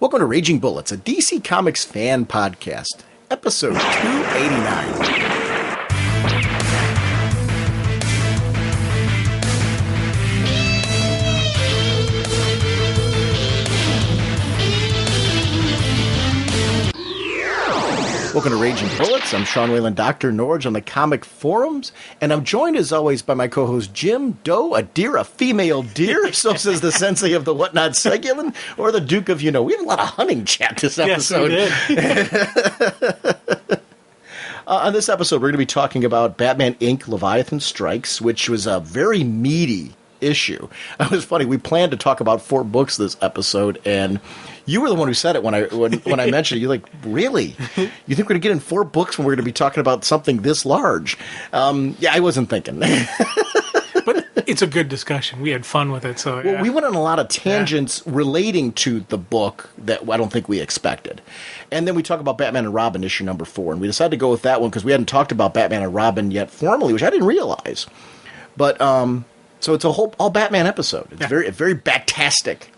Welcome to Raging Bullets, a DC Comics fan podcast, episode 289. Welcome to Raging Bullets. I'm Sean Whalen, drnorge on the comic forums, and I'm joined as always by my co-host Jim Doe, a deer, a female deer, so says the sensei of the whatnot Segulin, or the Duke of, we have a lot of hunting chat this episode. Yes, we did. On this episode, we're going to be talking about Batman Inc. Leviathan Strikes, which was a very meaty issue. It was funny. We planned to talk about 4 books this episode, and you were the one who said it when I mentioned it. You're like, really? You think we're going to get in 4 books when we're going to be talking about something this large? Yeah, I wasn't thinking. But it's a good discussion. We had fun with it. So yeah. Well, we went on a lot of tangents relating to the book that I don't think we expected. And then we talk about Batman and Robin issue number 4, and we decided to go with that one because we hadn't talked about Batman and Robin yet formally, which I didn't realize. But so it's a whole all Batman episode. It's very Batastic.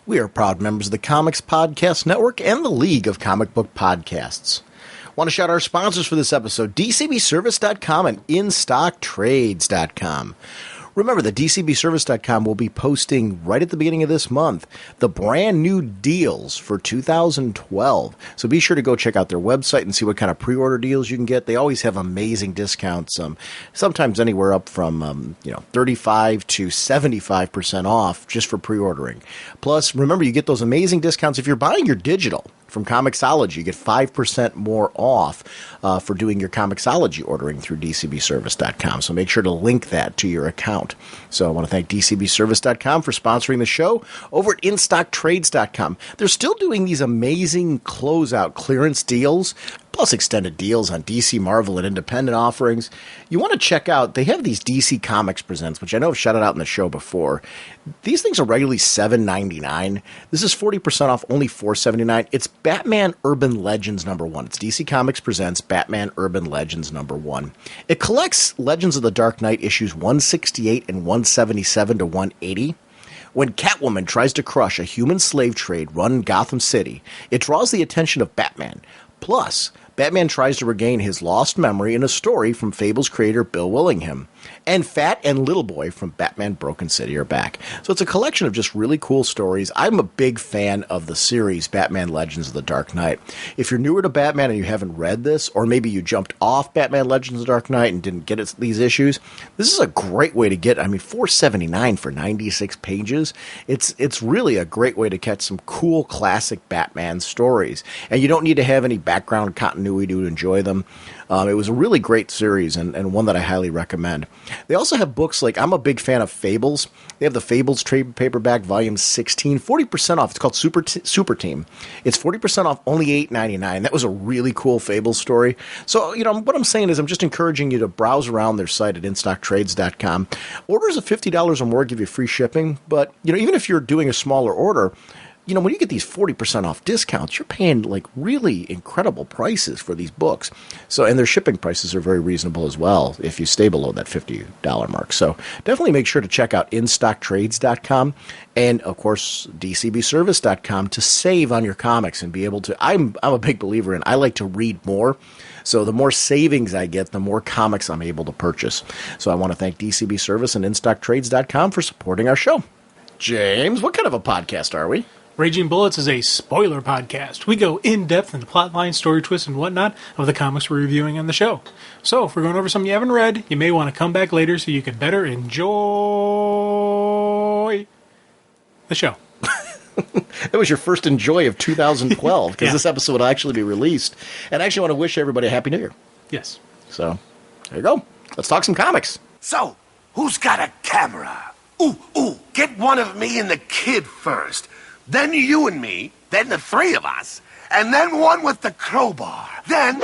We are proud members of the Comics Podcast Network and the League of Comic Book Podcasts. Want to shout out our sponsors for this episode, DCBService.com and InStockTrades.com. Remember that DCBService.com will be posting right at the beginning of this month the brand new deals for 2012. So be sure to go check out their website and see what kind of pre-order deals you can get. They always have amazing discounts, sometimes anywhere up from 35 to 75% off just for pre-ordering. Plus, remember, you get those amazing discounts if you're buying your digital. From Comixology, you get 5% more off for doing your Comixology ordering through DCBService.com. So make sure to link that to your account. So I want to thank DCBService.com for sponsoring the show. Over at InStockTrades.com, they're still doing these amazing closeout clearance deals, plus extended deals on DC, Marvel, and independent offerings. You want to check out, they have these DC Comics Presents, which I know I've shouted out in the show before. These things are regularly $7.99. This is 40% off, only $4.79. It's Batman Urban Legends #1. It's DC Comics Presents Batman Urban Legends #1. It collects Legends of the Dark Knight issues 168 and 177 to 180. When Catwoman tries to crush a human slave trade run in Gotham City, it draws the attention of Batman. Plus, Batman tries to regain his lost memory in a story from Fable's creator Bill Willingham. And Fat and Little Boy from Batman Broken City are back. So it's a collection of just really cool stories. I'm a big fan of the series Batman Legends of the Dark Knight. If you're newer to Batman and you haven't read this, or maybe you jumped off Batman Legends of the Dark Knight and didn't get these issues, this is a great way to get, $4.79 for 96 pages. It's really a great way to catch some cool classic Batman stories. And you don't need to have any background continuity to enjoy them. It was a really great series and one that I highly recommend. They also have books like, I'm a big fan of Fables. They have the Fables trade paperback, volume 16, 40% off. It's called Super Team. It's 40% off, only $8.99. That was a really cool Fables story. So, what I'm saying is I'm just encouraging you to browse around their site at InStockTrades.com. Orders of $50 or more give you free shipping, but, even if you're doing a smaller order, when you get these 40% off discounts, you're paying really incredible prices for these books. So, and their shipping prices are very reasonable as well if you stay below that $50 mark. So definitely make sure to check out InStockTrades.com and, of course, DCBService.com to save on your comics and be able to. I'm a big believer in, I like to read more. So the more savings I get, the more comics I'm able to purchase. So I want to thank DCB Service and InStockTrades.com for supporting our show. James, what kind of a podcast are we? Raging Bullets is a spoiler podcast. We go in-depth into plot lines, story twists, and whatnot of the comics we're reviewing on the show. So if we're going over something you haven't read, you may want to come back later so you can better enjoy the show. That was your first enjoy of 2012, because this episode will actually be released. And I actually want to wish everybody a Happy New Year. Yes. So, there you go. Let's talk some comics. So, who's got a camera? Get one of me and the kid first. Then you and me, then the 3 of us, and then one with the crowbar. Then...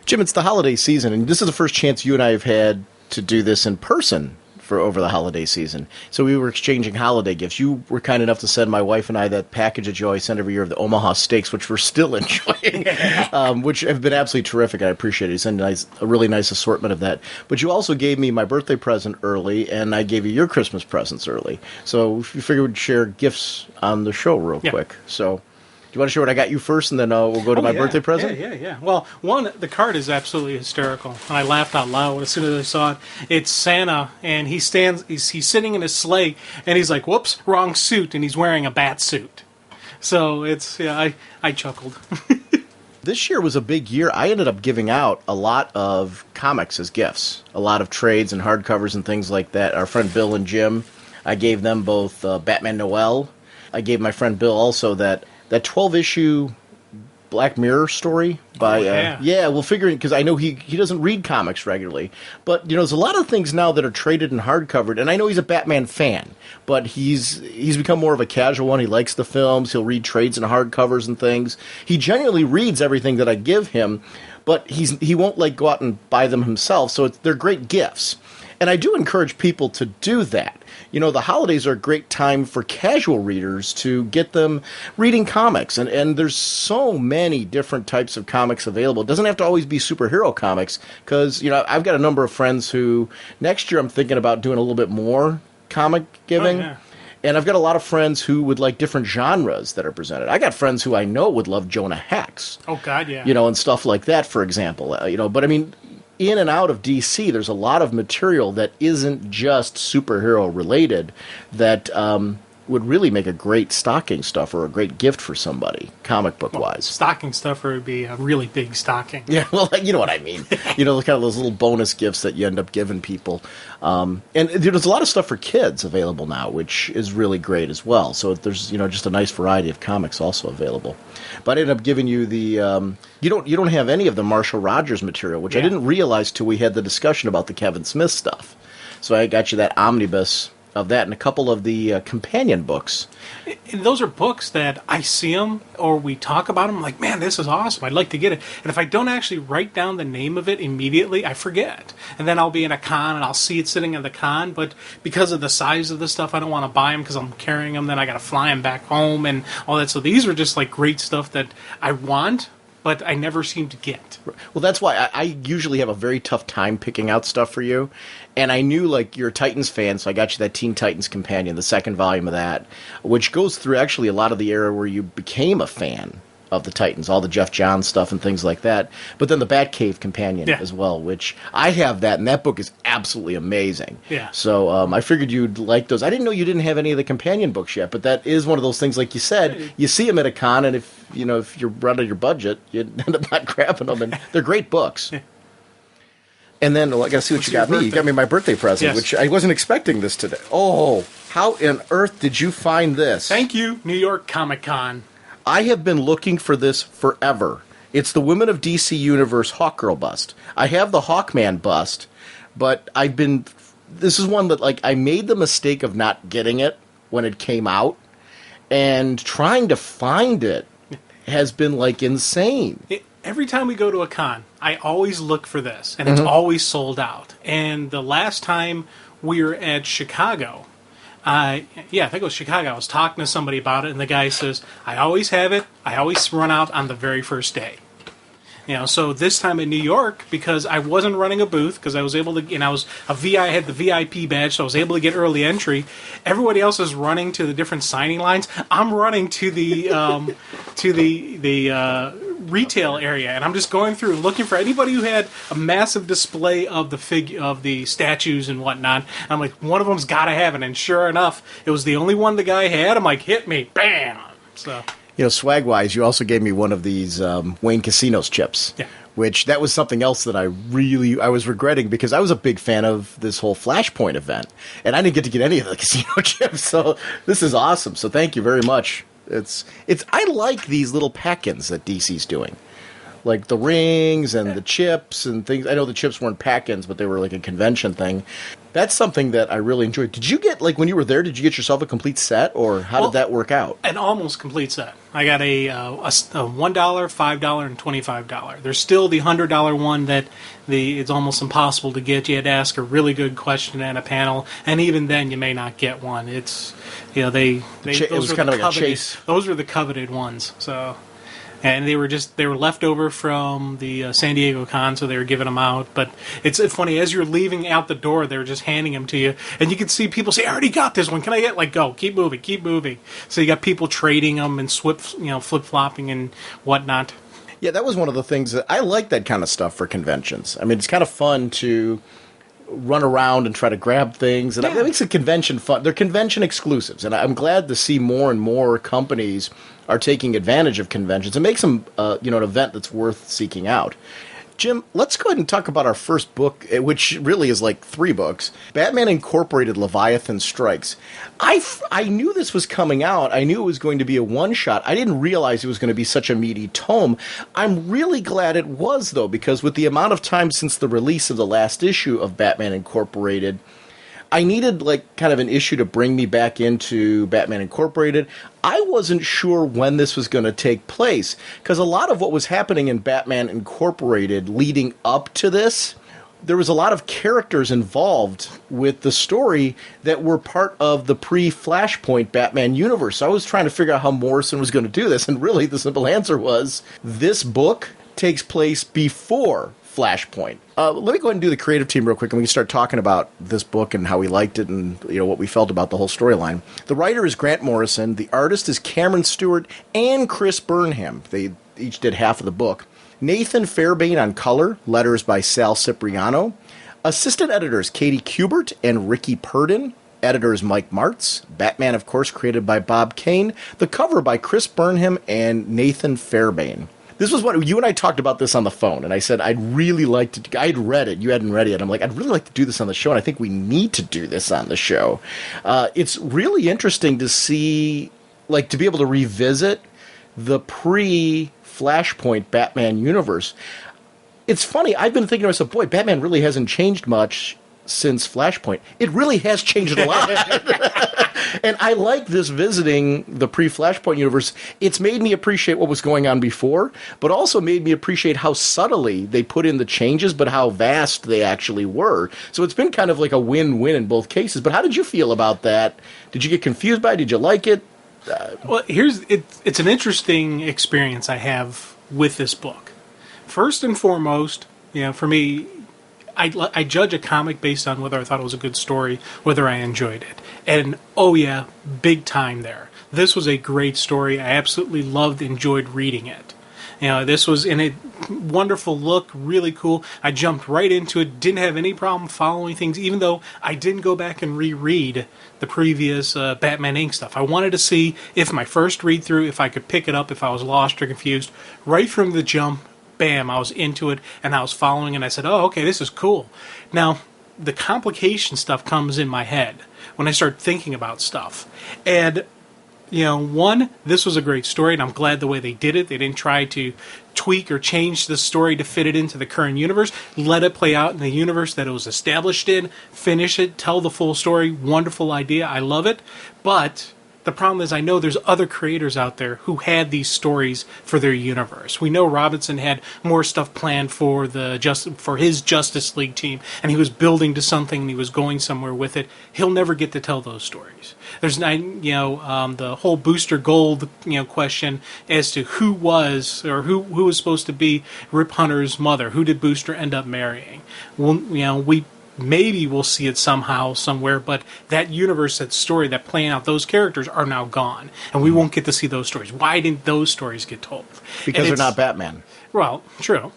Jim, it's the holiday season, and this is the first chance you and I have had to do this in person for over the holiday season. So we were exchanging holiday gifts. You were kind enough to send my wife and I that package that you always send every year of the Omaha steaks, which we're still enjoying, which have been absolutely terrific. I appreciate it. You sent a really nice assortment of that. But you also gave me my birthday present early, and I gave you your Christmas presents early. So we figured we'd share gifts on the show real quick. So... do you want to share what I got you first, and then we'll go to my birthday present? Yeah. Well, one, the card is absolutely hysterical, and I laughed out loud as soon as I saw it. It's Santa, and he's sitting in his sleigh, and he's like, "Whoops, wrong suit," and he's wearing a bat suit. So I chuckled. This year was a big year. I ended up giving out a lot of comics as gifts, a lot of trades and hardcovers and things like that. Our friend Bill and Jim, I gave them both Batman Noel. I gave my friend Bill also that 12-issue Black Mirror story by well, figuring, because I know he doesn't read comics regularly, but there's a lot of things now that are traded and hardcovered, and I know he's a Batman fan, but he's become more of a casual one. He likes the films. He'll read trades and hardcovers and things. He genuinely reads everything that I give him, but he won't go out and buy them himself. So they're great gifts, and I do encourage people to do that. The holidays are a great time for casual readers to get them reading comics. And there's so many different types of comics available. It doesn't have to always be superhero comics because, I've got a number of friends who next year I'm thinking about doing a little bit more comic giving. Oh, yeah. And I've got a lot of friends who would like different genres that are presented. I got friends who I know would love Jonah Hex. Oh, God, yeah. And stuff like that, for example. But I mean... in and out of DC, there's a lot of material that isn't just superhero related that would really make a great stocking stuffer or a great gift for somebody, comic book wise. Stocking stuffer would be a really big stocking. Yeah, well, you know what I mean. Kind of those little bonus gifts that you end up giving people. And there's a lot of stuff for kids available now, which is really great as well. So there's just a nice variety of comics also available. But I ended up giving you the you don't have any of the Marshall Rogers material, which I didn't realize till we had the discussion about the Kevin Smith stuff. So I got you that omnibus of that and a couple of the companion books. And those are books that I see them or we talk about them, like, man, this is awesome. I'd like to get it. And if I don't actually write down the name of it immediately, I forget. And then I'll be in a con and I'll see it sitting in the con, but because of the size of the stuff, I don't want to buy them because I'm carrying them. Then I got to fly them back home and all that. So these are just like great stuff that I want, but I never seem to get. Well, that's why I usually have a very tough time picking out stuff for you. And I knew, you're a Titans fan, so I got you that Teen Titans Companion, the second volume of that, which goes through actually a lot of the era where you became a fan of the Titans, all the Jeff Johns stuff and things like that. But then the Batcave Companion as well, which I have that, and that book is absolutely amazing. Yeah. So I figured you'd like those. I didn't know you didn't have any of the companion books yet, but that is one of those things, like you said, you see them at a con, and if you're out of your budget, you end up not grabbing them, and they're great books. Yeah. And then, I got to see what you got me. You got me my birthday present, which I wasn't expecting this today. Oh, how on earth did you find this? Thank you, New York Comic Con. I have been looking for this forever. It's the Women of DC Universe Hawkgirl bust. I have the Hawkman bust, but this is one that, I made the mistake of not getting it when it came out, and trying to find it has been, insane. Every time we go to a con, I always look for this, and it's always sold out. And the last time we were at Chicago, I think it was Chicago, I was talking to somebody about it, and the guy says, I always have it, I always run out on the very first day. So this time in New York, because I wasn't running a booth, because I was able to, I had the VIP badge, so I was able to get early entry. Everybody else is running to the different signing lines. I'm running to the retail area, and I'm just going through looking for anybody who had a massive display of the statues and whatnot. And I'm like, one of them's got to have it, and sure enough, it was the only one the guy had. I'm like, hit me, bam! So. Swag-wise, you also gave me one of these Wayne Casinos chips, which that was something else that I was regretting because I was a big fan of this whole Flashpoint event, and I didn't get any of the casino chips, so this is awesome. So thank you very much. I like these little pack-ins that DC's doing. like the rings and the chips and things. I know the chips weren't pack-ins, but they were like a convention thing. That's something that I really enjoyed. Did you get, like, when you were there, did you get yourself a complete set, or how did that work out? An almost complete set. I got a $1, $5, and $25. There's still the $100 one that it's almost impossible to get. You had to ask a really good question at a panel, and even then, you may not get one. It's, it was kind of like a chase. Those were the coveted ones. So. And they were left over from the San Diego Con, so they were giving them out. But it's funny, as you're leaving out the door, they were just handing them to you. And you could see people say, I already got this one. Can I get, like, go, keep moving. So you got people trading them and flip-flopping and whatnot. Yeah, that was one of the things that I like, that kind of stuff for conventions. I mean, it's kind of fun to run around and try to grab things, and that makes a convention fun. They're convention exclusives, and I'm glad to see more and more companies are taking advantage of conventions. It makes them, an event that's worth seeking out. Jim, let's go ahead and talk about our first book, which really is like 3 books. Batman Incorporated, Leviathan Strikes. I knew this was coming out. I knew it was going to be a one-shot. I didn't realize it was going to be such a meaty tome. I'm really glad it was, though, because with the amount of time since the release of the last issue of Batman Incorporated, I needed, like, kind of an issue to bring me back into Batman Incorporated. I wasn't sure when this was going to take place, because a lot of what was happening in Batman Incorporated leading up to this, there was a lot of characters involved with the story that were part of the pre-Flashpoint Batman universe. So I was trying to figure out how Morrison was going to do this, and really the simple answer was, this book takes place before Flashpoint. Let me go ahead and do the creative team real quick, and we can start talking about this book and how we liked it and what we felt about the whole storyline. The writer is Grant Morrison. The artist is Cameron Stewart and Chris Burnham. They each did half of the book. Nathan Fairbairn on color, letters by Sal Cipriano. Assistant editors Katie Kubert and Ricky Purdon. Editors Mike Martz. Batman, of course, created by Bob Kane. The cover by Chris Burnham and Nathan Fairbairn. This was what you and I talked about this on the phone, and I said I'd really like to. I'd read it. You hadn't read it. I'm like, I'd really like to do this on the show, and I think we need to do this on the show. It's really interesting to see, like, to be able to revisit the pre-Flashpoint Batman universe. It's funny. I've been thinking to myself, boy, Batman really hasn't changed much since Flashpoint. It really has changed a lot. And I like this visiting the pre-Flashpoint universe. It's made me appreciate what was going on before, but also made me appreciate how subtly they put in the changes, but how vast they actually were. So it's been kind of like a win-win in both cases. But how did you feel about that? Did you get confused by it? Did you like it? Well, it's an interesting experience I have with this book. First and foremost, for me, I judge a comic based on whether I thought it was a good story, whether I enjoyed it. And, oh yeah, big time there. This was a great story. I absolutely enjoyed reading it. This was in a wonderful look, really cool. I jumped right into it, didn't have any problem following things, even though I didn't go back and reread the previous Batman Inc. stuff. I wanted to see if my first read-through, if I could pick it up, if I was lost or confused. Right from the jump, bam, I was into it, and I was following, and I said, oh, okay, this is cool. Now, the complication stuff comes in my head when I start thinking about stuff. And, one, this was a great story, and I'm glad the way they did it. They didn't try to tweak or change the story to fit it into the current universe. Let it play out in the universe that it was established in, finish it, tell the full story. Wonderful idea. I love it. But the problem is I know there's other creators out there who had these stories for their universe. We know Robinson had more stuff planned for his Justice League team, and he was building to something and he was going somewhere with it. He'll never get to tell those stories. There's the whole Booster Gold question as to who was supposed to be Rip Hunter's mother. Who did Booster end up marrying? Well, maybe we'll see it somehow, somewhere, but that universe, that story, that playing out those characters are now gone, and we won't get to see those stories. Why didn't those stories get told? Because they're not Batman. Well, true.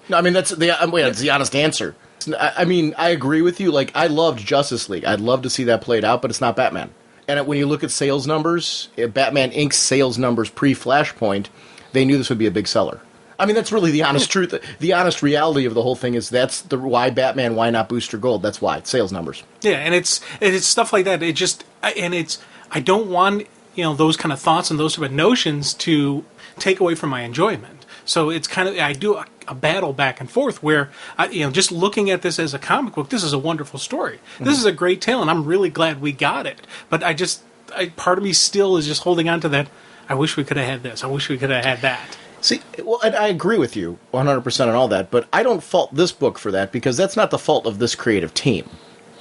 No, I mean, that's the honest answer. I mean, I agree with you. Like, I loved Justice League. I'd love to see that played out, but it's not Batman. And when you look at sales numbers, Batman Inc.'s sales numbers pre-Flashpoint, they knew this would be a big seller. I mean, that's really the honest truth. The honest reality of the whole thing is that's the why Batman, why not Booster Gold? That's why. It's sales numbers. Yeah, and it's stuff like that. I don't want those kind of thoughts and those type of notions to take away from my enjoyment. So it's kind of, I do a battle back and forth where, just looking at this as a comic book, this is a wonderful story. This is a great tale, and I'm really glad we got it. But part of me still is just holding on to that. I wish we could have had this. I wish we could have had that. See, well, and I agree with you 100% on all that, but I don't fault this book for that because that's not the fault of this creative team.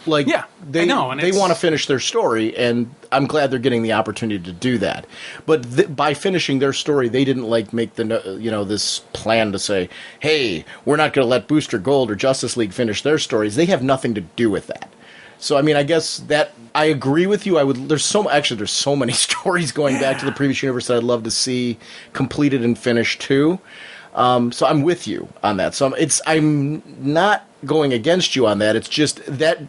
Like, yeah, they, I know, and they want to finish their story, and I'm glad they're getting the opportunity to do that. But by finishing their story, they didn't make this plan to say, "Hey, we're not going to let Booster Gold or Justice League finish their stories." They have nothing to do with that. So, I mean, I guess that I agree with you. There's so many stories going back to the previous universe that I'd love to see completed and finished too. So I'm with you on that. So I'm not going against you on that. It's just that.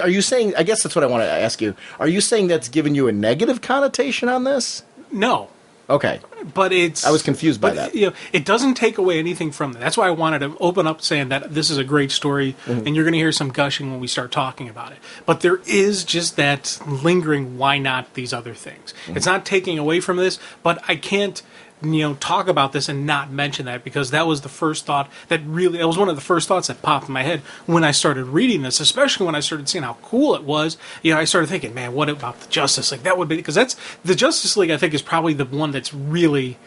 Are you saying? I guess that's what I want to ask you. Are you saying that's giving you a negative connotation on this? No. Okay. But I was confused by that. It doesn't take away anything from that. That's why I wanted to open up saying that this is a great story, and you're going to hear some gushing when we start talking about it. But there is just that lingering, why not these other things? It's not taking away from this, but I can't talk about this and not mention that, because that was the first thought that was one of the first thoughts that popped in my head when I started reading this, especially when I started seeing how cool it was. I started thinking, man, what about the Justice League? That would be, because that's the Justice League, I think, is probably the one that's really,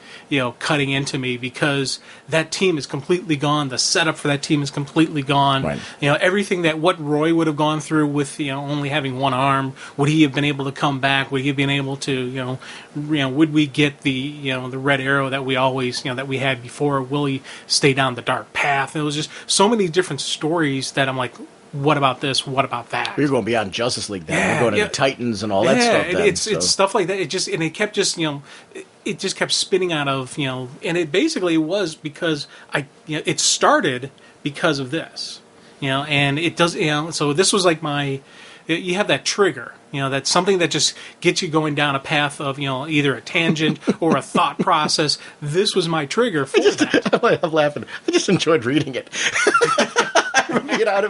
cutting into me, because that team is completely gone. The setup for that team is completely gone. Right. Everything that what Roy would have gone through with, only having one arm, would he have been able to come back? Would he have been able to, would we get the Red Arrow that we always, that we had before? Will he stay down the dark path? It was just so many different stories that I'm like, what about this? What about that? You're going beyond Justice League then. You're going into Titans and all that stuff then. It's stuff like that. It kept just, it just kept spinning out of, and it basically was because it started because of this, and it does, so this was like you have that trigger, that's something that just gets you going down a path of, either a tangent or a thought process. This was my trigger for that. I'm laughing. I just enjoyed reading it.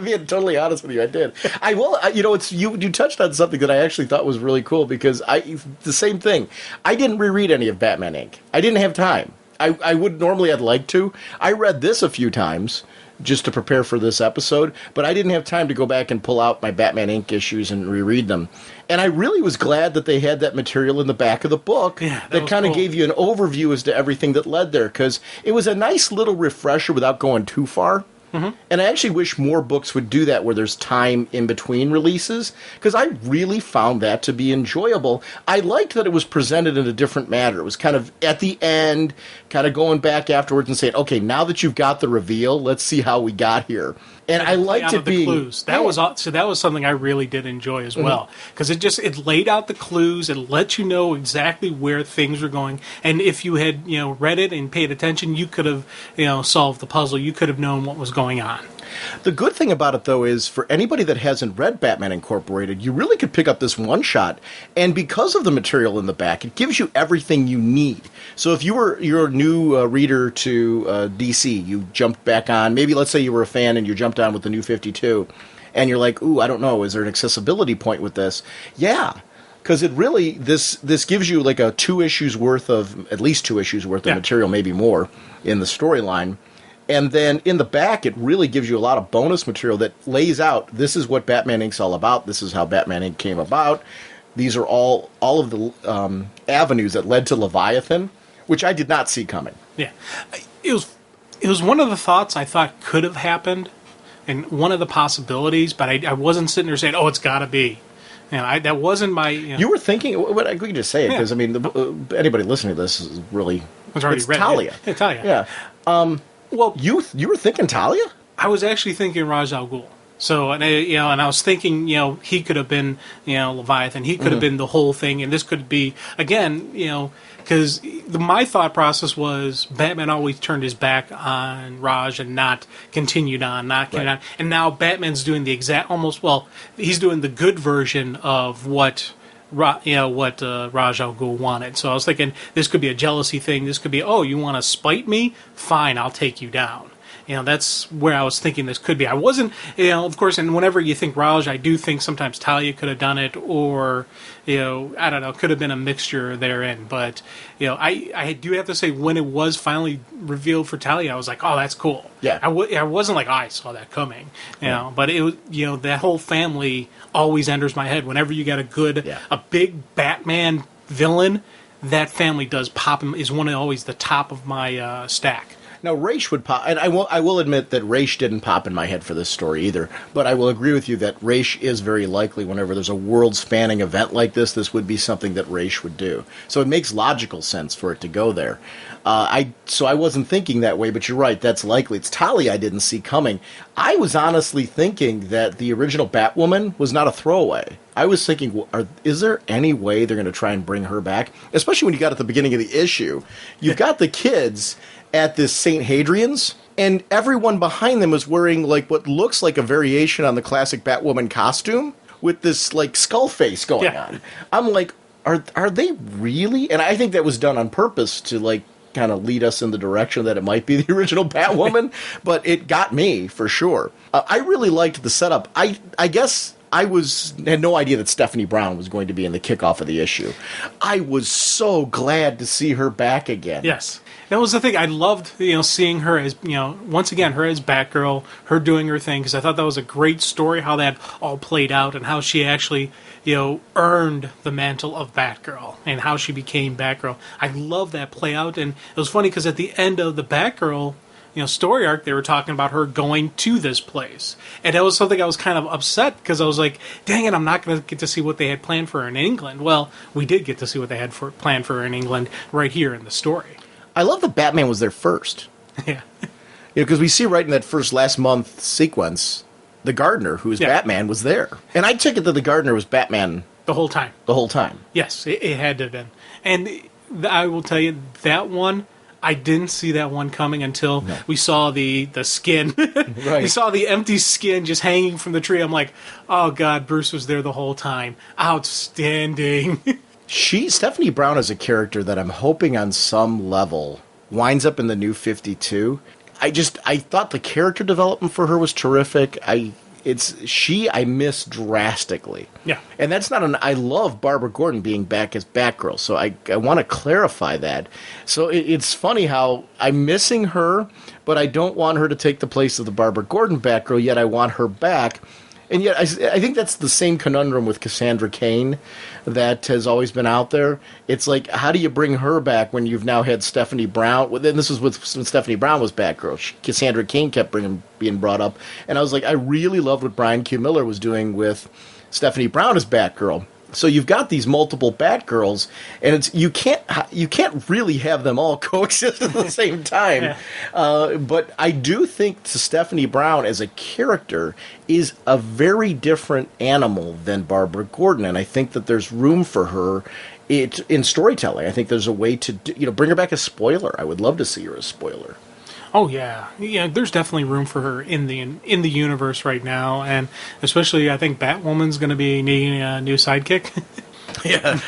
Being totally honest with you, I did. I will. You touched on something that I actually thought was really cool, because the same thing. I didn't reread any of Batman Inc. I didn't have time. I would normally. I'd like to. I read this a few times just to prepare for this episode, but I didn't have time to go back and pull out my Batman Inc. issues and reread them. And I really was glad that they had that material in the back of the book that kind of gave you an overview as to everything that led there, because it was a nice little refresher without going too far. Mm-hmm. And I actually wish more books would do that, where there's time in between releases, because I really found that to be enjoyable. I liked that it was presented in a different manner. It was kind of at the end, kind of going back afterwards and saying, okay, now that you've got the reveal, let's see how we got here. And I liked it being clues. That was something I really did enjoy as well, because it laid out the clues. It let you know exactly where things were going, and if you had read it and paid attention, you could have solved the puzzle. You could have known what was going on. The good thing about it, though, is for anybody that hasn't read Batman Incorporated, you really could pick up this one-shot, and because of the material in the back, it gives you everything you need. So if you're a new reader to DC, you jumped back on, maybe let's say you were a fan and you jumped on with the New 52, and you're like, ooh, I don't know, is there an accessibility point with this? Yeah. Because it really, this gives you like at least 2 issues worth of material, maybe more, in the storyline. And then in the back, it really gives you a lot of bonus material that lays out, this is what Batman Inc.'s all about. This is how Batman Inc. came about. These are all of the avenues that led to Leviathan, which I did not see coming. Yeah. It was one of the thoughts I thought could have happened, and one of the possibilities, but I wasn't sitting there saying, oh, it's got to be. That wasn't my... You were thinking... Well, I could just say it, because, anybody listening to this is really... It's Talia. Yeah, Talia. Yeah. Well, you were thinking Talia? I was actually thinking Ra's al Ghul. So, and I was thinking, he could have been, Leviathan. He could have been the whole thing, and this could be, again, because my thought process was Batman always turned his back on Raj and not continued on, on. And now Batman's doing the exact, he's doing the good version of what Raj al Ghul wanted. So I was thinking this could be a jealousy thing. This could be, oh, you want to spite me? Fine, I'll take you down. that's where I was thinking this could be. I wasn't, of course, and whenever you think Raj, I do think sometimes Talia could have done it, or, I don't know, could have been a mixture therein. But, I do have to say, when it was finally revealed for Talia, I was like, oh, that's cool. Yeah. I wasn't like, oh, I saw that coming, but it was, that whole family always enters my head. Whenever you got a big Batman villain, that family does pop, is one of always the top of my stack. Now, Raish would pop, and I will admit that Raish didn't pop in my head for this story either, but I will agree with you that Raish is very likely, whenever there's a world-spanning event like this would be something that Raish would do. So it makes logical sense for it to go there. So I wasn't thinking that way, but you're right, that's likely. It's Talia I didn't see coming. I was honestly thinking that the original Batwoman was not a throwaway. I was thinking, is there any way they're going to try and bring her back? Especially when you got at the beginning of the issue. You've got the kids at this St. Hadrian's, and everyone behind them is wearing like what looks like a variation on the classic Batwoman costume with this like skull face going on. I'm like, are they really? And I think that was done on purpose to like kind of lead us in the direction that it might be the original Batwoman, but it got me for sure. I really liked the setup. I guess I had no idea that Stephanie Brown was going to be in the kickoff of the issue. I was so glad to see her back again. Yes. That was the thing. I loved, seeing her as, once again, her as Batgirl, her doing her thing, because I thought that was a great story, how that all played out, and how she actually, earned the mantle of Batgirl, and how she became Batgirl. I love that play out, and it was funny because at the end of the Batgirl, story arc, they were talking about her going to this place. And that was something I was kind of upset, because I was like, dang it, I'm not going to get to see what they had planned for her in England. Well, we did get to see what they had planned for her in England right here in the story. I love that Batman was there first. Yeah. Because we see right in that first last month sequence, the gardener, who is Batman, was there. And I took it that the gardener was Batman the whole time. The whole time. Yes, it had to have been. And I will tell you, that one, I didn't see that one coming until we saw the skin. Right. We saw the empty skin just hanging from the tree. I'm like, oh, God, Bruce was there the whole time. Outstanding. Stephanie Brown is a character that I'm hoping on some level winds up in the New 52. I thought the character development for her was terrific. I miss drastically. Yeah. And that's not I love Barbara Gordon being back as Batgirl, so I want to clarify that. So it's funny how I'm missing her, but I don't want her to take the place of the Barbara Gordon Batgirl, yet I want her back. And yet, I think that's the same conundrum with Cassandra Cain that has always been out there. It's like, how do you bring her back when you've now had Stephanie Brown? Well, then this was when Stephanie Brown was Batgirl. Cassandra Cain kept being brought up. And I was like, I really loved what Brian Q. Miller was doing with Stephanie Brown as Batgirl. So you've got these multiple Batgirls, and you can't really have them all coexist at the same time. But I do think Stephanie Brown as a character is a very different animal than Barbara Gordon, and I think that there's room for her in storytelling. I think there's a way to bring her back as Spoiler. I would love to see her as Spoiler. Oh yeah. There's definitely room for her in the universe right now, and especially I think Batwoman's going to be needing a new sidekick. Yeah.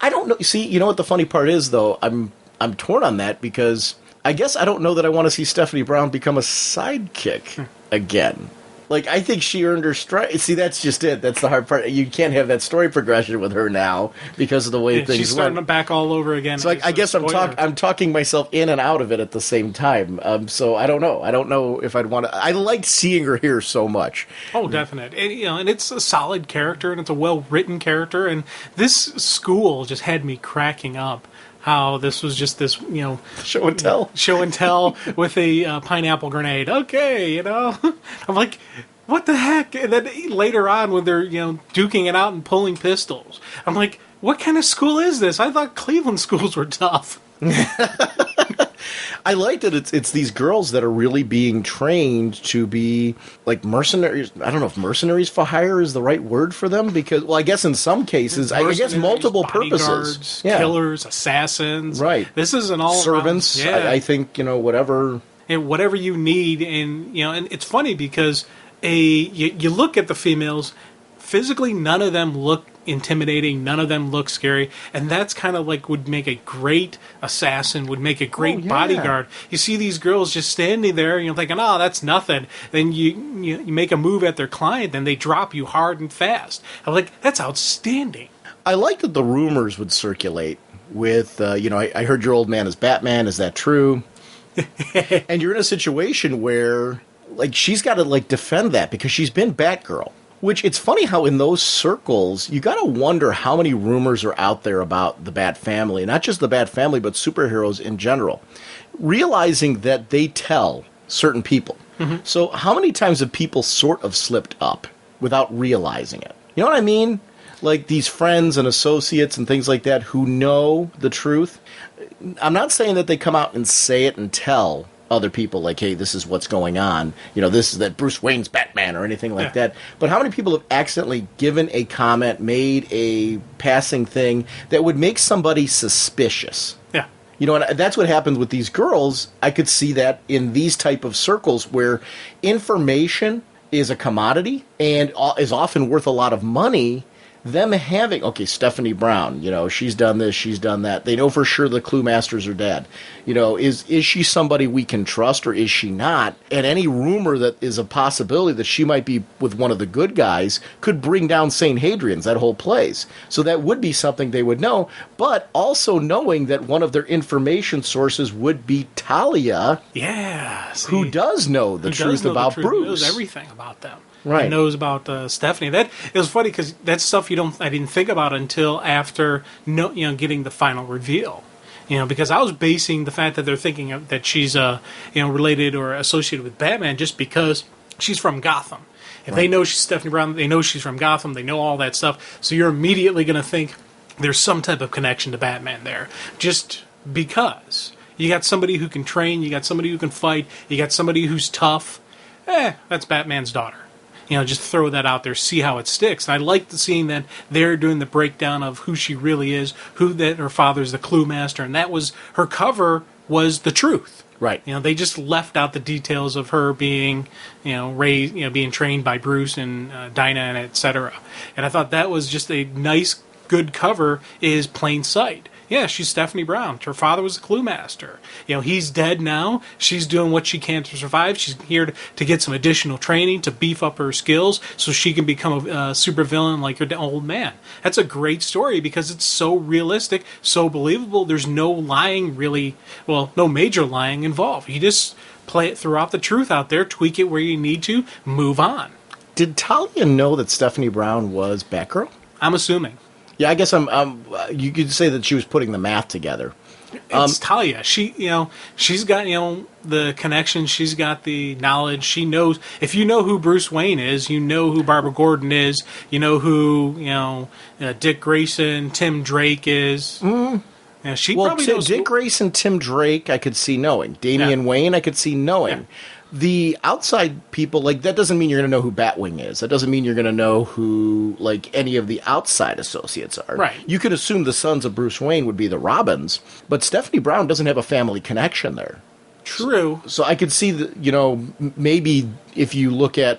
I don't know. See, you know what the funny part is though? I'm torn on that because I guess I don't know that I want to see Stephanie Brown become a sidekick again. Like, I think she earned her strike. See, that's just it. That's the hard part. You can't have that story progression with her now because of the way things she's starting back all over again. So I guess I'm talking myself in and out of it at the same time. So I don't know. I don't know if I'd want to. I liked seeing her here so much. Oh, definite. And, and it's a solid character, and it's a well-written character. And this school just had me cracking up. How this was just this, show and tell with a pineapple grenade. Okay, I'm like, what the heck? And then later on, when they're duking it out and pulling pistols, I'm like, what kind of school is this? I thought Cleveland schools were tough. I like that it's these girls that are really being trained to be like mercenaries. I don't know if mercenaries for hire is the right word for them because, well, I guess in some cases, I guess multiple purposes. Killers, assassins. Right. This is an all servants. I think whatever. And whatever you need, and and it's funny because you look at the females, physically none of them look intimidating. None of them look scary. And that's kind of like would make a great assassin, would make a great bodyguard. You see these girls just standing there, and you're thinking, oh, that's nothing. Then you make a move at their client, and they drop you hard and fast. I'm like, that's outstanding. I like that the rumors would circulate with, I heard your old man is Batman. Is that true? And you're in a situation where, like, she's got to, like, defend that because she's been Batgirl. Which, it's funny how in those circles, you got to wonder how many rumors are out there about the Bat family. Not just the Bat family, but superheroes in general. Realizing that they tell certain people. Mm-hmm. So how many times have people sort of slipped up without realizing it? You know what I mean? Like these friends and associates and things like that who know the truth. I'm not saying that they come out and say it and tell other people, like, hey, this is what's going on. This is that Bruce Wayne's Batman or anything like that. But how many people have accidentally given a comment, made a passing thing that would make somebody suspicious? Yeah. And that's what happens with these girls. I could see that in these type of circles where information is a commodity and is often worth a lot of money. Them having, Stephanie Brown, she's done this, she's done that. They know for sure the Clue Masters are dead. Is she somebody we can trust or is she not? And any rumor that is a possibility that she might be with one of the good guys could bring down St. Hadrian's, that whole place. So that would be something they would know. But also knowing that one of their information sources would be Talia. Yeah. Who does know the truth about Bruce. Knows everything about them. Right. Knows about Stephanie. That it was funny because that's stuff I didn't think about until after getting the final reveal. Because I was basing the fact that they're thinking that she's related or associated with Batman just because she's from Gotham. If they know she's Stephanie Brown, they know she's from Gotham. They know all that stuff. So you're immediately going to think there's some type of connection to Batman there, just because you got somebody who can train, you got somebody who can fight, you got somebody who's tough. That's Batman's daughter. Just throw that out there, see how it sticks. And I like seeing that they're doing the breakdown of who she really is, that her father's the Clue Master, and that was her cover was the truth. Right. They just left out the details of her being, raised, being trained by Bruce and Dinah and etc. And I thought that was just a nice, good cover. Is plain sight. Yeah, she's Stephanie Brown. Her father was a Clue Master. He's dead now. She's doing what she can to survive. She's here to get some additional training to beef up her skills so she can become a supervillain like her old man. That's a great story because it's so realistic, so believable. There's no lying really, no major lying involved. You just play it throughout the truth out there, tweak it where you need to, move on. Did Talia know that Stephanie Brown was Batgirl? I'm assuming. Yeah, I guess you could say that she was putting the math together. It's Talia. She's got, the connection. She's got the knowledge. She knows. If you know who Bruce Wayne is, you know who Barbara Gordon is. You know who, Dick Grayson, Tim Drake is. Mm. Yeah, she probably knows. Dick Grayson, Tim Drake, I could see knowing. Damian Wayne, I could see knowing. Yeah. The outside people, that doesn't mean you're going to know who Batwing is. That doesn't mean you're going to know who, any of the outside associates are. Right. You could assume the sons of Bruce Wayne would be the Robins, but Stephanie Brown doesn't have a family connection there. True. So I could see that, maybe if you look at,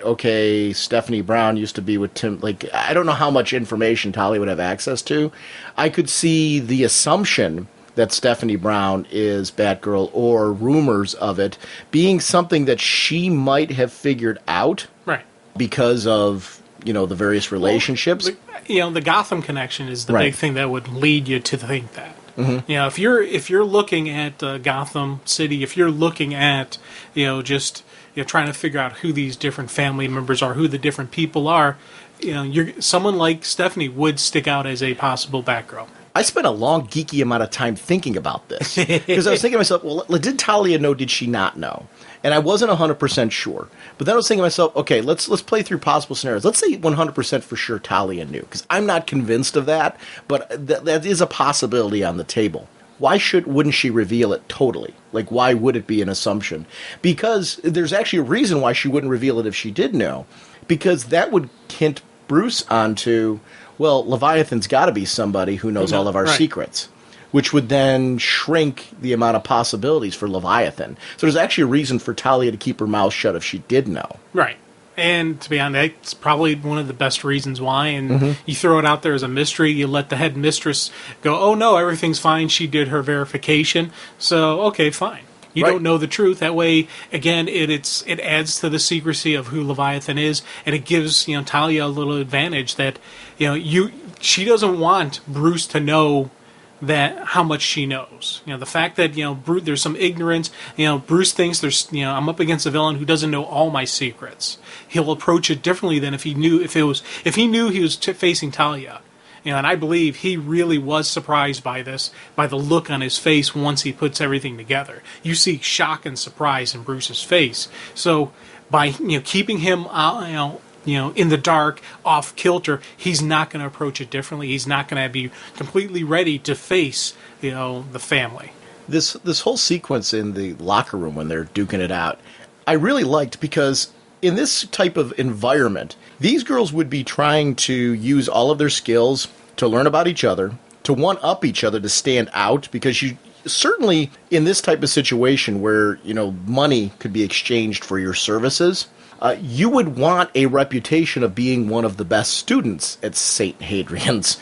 Stephanie Brown used to be with Tim, I don't know how much information Talia would have access to. I could see the assumption that Stephanie Brown is Batgirl or rumors of it being something that she might have figured out. Right. Because of, the various relationships. The Gotham connection is the big thing that would lead you to think that. Mm-hmm. If you're looking at Gotham City, if you're looking at, trying to figure out who these different family members are, who the different people are, someone like Stephanie would stick out as a possible Batgirl. I spent a long, geeky amount of time thinking about this. Because I was thinking to myself, well, did Talia know, did she not know? And I wasn't 100% sure. But then I was thinking to myself, okay, let's play through possible scenarios. Let's say 100% for sure Talia knew. Because I'm not convinced of that, but that is a possibility on the table. Why wouldn't she reveal it totally? Why would it be an assumption? Because there's actually a reason why she wouldn't reveal it if she did know. Because that would hint Bruce onto, Leviathan's got to be somebody who knows all of our secrets, which would then shrink the amount of possibilities for Leviathan. So there's actually a reason for Talia to keep her mouth shut if she did know. Right. And to be honest, that's probably one of the best reasons why. And you throw it out there as a mystery. You let the head mistress go, oh, no, everything's fine. She did her verification. So, okay, fine. You don't know the truth. That way, again, it adds to the secrecy of who Leviathan is, and it gives Talia a little advantage that she doesn't want Bruce to know that how much she knows. The fact that Bruce, there's some ignorance. Bruce thinks there's I'm up against a villain who doesn't know all my secrets. He'll approach it differently than if he knew he was facing Talia. And I believe he really was surprised by this, by the look on his face once he puts everything together. You see shock and surprise in Bruce's face. So by keeping him in the dark, off kilter, he's not going to approach it differently. He's not going to be completely ready to face the family. This whole sequence in the locker room when they're duking it out, I really liked, because in this type of environment, these girls would be trying to use all of their skills to learn about each other, to one-up each other, to stand out, because you certainly, in this type of situation where, money could be exchanged for your services, you would want a reputation of being one of the best students at St. Hadrian's,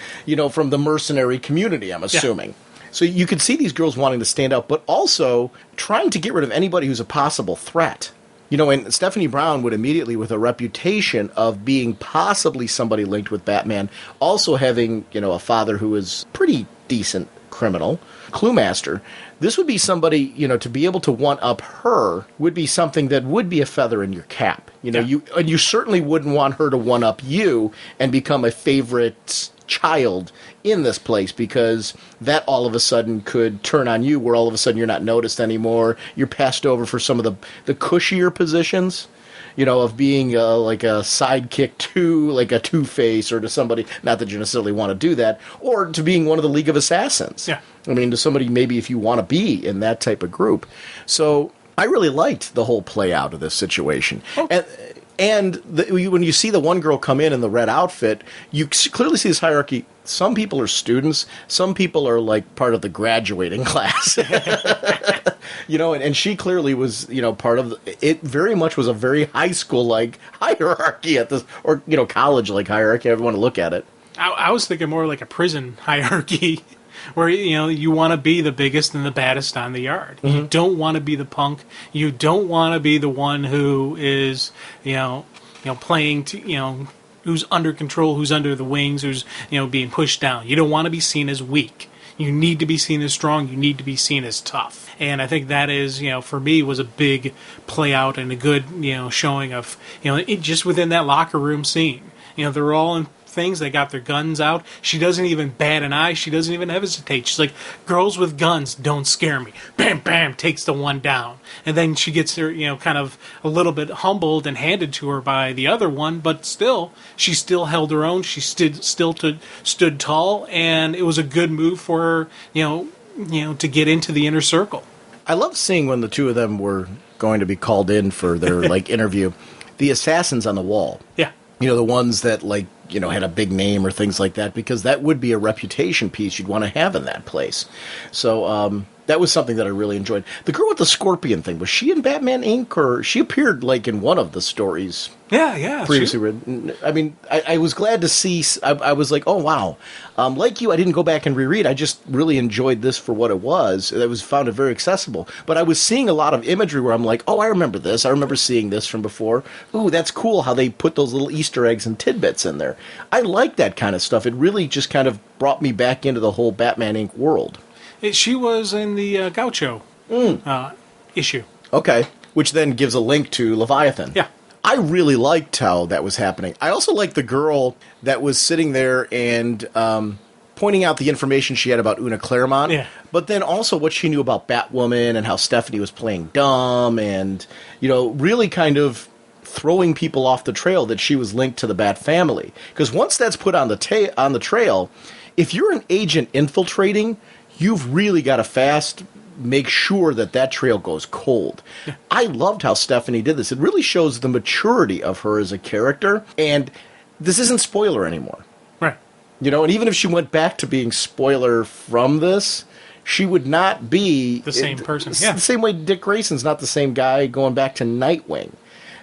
from the mercenary community, I'm assuming. Yeah. So you could see these girls wanting to stand out, but also trying to get rid of anybody who's a possible threat. And Stephanie Brown would immediately, with a reputation of being possibly somebody linked with Batman, also having, a father who is pretty decent criminal, clue master, this would be somebody, to be able to one-up her would be something that would be a feather in your cap. You certainly wouldn't want her to one-up you and become a favorite child in this place, because that all of a sudden could turn on you, where all of a sudden you're not noticed anymore. You're passed over for some of the cushier positions, of being like a sidekick to like a Two-Face, or to somebody, not that you necessarily want to do that, or to being one of the League of Assassins. Yeah. I mean, to somebody maybe if you want to be in that type of group. So I really liked the whole play out of this situation. Oh. And when you see the one girl come in the red outfit, you clearly see this hierarchy. Some people are students. Some people are like part of the graduating class. And she clearly was, part of it. Very much was a very high school like hierarchy at this, or college like hierarchy. However you want to look at it. I was thinking more like a prison hierarchy, where you want to be the biggest and the baddest on the yard. Mm-hmm. You don't want to be the punk. You don't want to be the one who is playing to who's under control, who's under the wings, who's being pushed down. You don't want to be seen as weak. You need to be seen as strong. You need to be seen as tough. And I think that is, for me, was a big play out and a good, showing of, it just within that locker room scene. They're all in things. They got their guns out. She doesn't even bat an eye. She doesn't even hesitate. She's like, girls with guns don't scare me. Bam, bam, takes the one down. And then she gets her, kind of a little bit humbled and handed to her by the other one, but still, she still held her own. She stood tall, and it was a good move for her, to get into the inner circle. I love seeing when the two of them were going to be called in for their interview, the assassins on the wall. Yeah. The ones that had a big name or things like that, because that would be a reputation piece you'd want to have in that place. So that was something that I really enjoyed. The girl with the scorpion thing, was she in Batman Inc., or she appeared in one of the stories? Yeah. Previously written. I mean, I was glad to see. I was like, oh wow. Like you, I didn't go back and reread. I just really enjoyed this for what it was. Found it very accessible. But I was seeing a lot of imagery where I'm like, oh, I remember this. I remember seeing this from before. Ooh, that's cool how they put those little Easter eggs and tidbits in there. I like that kind of stuff. It really just kind of brought me back into the whole Batman Inc. world. She was in the Gaucho issue. Okay, which then gives a link to Leviathan. Yeah. I really liked how that was happening. I also liked the girl that was sitting there and pointing out the information she had about Una Claremont, but then also what she knew about Batwoman and how Stephanie was playing dumb and, really kind of throwing people off the trail that she was linked to the Bat family. Because once that's put on the trail, if you're an agent infiltrating, you've really got to make sure that trail goes cold. Yeah. I loved how Stephanie did this. It really shows the maturity of her as a character, and this isn't spoiler anymore. Right. And even if she went back to being spoiler from this, she would not be the same person. The same way Dick Grayson's not the same guy going back to Nightwing.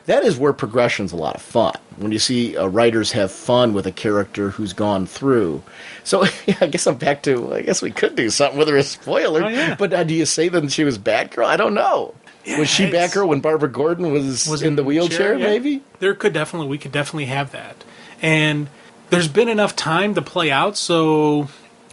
that is where progression's a lot of fun. When you see writers have fun with a character who's gone through. So I guess I'm back to, I guess we could do something with her as spoiler. Oh, yeah. But do you say that she was Batgirl? I don't know. Yeah, was she Batgirl when Barbara Gordon was in the wheelchair, yeah. maybe? We could definitely have that. And there's been enough time to play out, so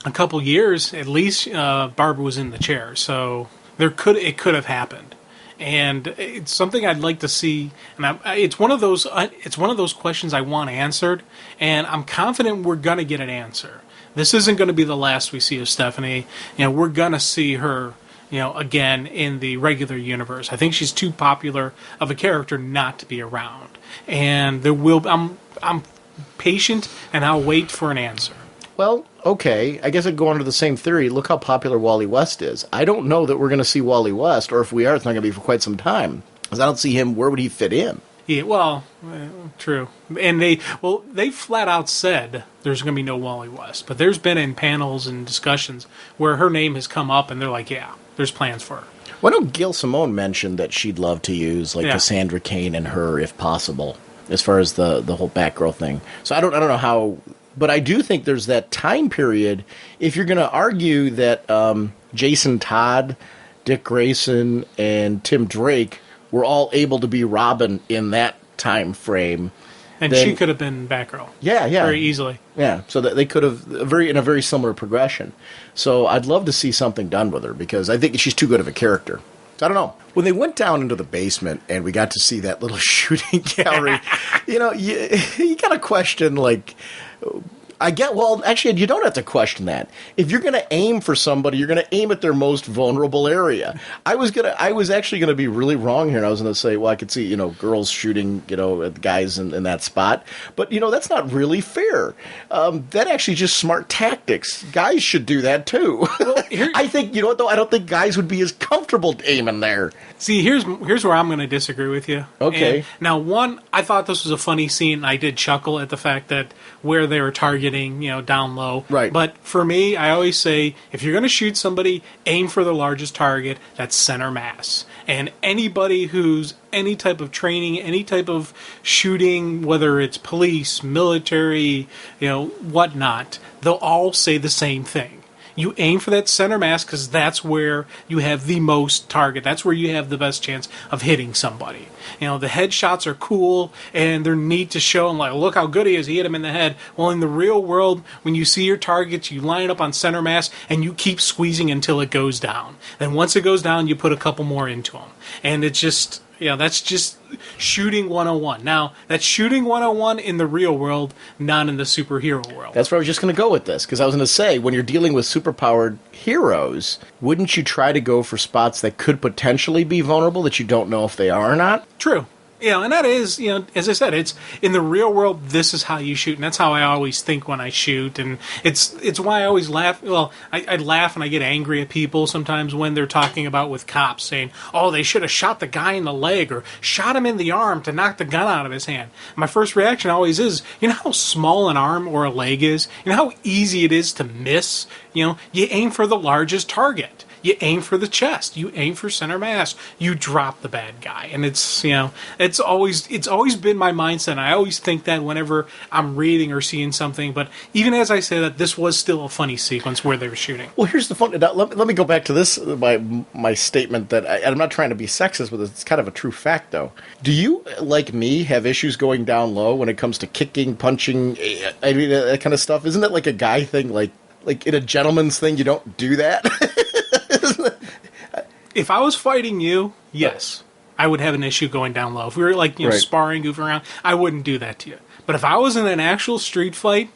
a couple years at least, Barbara was in the chair. So it could have happened. And it's something I'd like to see. And it's one of those questions I want answered, and I'm confident we're gonna get an answer. This isn't going to be the last we see of Stephanie. We're gonna see her, again in the regular universe. I think she's too popular of a character not to be around. And I'm patient, and I'll wait for an answer. Well, okay. I guess I'd go under the same theory. Look how popular Wally West is. I don't know that we're going to see Wally West, or if we are, it's not going to be for quite some time. Because I don't see him. Where would he fit in? Yeah, well, true. And they flat out said there's going to be no Wally West. But there's been in panels and discussions where her name has come up, and they're like, yeah, there's plans for her. Well, I know Gail Simone mentioned that she'd love to use Cassandra Cain and her if possible, as far as the whole Batgirl thing. So I don't know how. But I do think there's that time period. If you're going to argue that Jason Todd, Dick Grayson, and Tim Drake were all able to be Robin in that time frame, and she could have been Batgirl, very easily. Yeah, so that they could have in a very similar progression. So I'd love to see something done with her because I think she's too good of a character. I don't know. When they went down into the basement and we got to see that little shooting gallery, you got to question actually, you don't have to question that. If you're going to aim for somebody, you're going to aim at their most vulnerable area. I was actually going to be really wrong here, and I was going to say, well, I could see, girls shooting, at guys in that spot. But, that's not really fair. That actually is just smart tactics. Guys should do that, too. Well, I think, I don't think guys would be as comfortable aiming there. See, here's where I'm going to disagree with you. Okay. And now, one, I thought this was a funny scene. I did chuckle at the fact that where they were targeting, down low. Right. But for me, I always say, if you're going to shoot somebody, aim for the largest target. That's center mass. And anybody who's any type of training, any type of shooting, whether it's police, military, whatnot, they'll all say the same thing. You aim for that center mass because that's where you have the most target. That's where you have the best chance of hitting somebody. The headshots are cool and they're neat to show. And look how good he is. He hit him in the head. Well, in the real world, when you see your targets, you line up on center mass and you keep squeezing until it goes down. Then once it goes down, you put a couple more into them. And it's just... that's just shooting 101. Now, that's shooting 101 in the real world, not in the superhero world. That's where I was just going to go with this, because I was going to say, when you're dealing with superpowered heroes, wouldn't you try to go for spots that could potentially be vulnerable that you don't know if they are or not? True. And that is, as I said, it's in the real world, this is how you shoot. And that's how I always think when I shoot. And it's why I always laugh. Well, I laugh and I get angry at people sometimes when they're talking about with cops saying, oh, they should have shot the guy in the leg or shot him in the arm to knock the gun out of his hand. My first reaction always is, how small an arm or a leg is? How easy it is to miss? You aim for the largest target. You aim for the chest. You aim for center mass. You drop the bad guy. And it's always been my mindset. And I always think that whenever I'm reading or seeing something. But even as I say that, this was still a funny sequence where they were shooting. Well, here's the fun. Let me go back to this, my statement that I'm not trying to be sexist with this. It's kind of a true fact, though. Do you, like me, have issues going down low when it comes to kicking, punching, that kind of stuff? Isn't that like a guy thing? Like in a gentleman's thing, you don't do that? If I was fighting you, yes, I would have an issue going down low. If we were sparring, goofing around, I wouldn't do that to you. But if I was in an actual street fight,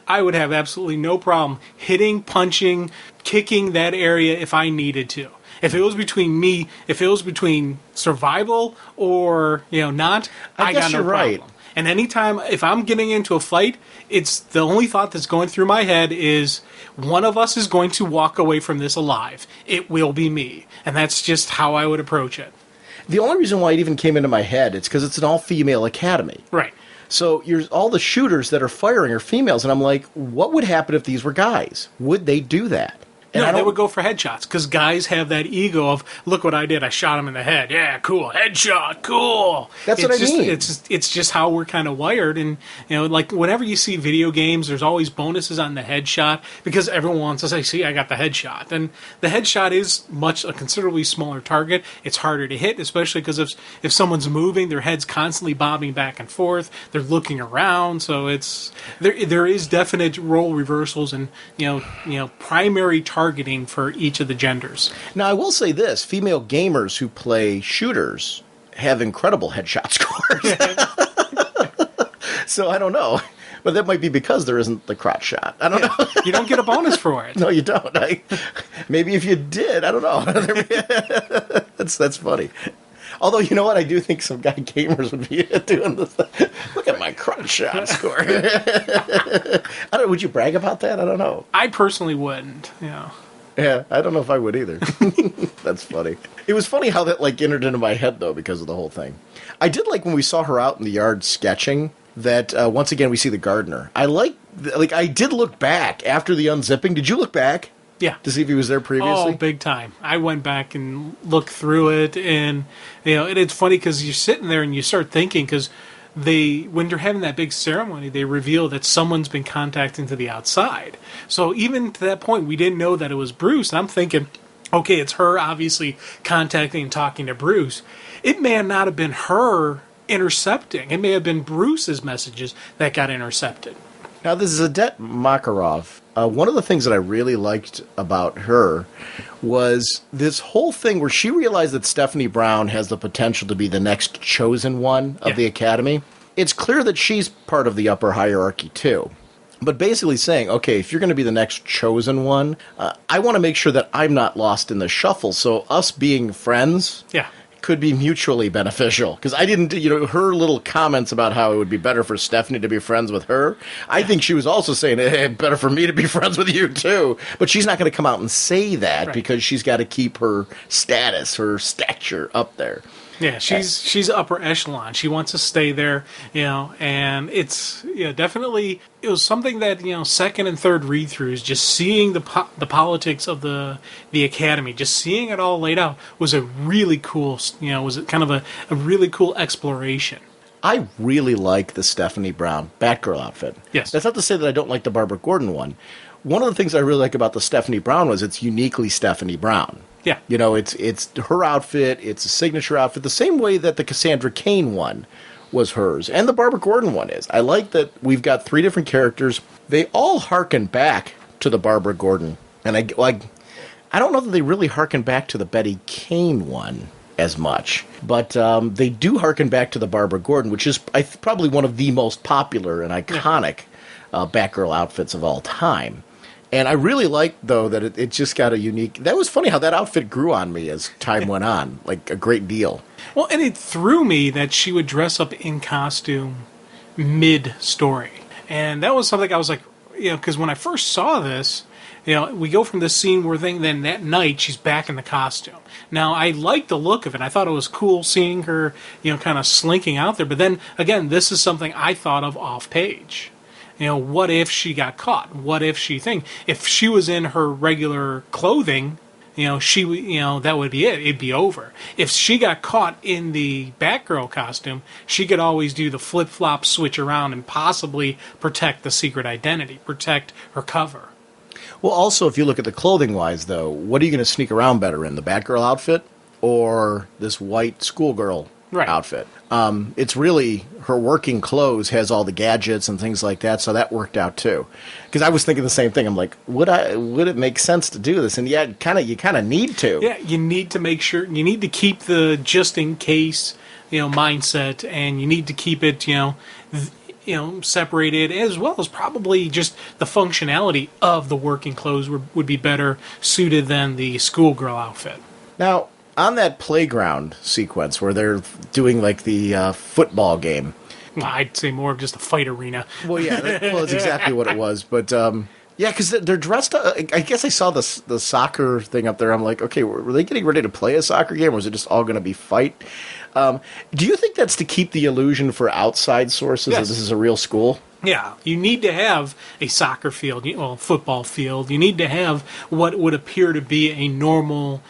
I would have absolutely no problem hitting, punching, kicking that area if I needed to. If it was between survival or not, I got no problem. Right. And anytime, if I'm getting into a fight, it's the only thought that's going through my head is one of us is going to walk away from this alive. It will be me. And that's just how I would approach it. The only reason why it even came into my head, it's because it's an all-female academy. Right. So all the shooters that are firing are females. And I'm like, what would happen if these were guys? Would they do that? No, they would go for headshots because guys have that ego of, look what I did. I shot him in the head. Yeah, cool. Headshot. Cool. That's what I mean. It's just how we're kind of wired. And, like whenever you see video games, there's always bonuses on the headshot because everyone wants to say, see, I got the headshot. And the headshot is a considerably smaller target. It's harder to hit, especially because if someone's moving, their head's constantly bobbing back and forth. They're looking around. So there is definite role reversals and, primary targeting for each of the genders. Now, I will say this. Female gamers who play shooters have incredible headshot scores. So I don't know. But that might be because there isn't the crotch shot. I don't know. You don't get a bonus for it. No, you don't. Maybe if you did, I don't know. That's funny. Although, you know what? I do think some guy gamers would be doing this. Look at my crotch shot score. I don't know. Would you brag about that? I don't know. I personally wouldn't. Yeah, I don't know if I would either. That's funny. It was funny how that entered into my head, though, because of the whole thing. I did like when we saw her out in the yard sketching that, once again, we see the gardener. I did look back after the unzipping. Did you look back? Yeah. To see if he was there previously? Oh, big time. I went back and looked through it, and, it's funny because you're sitting there and you start thinking, because when they're having that big ceremony, they reveal that someone's been contacting to the outside. So even to that point, we didn't know that it was Bruce, and I'm thinking, okay, it's her obviously contacting and talking to Bruce. It may not have been her intercepting. It may have been Bruce's messages that got intercepted. Now, this is Odette Makarov. One of the things that I really liked about her was this whole thing where she realized that Stephanie Brown has the potential to be the next chosen one of the Academy. It's clear that she's part of the upper hierarchy, too. But basically saying, okay, if you're going to be the next chosen one, I want to make sure that I'm not lost in the shuffle. So us being friends could be mutually beneficial. Because I didn't, her little comments about how it would be better for Stephanie to be friends with her, I think she was also saying, hey, better for me to be friends with you, too. But she's not going to come out and say that because she's got to keep her status, her stature up there. Yeah, she's upper echelon. She wants to stay there, and it's definitely it was something that second and third read throughs, just seeing the politics of the Academy, just seeing it all laid out was a really cool was kind of a really cool exploration. I really like the Stephanie Brown Batgirl outfit. Yes, that's not to say that I don't like the Barbara Gordon one. One of the things I really like about the Stephanie Brown was it's uniquely Stephanie Brown. Yeah. It's her outfit, it's a signature outfit, the same way that the Cassandra Cain one was hers, and the Barbara Gordon one is. I like that we've got three different characters. They all harken back to the Barbara Gordon. And I don't know that they really harken back to the Betty Kane one as much. But they do harken back to the Barbara Gordon, which is probably one of the most popular and iconic Batgirl outfits of all time. And I really like, though, that it just got a unique... That was funny how that outfit grew on me as time went on, like a great deal. Well, and it threw me that she would dress up in costume mid-story. And that was something I was like, because when I first saw this, we go from this scene where then that night she's back in the costume. Now, I liked the look of it. I thought it was cool seeing her, kind of slinking out there. But then, again, this is something I thought of off-page. What if she got caught? What if if she was in her regular clothing, that would be it. It'd be over. If she got caught in the Batgirl costume, she could always do the flip-flop switch around and possibly protect the secret identity, protect her cover. Well, also, if you look at the clothing-wise, though, what are you going to sneak around better in, the Batgirl outfit or this white schoolgirl outfit? It's really her working clothes has all the gadgets and things like that, so that worked out too. Because I was thinking the same thing. I'm like, would it make sense to do this? And you kind of need to. Yeah, you need to make sure you need to keep the just in case mindset, and you need to keep it separated, as well as probably just the functionality of the working clothes would be better suited than the schoolgirl outfit. Now, on that playground sequence where they're doing like the football game. Well, I'd say more of just a fight arena. Well, yeah, that's exactly what it was. But yeah, because they're dressed up. I guess I saw the soccer thing up there. I'm like, okay, were they getting ready to play a soccer game, or was it just all going to be fight? Do you think that's to keep the illusion for outside sources that this is a real school? Yeah, you need to have a soccer field, well, football field. You need to have what would appear to be a normal,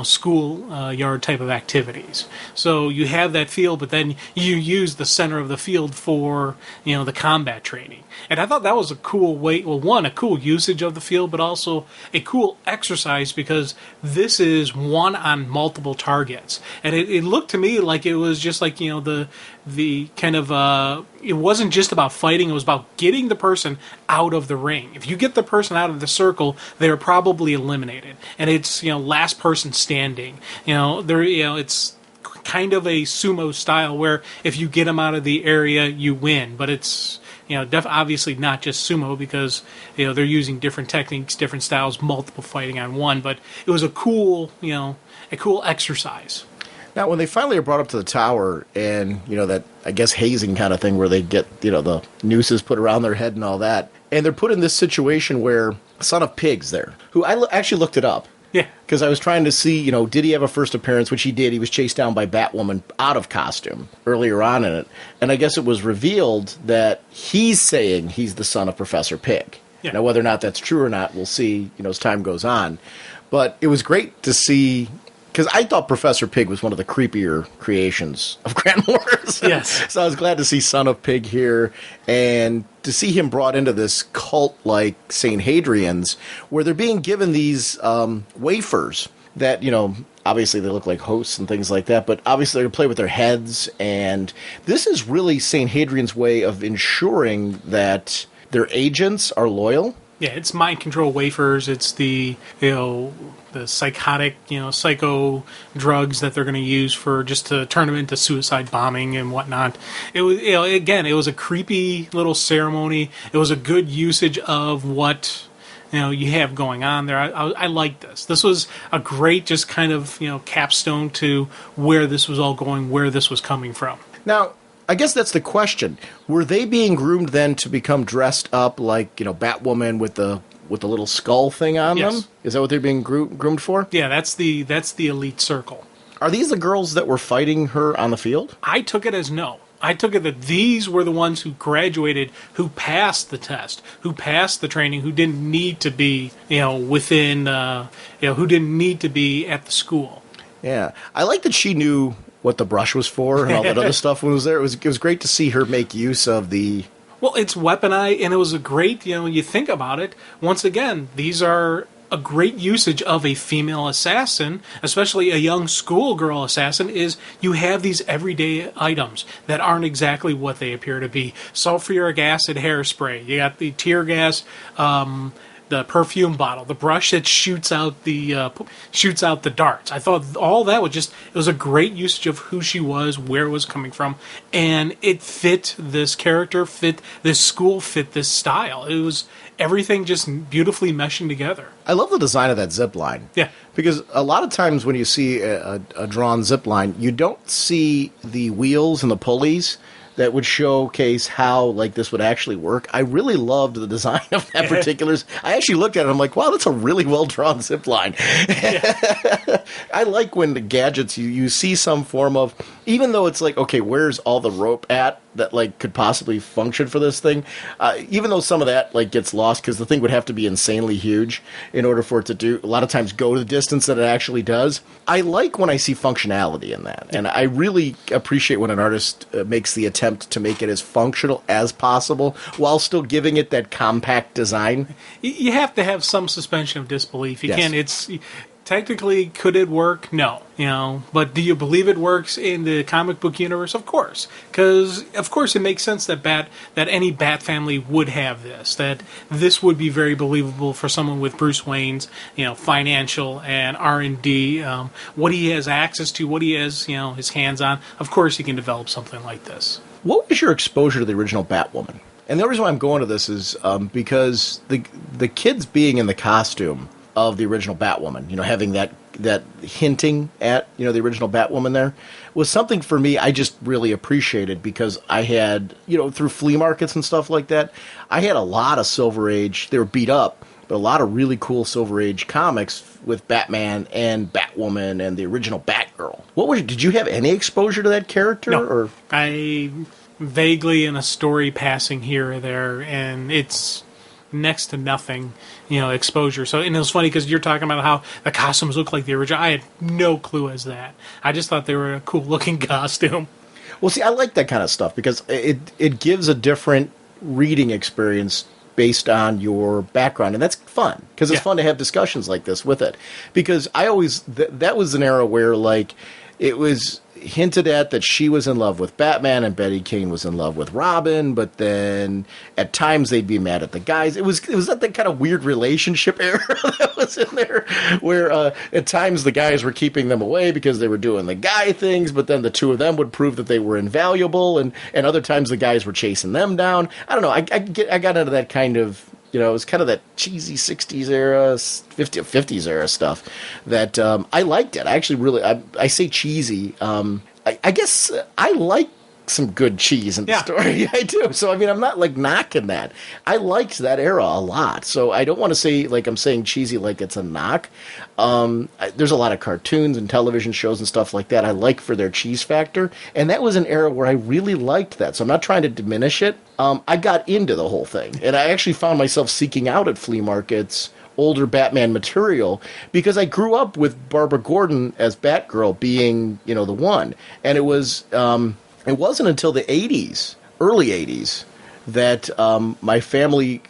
school yard type of activities. So you have that field, but then you use the center of the field for, the combat training. And I thought that was a cool way, well, one, a cool usage of the field, but also a cool exercise because this is one on multiple targets. And it looked to me like it was just like, the kind of, it wasn't just about fighting, it was about getting the person out of the ring. If you get the person out of the circle, they're probably eliminated. And it's, last person standing. It's kind of a sumo style where if you get them out of the area, you win. But it's, obviously not just sumo because, they're using different techniques, different styles, multiple fighting on one. But it was a cool exercise. Now, when they finally are brought up to the tower and, that, I guess, hazing kind of thing where they get, the nooses put around their head and all that, and they're put in this situation where Son of Pig's there, who I actually looked it up. Yeah. Because I was trying to see, did he have a first appearance, which he did. He was chased down by Batwoman out of costume earlier on in it. And I guess it was revealed that he's saying he's the son of Professor Pig. Yeah. Now, whether or not that's true or not, we'll see, as time goes on. But it was great to see... Because I thought Professor Pig was one of the creepier creations of Grand Wars. Yes. So I was glad to see Son of Pig here and to see him brought into this cult like St. Hadrian's where they're being given these wafers that, obviously they look like hosts and things like that, but obviously they're going to play with their heads. And this is really St. Hadrian's way of ensuring that their agents are loyal. Yeah, it's mind control wafers. It's the psychotic, psycho drugs that they're going to use for just to turn them into suicide bombing and whatnot. It was, again, it was a creepy little ceremony. It was a good usage of what you have going on there. I like this. This was a great, just kind of capstone to where this was all going, where this was coming from. Now, I guess that's the question. Were they being groomed then to become dressed up like, Batwoman with the little skull thing on them? Is that what they're being groomed for? Yeah, that's the elite circle. Are these the girls that were fighting her on the field? I took it as no. I took it that these were the ones who graduated, who passed the test, who passed the training, who didn't need to be, within, who didn't need to be at the school. Yeah. I like that she knew what the brush was for and all that other stuff when it was there. It was great to see her make use of the... Well, it's weaponized, and it was a great, you think about it, once again, these are a great usage of a female assassin, especially a young schoolgirl assassin, is you have these everyday items that aren't exactly what they appear to be. Sulfuric acid hairspray, you got the tear gas, the perfume bottle, the brush that shoots out the darts. I thought all that it was a great usage of who she was, where it was coming from, and it fit this character, fit this school, fit this style. It was everything just beautifully meshing together. I love the design of that zip line. Yeah. Because a lot of times when you see a drawn zip line, you don't see the wheels and the pulleys that would showcase how this would actually work. I really loved the design of that particular. I actually looked at it. I'm like, wow, that's a really well drawn zip line. Yeah. I like when the gadgets you see some form of, even though it's like, okay, where's all the rope at that could possibly function for this thing? Even though some of that gets lost because the thing would have to be insanely huge in order for it to do a lot of times go the distance that it actually does. I like when I see functionality in that, and I really appreciate when an artist makes the attempt to make it as functional as possible while still giving it that compact design. You have to have some suspension of disbelief. You can't. It's technically, could it work? No. But do you believe it works in the comic book universe? Of course. Because, of course, it makes sense that any Bat family would have this. That this would be very believable for someone with Bruce Wayne's, financial and R&D, what he has access to, what he has, his hands on. Of course, he can develop something like this. What was your exposure to the original Batwoman? And the reason why I'm going to this is because the kids being in the costume of the original Batwoman, having that hinting at, the original Batwoman there, was something for me I just really appreciated because I had, through flea markets and stuff like that, I had a lot of Silver Age, they were beat up, but a lot of really cool Silver Age comics with Batman and Batwoman and the original Batgirl. Did you have any exposure to that character? No. Or? vaguely in a story passing here or there, and it's next to nothing, exposure. So, and it was funny because you're talking about how the costumes look like the original. I had no clue as that. I just thought they were a cool looking costume. Well, see, I like that kind of stuff because it gives a different reading experience based on your background, and that's fun because it's fun to have discussions like this with it. Because I always that was an era where like it was hinted at that she was in love with Batman and Betty Kane was in love with Robin, but then at times they'd be mad at the guys. It was that kind of weird relationship era that was in there, where at times the guys were keeping them away because they were doing the guy things, but then the two of them would prove that they were invaluable, and other times the guys were chasing them down. I don't know. I got into that kind of. It was kind of that cheesy 60s era, 50s era stuff that I liked it. I actually really, I say cheesy. I guess I like some good cheese in the story. I do. So, I mean, I'm not like knocking that. I liked that era a lot. So I don't want to say like I'm saying cheesy like it's a knock. There's a lot of cartoons and television shows and stuff like that I like for their cheese factor. And that was an era where I really liked that. So I'm not trying to diminish it. I got into the whole thing. And I actually found myself seeking out at flea markets older Batman material because I grew up with Barbara Gordon as Batgirl being, the one. And it wasn't until the 80s, early 80s, that my family,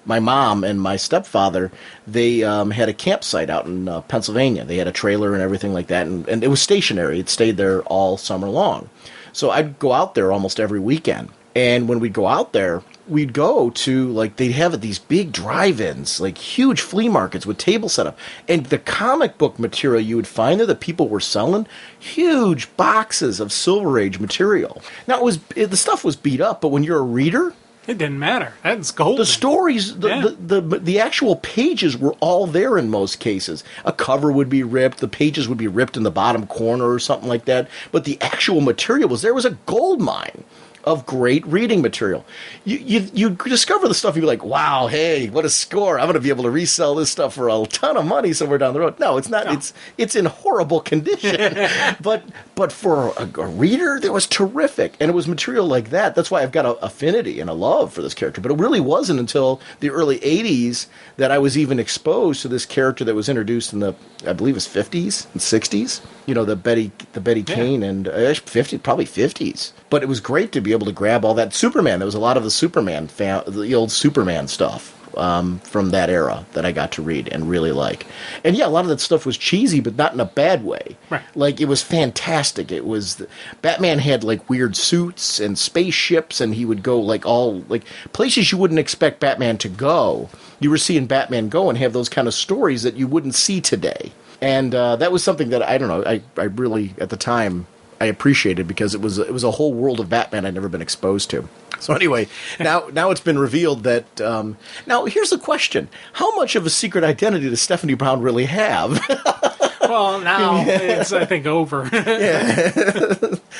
my mom and my stepfather, they had a campsite out in Pennsylvania. They had a trailer and everything like that, and it was stationary. It stayed there all summer long. So I'd go out there almost every weekend. And when we'd go out there, we'd go to, like, they'd have these big drive-ins, like huge flea markets with table setup. And the comic book material you would find there that people were selling, huge boxes of Silver Age material. Now, the stuff was beat up, but when you're a reader, it didn't matter. That's golden. The stories, the actual pages were all there in most cases. A cover would be ripped, the pages would be ripped in the bottom corner or something like that. But the actual material was there. It was a gold mine of great reading material. You discover the stuff, you'd be like, wow, hey, what a score. I'm going to be able to resell this stuff for a ton of money somewhere down the road. No, it's not. No. It's in horrible condition. but for a reader, it was terrific. And it was material like that. That's why I've got an affinity and a love for this character. But it really wasn't until the early 80s that I was even exposed to this character that was introduced in the, I believe it was 50s and 60s. The Betty Kane and 50, probably 50s. But it was great to be able to grab all that Superman. There was a lot of the Superman, the old Superman stuff from that era that I got to read and really like. And yeah, a lot of that stuff was cheesy, but not in a bad way. Right. Like, it was fantastic. It was, Batman had like weird suits and spaceships, and he would go like all, like places you wouldn't expect Batman to go. You were seeing Batman go and have those kind of stories that you wouldn't see today. And that was something that, I don't know, I really, at the time, I appreciated because it was a whole world of Batman I'd never been exposed to. So anyway, now it's been revealed that... now, here's the question. How much of a secret identity does Stephanie Brown really have? Well, now it's, I think, over. Yeah.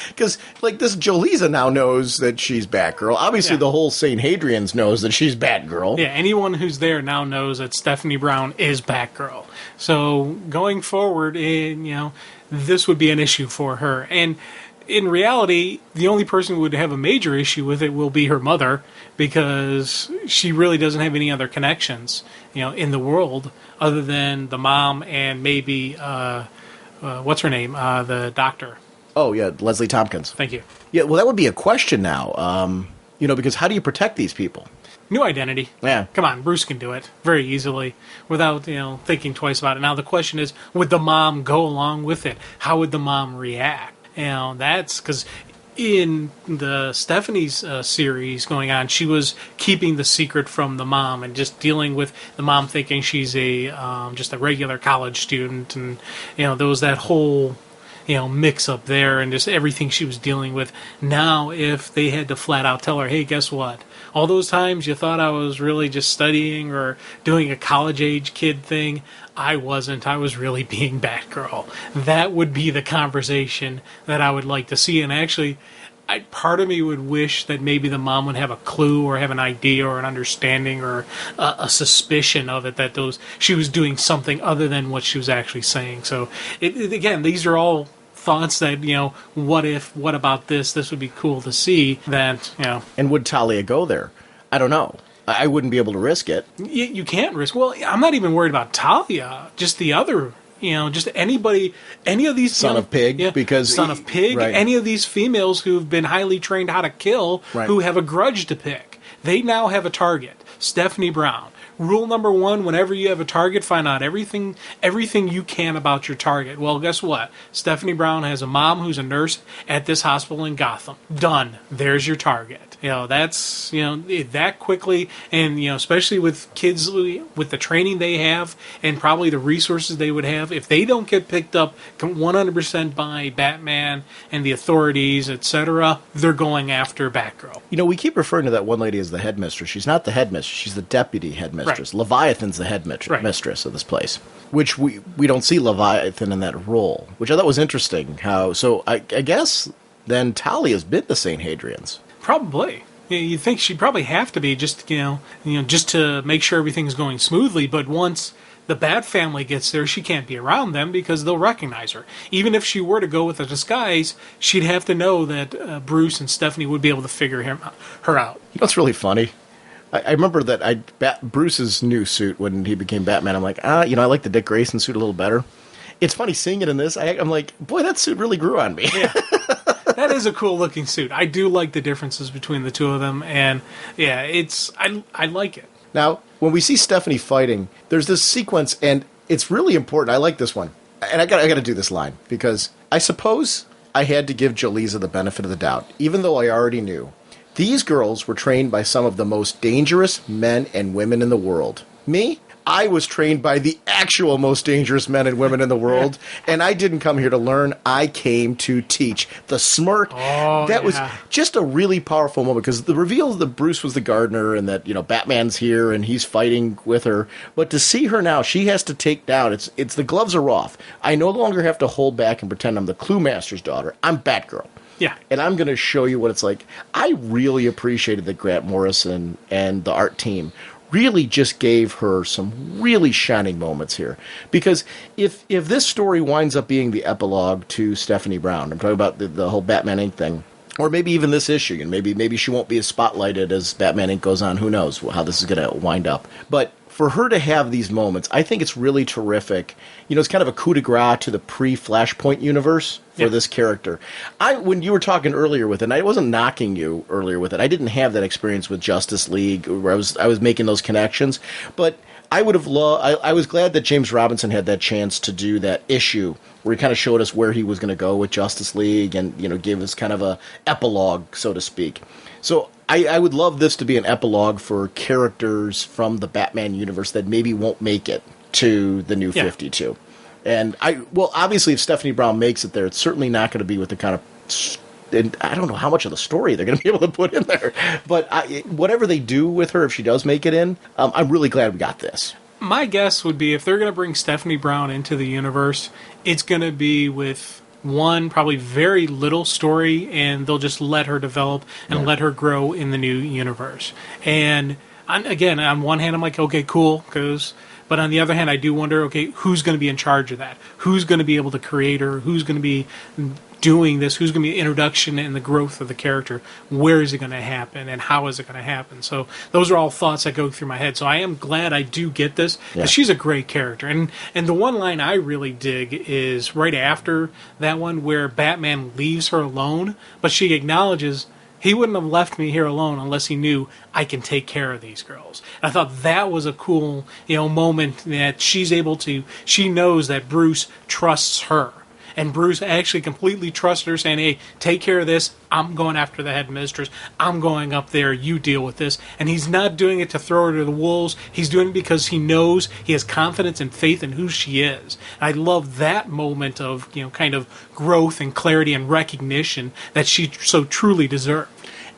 Because, like, this Jolisa now knows that she's Batgirl. Obviously, the whole St. Hadrian's knows that she's Batgirl. Yeah, anyone who's there now knows that Stephanie Brown is Batgirl. So, going forward, this would be an issue for her. And in reality, the only person who would have a major issue with it will be her mother, because she really doesn't have any other connections, in the world other than the mom and maybe what's her name, the doctor. Oh yeah, Leslie Tompkins. Thank you. Yeah, well, that would be a question now. Because how do you protect these people? New identity. Yeah. Come on, Bruce can do it very easily without, thinking twice about it. Now the question is, would the mom go along with it? How would the mom react? That's because in the Stephanie's series going on, she was keeping the secret from the mom and just dealing with the mom thinking she's just a regular college student, and there was that whole mix up there and just everything she was dealing with. Now, if they had to flat out tell her, hey, guess what? All those times you thought I was really just studying or doing a college-age kid thing, I wasn't. I was really being Batgirl. That would be the conversation that I would like to see. And actually, part of me would wish that maybe the mom would have a clue or have an idea or an understanding or a suspicion of it, that she was doing something other than what she was actually saying. So, again, these are all thoughts that, what if, what about this would be cool to see, that, And would Talia go there? I don't know. I wouldn't be able to risk it. You can't risk. Well, I'm not even worried about Talia. Just the other, just anybody, any of these Son of Pig, because Son of Pig, right. any of these females who've been highly trained how to kill, Right. who have a grudge to pick. They now have a target. Stephanie Brown. Rule number 1, whenever you have a target, find out everything you can about your target. Well, guess what? Stephanie Brown has a mom who's a nurse at this hospital in Gotham. Done. There's your target. That's, that quickly, and, especially with kids, with the training they have, and probably the resources they would have, if they don't get picked up 100% by Batman and the authorities, etc., they're going after Batgirl. We keep referring to that one lady as the headmistress. She's not the headmistress. She's the deputy headmistress. Right. Leviathan's the headmistress of this place, which we don't see Leviathan in that role, which I thought was interesting. So I guess then Talia's been to St. Hadrian's. Probably. You'd think she'd probably have to be just to make sure everything's going smoothly. But once the Bat family gets there, she can't be around them because they'll recognize her. Even if she were to go with a disguise, she'd have to know that Bruce and Stephanie would be able to figure her out. What's really funny? I remember that Bruce's new suit when he became Batman. I'm like, I like the Dick Grayson suit a little better. It's funny seeing it in this. I'm like, boy, that suit really grew on me. Yeah. That is a cool looking suit. I do like the differences between the two of them, and I like it. Now, when we see Stephanie fighting, there's this sequence, and it's really important. I like this one, and I got to do this line because I suppose I had to give Jaleesa the benefit of the doubt, even though I already knew. These girls were trained by some of the most dangerous men and women in the world. Me? I was trained by the actual most dangerous men and women in the world, and I didn't come here to learn. I came to teach. The smirk, that was just a really powerful moment, because the reveal that Bruce was the gardener and that, Batman's here and he's fighting with her. But to see her now, she has to take down. It's the gloves are off. I no longer have to hold back and pretend I'm the Clue Master's daughter. I'm Batgirl. Yeah. And I'm going to show you what it's like. I really appreciated that Grant Morrison and the art team really just gave her some really shining moments here. Because if this story winds up being the epilogue to Stephanie Brown, I'm talking about the whole Batman Inc. thing, or maybe even this issue, and maybe she won't be as spotlighted as Batman Inc. goes on. Who knows how this is going to wind up. But for her to have these moments, I think it's really terrific. It's kind of a coup de grace to the pre-Flashpoint universe for this character. When you were talking earlier with it, and I wasn't knocking you earlier with it, I didn't have that experience with Justice League where I was making those connections, but I would have I was glad that James Robinson had that chance to do that issue where he kind of showed us where he was going to go with Justice League and gave us kind of a epilogue, so to speak. So I would love this to be an epilogue for characters from the Batman universe that maybe won't make it to the new 52. And obviously if Stephanie Brown makes it there, it's certainly not going to be with the kind of, and I don't know how much of the story they're going to be able to put in there. But whatever they do with her, if she does make it in, I'm really glad we got this. My guess would be if they're going to bring Stephanie Brown into the universe, it's going to be with one probably very little story, and they'll just let her develop and let her grow in the new universe. And again, on one hand, I'm like, okay, cool, but on the other hand, I do wonder, okay, who's going to be in charge of that? Who's going to be able to create her? Who's going to be doing this? Who's going to be the introduction and the growth of the character? Where is it going to happen, and how is it going to happen? So those are all thoughts that go through my head. So I am glad I do get this, because she's a great character. And the one line I really dig is right after that one where Batman leaves her alone, but she acknowledges, he wouldn't have left me here alone unless he knew I can take care of these girls. And I thought that was a cool, moment that she knows that Bruce trusts her. And Bruce actually completely trusts her, saying, hey, take care of this. I'm going after the headmistress. I'm going up there. You deal with this. And he's not doing it to throw her to the wolves. He's doing it because he knows, he has confidence and faith in who she is. I love that moment of, kind of growth and clarity and recognition that she so truly deserved.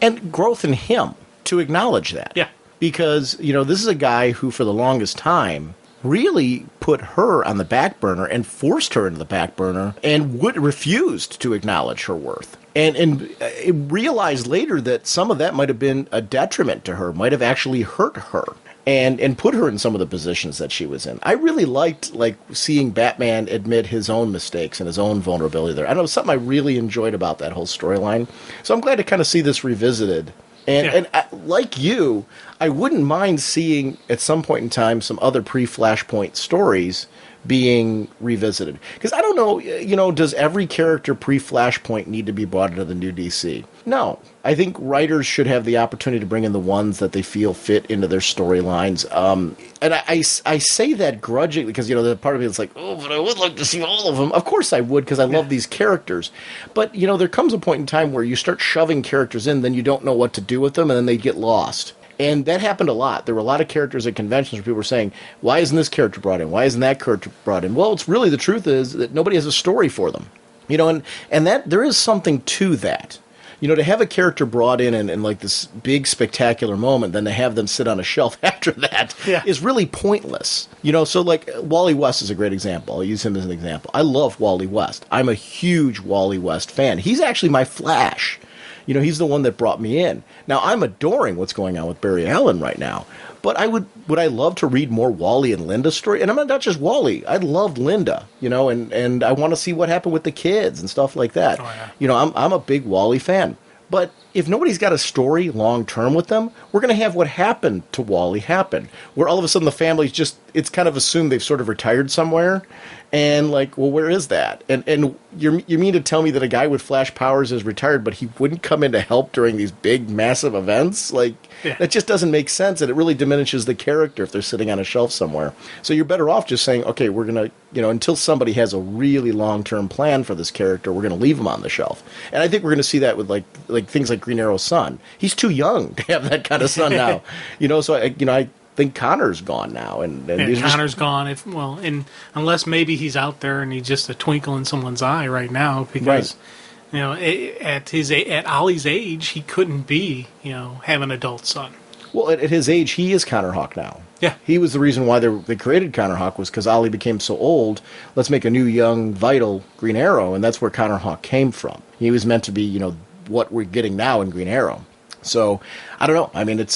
And growth in him to acknowledge that. Yeah. Because, this is a guy who, for the longest time, really put her on the back burner and forced her into the back burner and refused to acknowledge her worth. And realized later that some of that might have been a detriment to her, might have actually hurt her. and put her in some of the positions that she was in. I really liked seeing Batman admit his own mistakes and his own vulnerability there. I don't know, something I really enjoyed about that whole storyline. So I'm glad to kind of see this revisited. And like you, I wouldn't mind seeing at some point in time some other pre-Flashpoint stories being revisited. Because I don't know, does every character pre-Flashpoint need to be brought into the new DC? No. I think writers should have the opportunity to bring in the ones that they feel fit into their storylines. And I say that grudgingly because, the part of me is like, oh, but I would like to see all of them. Of course I would because I love these characters. But, there comes a point in time where you start shoving characters in, then you don't know what to do with them, and then they get lost. And that happened a lot. There were a lot of characters at conventions where people were saying, why isn't this character brought in? Why isn't that character brought in? Well, it's really the truth is that nobody has a story for them. And that there is something to that. To have a character brought in like this big spectacular moment, then to have them sit on a shelf after that is really pointless. So like Wally West is a great example. I'll use him as an example. I love Wally West. I'm a huge Wally West fan. He's actually my Flash. He's the one that brought me in. Now, I'm adoring what's going on with Barry Allen right now. But would I love to read more Wally and Linda story? And I'm not just Wally. I loved Linda, and I want to see what happened with the kids and stuff like that. Oh, yeah. I'm a big Wally fan. But if nobody's got a story long-term with them, we're going to have what happened to Wally happen, where all of a sudden the family's it's kind of assumed they've sort of retired somewhere. And where is that? And you mean to tell me that a guy with Flash powers is retired, but he wouldn't come in to help during these big, massive events? That just doesn't make sense, and it really diminishes the character if they're sitting on a shelf somewhere. So you're better off just saying, okay, we're going to, until somebody has a really long-term plan for this character, we're going to leave him on the shelf. And I think we're going to see that with like things like Green Arrow's son. He's too young to have that kind of son now. So I think Connor's gone now, and Connor's gone. And unless maybe he's out there and he's just a twinkle in someone's eye right now, because at Ollie's age, he couldn't be have an adult son. Well, at his age, he is Connor Hawk now. Yeah, he was the reason why they created Connor Hawk was because Ollie became so old. Let's make a new, young, vital Green Arrow, and that's where Connor Hawk came from. He was meant to be, what we're getting now in Green Arrow. So, I don't know. I mean,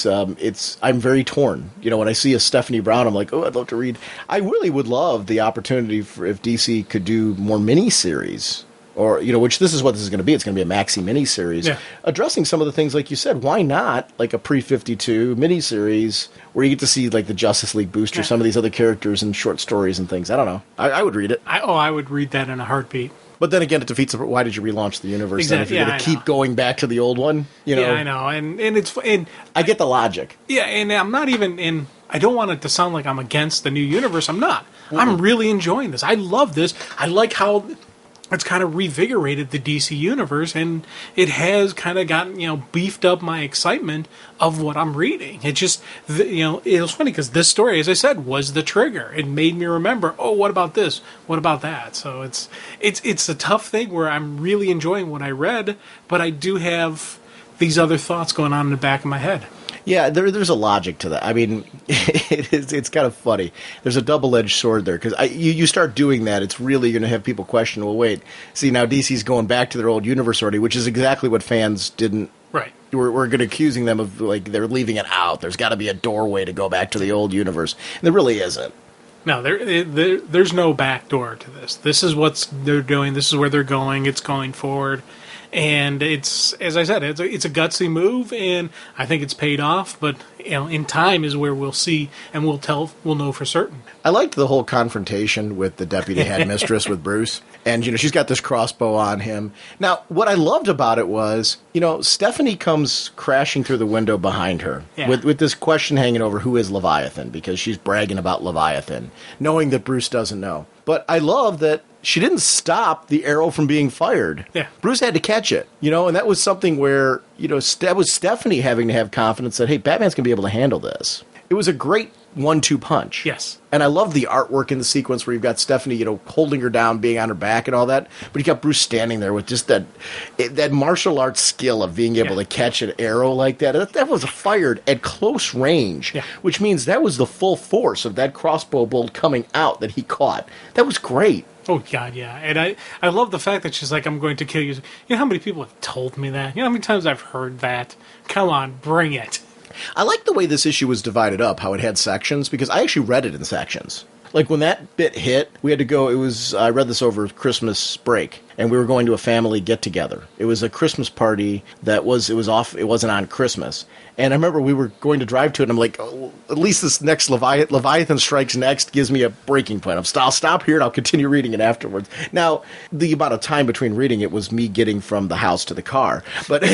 I'm very torn. When I see a Stephanie Brown, I'm like, oh, I'd love to read. I really would love the opportunity for if DC could do more miniseries, or, which this is what this is going to be. It's going to be a maxi miniseries, addressing some of the things, like you said. Why not, like a pre-52 miniseries where you get to see, like, the Justice League booster, some of these other characters and short stories and things. I don't know. I would read it. I would read that in a heartbeat. But then again, it defeats the, why did you relaunch the universe? Exactly. Then if you're going to keep going back to the old one, Yeah, I know, and I get the logic. Yeah, and I'm not even in. I don't want it to sound like I'm against the new universe. I'm not. I'm really enjoying this. I love this. I like how it's kind of revigorated the DC universe, and it has kind of gotten beefed up my excitement of what I'm reading. It just it was funny because this story, as I said, was the trigger. It made me remember, oh, what about this? What about that? So it's a tough thing where I'm really enjoying what I read, but I do have these other thoughts going on in the back of my head. Yeah, there's a logic to that. I mean, it's kind of funny. There's a double-edged sword there, because you start doing that, it's really going to have people question, well, wait, see, now DC's going back to their old universe already, which is exactly what fans didn't. Right. We're going to accusing them of, like, they're leaving it out. There's got to be a doorway to go back to the old universe. And there really isn't. No, there's no back door to this. This is what they're doing. This is where they're going. It's going forward. And it's, as I said, it's a gutsy move, and I think it's paid off. But in time is where we'll see, and we'll know for certain. I liked the whole confrontation with the deputy headmistress with Bruce, and she's got this crossbow on him. Now, what I loved about it was, Stephanie comes crashing through the window behind her with this question hanging over, who is Leviathan, because she's bragging about Leviathan, knowing that Bruce doesn't know. But I love that she didn't stop the arrow from being fired. Yeah. Bruce had to catch it, and that was something where, that was Stephanie having to have confidence that, hey, Batman's going to be able to handle this. It was a great 1-2 punch. Yes. And I love the artwork in the sequence where you've got Stephanie, holding her down, being on her back and all that. But you got Bruce standing there with just that martial arts skill of being able to catch an arrow like that. That was fired at close range, which means that was the full force of that crossbow bolt coming out that he caught. That was great. Oh, God, yeah. And I love the fact that she's like, I'm going to kill you. You know how many people have told me that? You know how many times I've heard that? Come on, bring it. I like the way this issue was divided up, how it had sections, because I actually read it in sections. Like, when that bit hit, we had to go, I read this over Christmas break, and we were going to a family get-together. It was a Christmas party it wasn't on Christmas. And I remember we were going to drive to it, and I'm like, oh, at least this next Leviathan Strikes Next gives me a breaking point. I'll stop here, and I'll continue reading it afterwards. Now, the amount of time between reading it was me getting from the house to the car. But...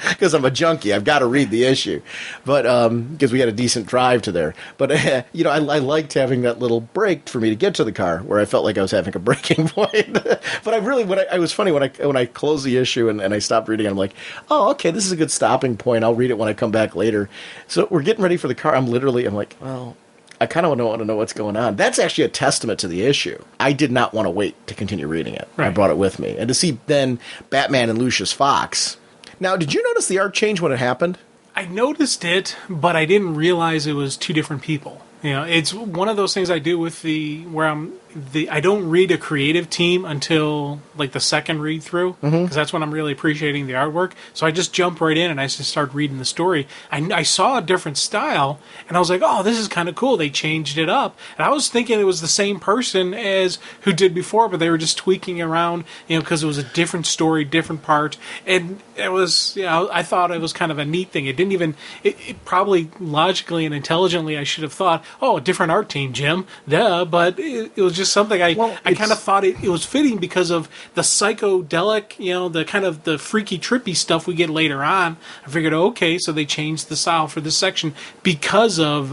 because I'm a junkie, I've got to read the issue. But because we had a decent drive to there. But I liked having that little break for me to get to the car, where I felt like I was having a breaking point. But it was funny when I closed the issue and I stopped reading. I'm like, oh, okay, this is a good stopping point. I'll read it when I come back later. So we're getting ready for the car. I'm like, well, I kind of want to know what's going on. That's actually a testament to the issue. I did not want to wait to continue reading it. Right. I brought it with me, and to see then Batman and Lucius Fox. Now, did you notice the art change when it happened? I noticed it, but I didn't realize it was two different people. It's one of those things I do with I don't read a creative team until like the second read through, because that's when I'm really appreciating the artwork. So I just jump right in and I just start reading the story. I saw a different style, and I was like, oh, this is kind of cool. They changed it up. And I was thinking it was the same person as who did before, but they were just tweaking around, because it was a different story, different part. And it was, I thought it was kind of a neat thing. It didn't even, it probably logically and intelligently I should have thought, oh, a different art team, Jim. Duh. But it was just something I kind of thought it was fitting because of the psychedelic, the kind of the freaky, trippy stuff we get later on. I figured, okay, so they changed the style for this section because of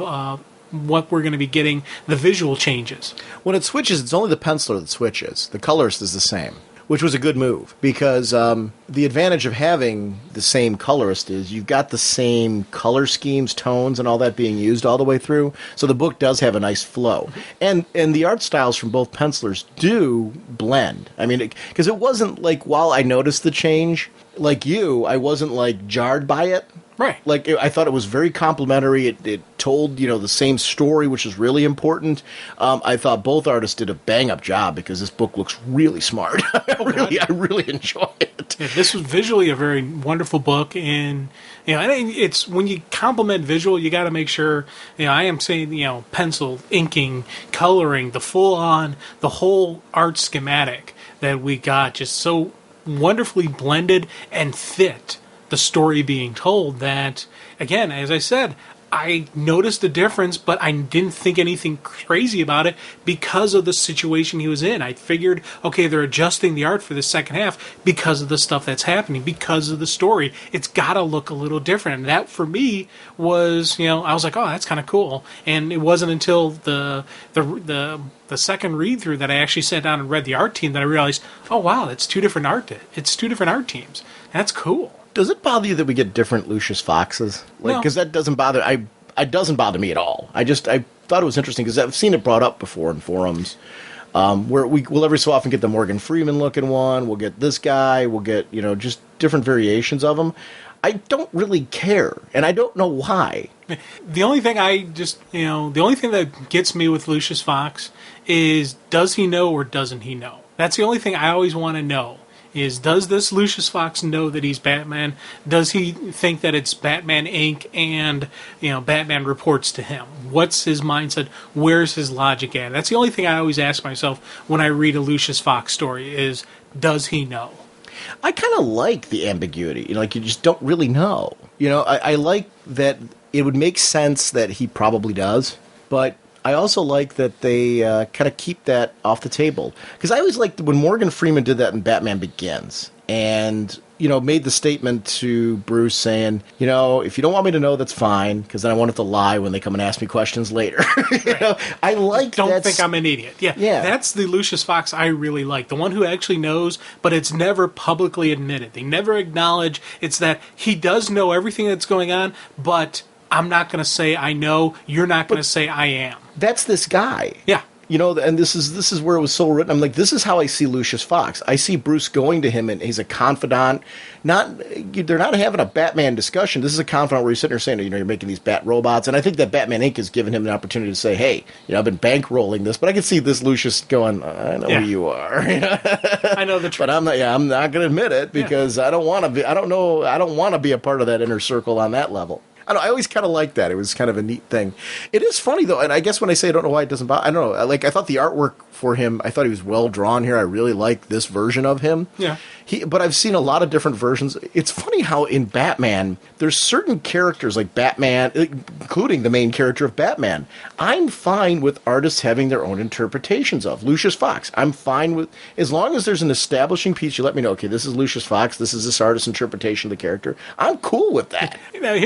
what we're going to be getting, the visual changes. When it switches, it's only the penciler that switches. The colorist is the same, which was a good move, because the advantage of having the same colorist is you've got the same color schemes, tones, and all that being used all the way through. So the book does have a nice flow. And the art styles from both pencilers do blend. I mean, because it wasn't like, while I noticed the change, like you, I wasn't like jarred by it. Right. Like, I thought it was very complimentary. It told, the same story, which is really important. I thought both artists did a bang-up job, because this book looks really smart. I really enjoy it. Yeah, this was visually a very wonderful book, and it's when you compliment visual, you got to make sure. I am saying, pencil, inking, coloring, the full-on, the whole art schematic that we got, just so wonderfully blended and fit the story being told, that, again, as I said, I noticed the difference, but I didn't think anything crazy about it because of the situation he was in. I figured, okay, they're adjusting the art for the second half because of the stuff that's happening, because of the story. It's got to look a little different. And that, for me, was, I was like, oh, that's kind of cool. And it wasn't until the second read through that I actually sat down and read the art team that I realized, oh, wow, it's two different art teams. That's cool. Does it bother you that we get different Lucius Foxes? Because that doesn't bother. It doesn't bother me at all. I thought it was interesting because I've seen it brought up before in forums, where we'll every so often get the Morgan Freeman looking one. We'll get this guy. We'll get just different variations of them. I don't really care, and I don't know why. The only thing the only thing that gets me with Lucius Fox is, does he know or doesn't he know? That's the only thing I always want to know. Does this Lucius Fox know that he's Batman? Does he think that it's Batman Inc. and, Batman reports to him? What's his mindset? Where's his logic at? That's the only thing I always ask myself when I read a Lucius Fox story is, does he know? I kind of like the ambiguity. You just don't really know. I like that it would make sense that he probably does, but I also like that they kind of keep that off the table. Because I always liked when Morgan Freeman did that in Batman Begins. And, made the statement to Bruce saying, if you don't want me to know, that's fine. Because then I won't have to lie when they come and ask me questions later. I like that. Don't think I'm an idiot. Yeah. That's the Lucius Fox I really like. The one who actually knows, but it's never publicly admitted. They never acknowledge it's that he does know everything that's going on, but I'm not going to say I know. You're not going to say I am. That's this guy. Yeah. You know, and this is where it was so written. I'm like, this is how I see Lucius Fox. I see Bruce going to him, and he's a confidant. They're not having a Batman discussion. This is a confidant where he's sitting there saying, you know, you're making these bat robots. And I think that Batman Inc. has given him the opportunity to say, hey, you know, I've been bankrolling this, but I can see this Lucius going, I know who you are. I know the truth. But I'm not going to admit it because I don't want to be a part of that inner circle on that level. I always kind of liked that. It was kind of a neat thing. It is funny, though, and I guess when I say I don't know why it doesn't bother, I don't know. Like, I thought the artwork for him, I thought he was well drawn here. I really like this version of him. Yeah. But I've seen a lot of different versions. It's funny how in Batman, there's certain characters like Batman, including the main character of Batman, I'm fine with artists having their own interpretations of. Lucius Fox, I'm fine with, as long as there's an establishing piece, you let me know, okay, this is Lucius Fox, this is this artist's interpretation of the character. I'm cool with that. Now,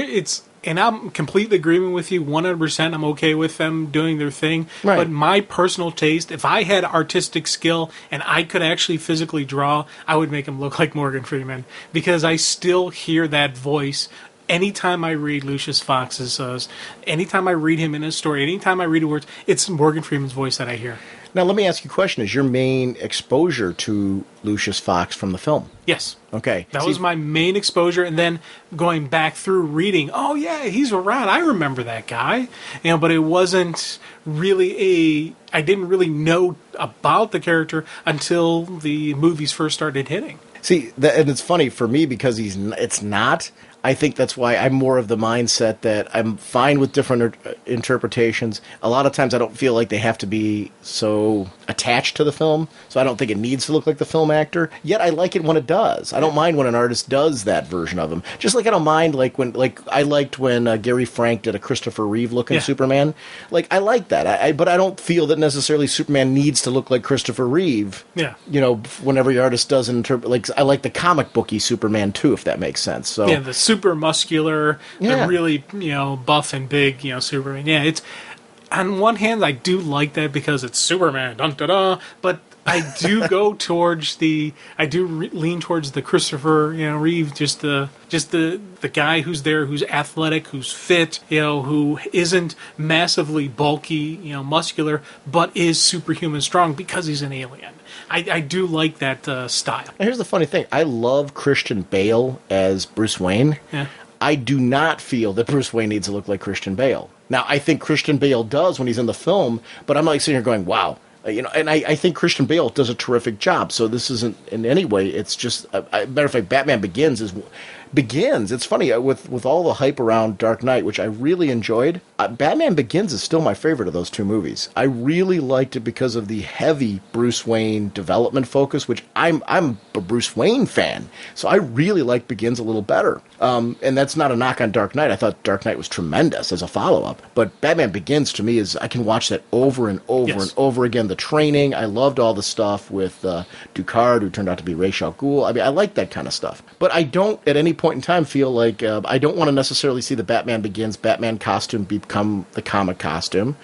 and I'm completely agreeing with you, 100%. I'm okay with them doing their thing. Right. But my personal taste, if I had artistic skill and I could actually physically draw, I would make him look like Morgan Freeman. Because I still hear that voice anytime I read Lucius Fox's, anytime I read him in a story, anytime I read the words, it's Morgan Freeman's voice that I hear. Now, let me ask you a question. Is your main exposure to Lucius Fox from the film? Yes. Okay. That was my main exposure, and then going back through reading, oh, yeah, he's around. I remember that guy. You know, but it wasn't really I didn't really know about the character until the movies first started hitting. See, and it's funny for me because it's not. I think that's why I'm more of the mindset that I'm fine with different interpretations. A lot of times I don't feel like they have to be so attached to the film, so I don't think it needs to look like the film actor. Yet I like it when it does. I don't mind when an artist does that version of him. Just like I don't mind when I liked when Gary Frank did a Christopher Reeve looking Superman. Like I like that. But I don't feel that necessarily Superman needs to look like Christopher Reeve. Yeah. You know, whenever the artist does like I like the comic booky Superman too, if that makes sense. So yeah, the super muscular, the really, you know, buff and big, you know, Superman. Yeah, it's on one hand I do like that because it's Superman, dun da da, but I do lean towards the Christopher, you know, Reeve, just the guy who's there, who's athletic, who's fit, you know, who isn't massively bulky, you know, muscular, but is superhuman strong because he's an alien. I do like that style. Now, here's the funny thing. I love Christian Bale as Bruce Wayne. Yeah. I do not feel that Bruce Wayne needs to look like Christian Bale. Now, I think Christian Bale does when he's in the film, but I'm like sitting here going, wow. You know, and I think Christian Bale does a terrific job. So this isn't in any way. It's just matter of fact, Batman Begins. It's funny with all the hype around Dark Knight, which I really enjoyed. Batman Begins is still my favorite of those two movies. I really liked it because of the heavy Bruce Wayne development focus, which I'm a Bruce Wayne fan, so I really like Begins a little better. And that's not a knock on Dark Knight. I thought Dark Knight was tremendous as a follow-up, but Batman Begins to me is I can watch that over and over and over again. The training, I loved all the stuff with Ducard, who turned out to be Ra's al Ghul. I mean, I like that kind of stuff, but I don't at any point in time feel like I don't want to necessarily see the Batman Begins Batman costume become the comic costume.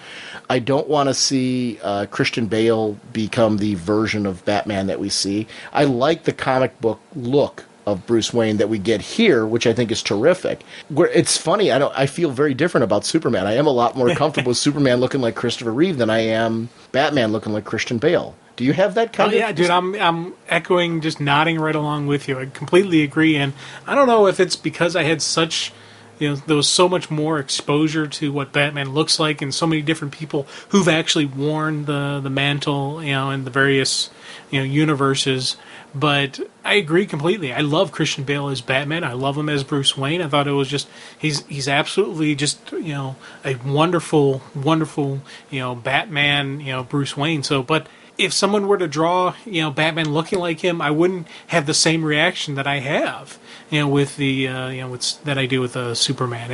I don't want to see Christian Bale become the version of Batman that we see. I like the comic book look of Bruce Wayne that we get here, which I think is terrific. Where it's funny, I feel very different about Superman. I am a lot more comfortable with Superman looking like Christopher Reeve than I am Batman looking like Christian Bale. Do you have that kind of... Yeah, dude, I'm echoing, just nodding right along with you. I completely agree, and I don't know if it's because I had such... You know, there was so much more exposure to what Batman looks like, and so many different people who've actually worn the mantle, you know, in the various, you know, universes. But I agree completely. I love Christian Bale as Batman. I love him as Bruce Wayne. I thought it was just he's absolutely just, you know, a wonderful, wonderful, you know, Batman, you know, Bruce Wayne. So, but if someone were to draw, you know, Batman looking like him, I wouldn't have the same reaction that I have, you know, with the, you know, that I do with Superman.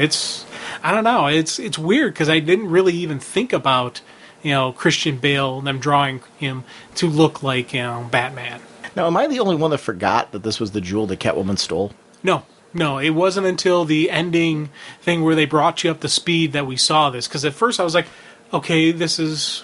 I don't know. It's weird because I didn't really even think about, you know, Christian Bale, them drawing him to look like, you know, Batman. Now, am I the only one that forgot that this was the jewel that Catwoman stole? No, it wasn't until the ending thing where they brought you up to speed that we saw this. Because at first I was like, okay,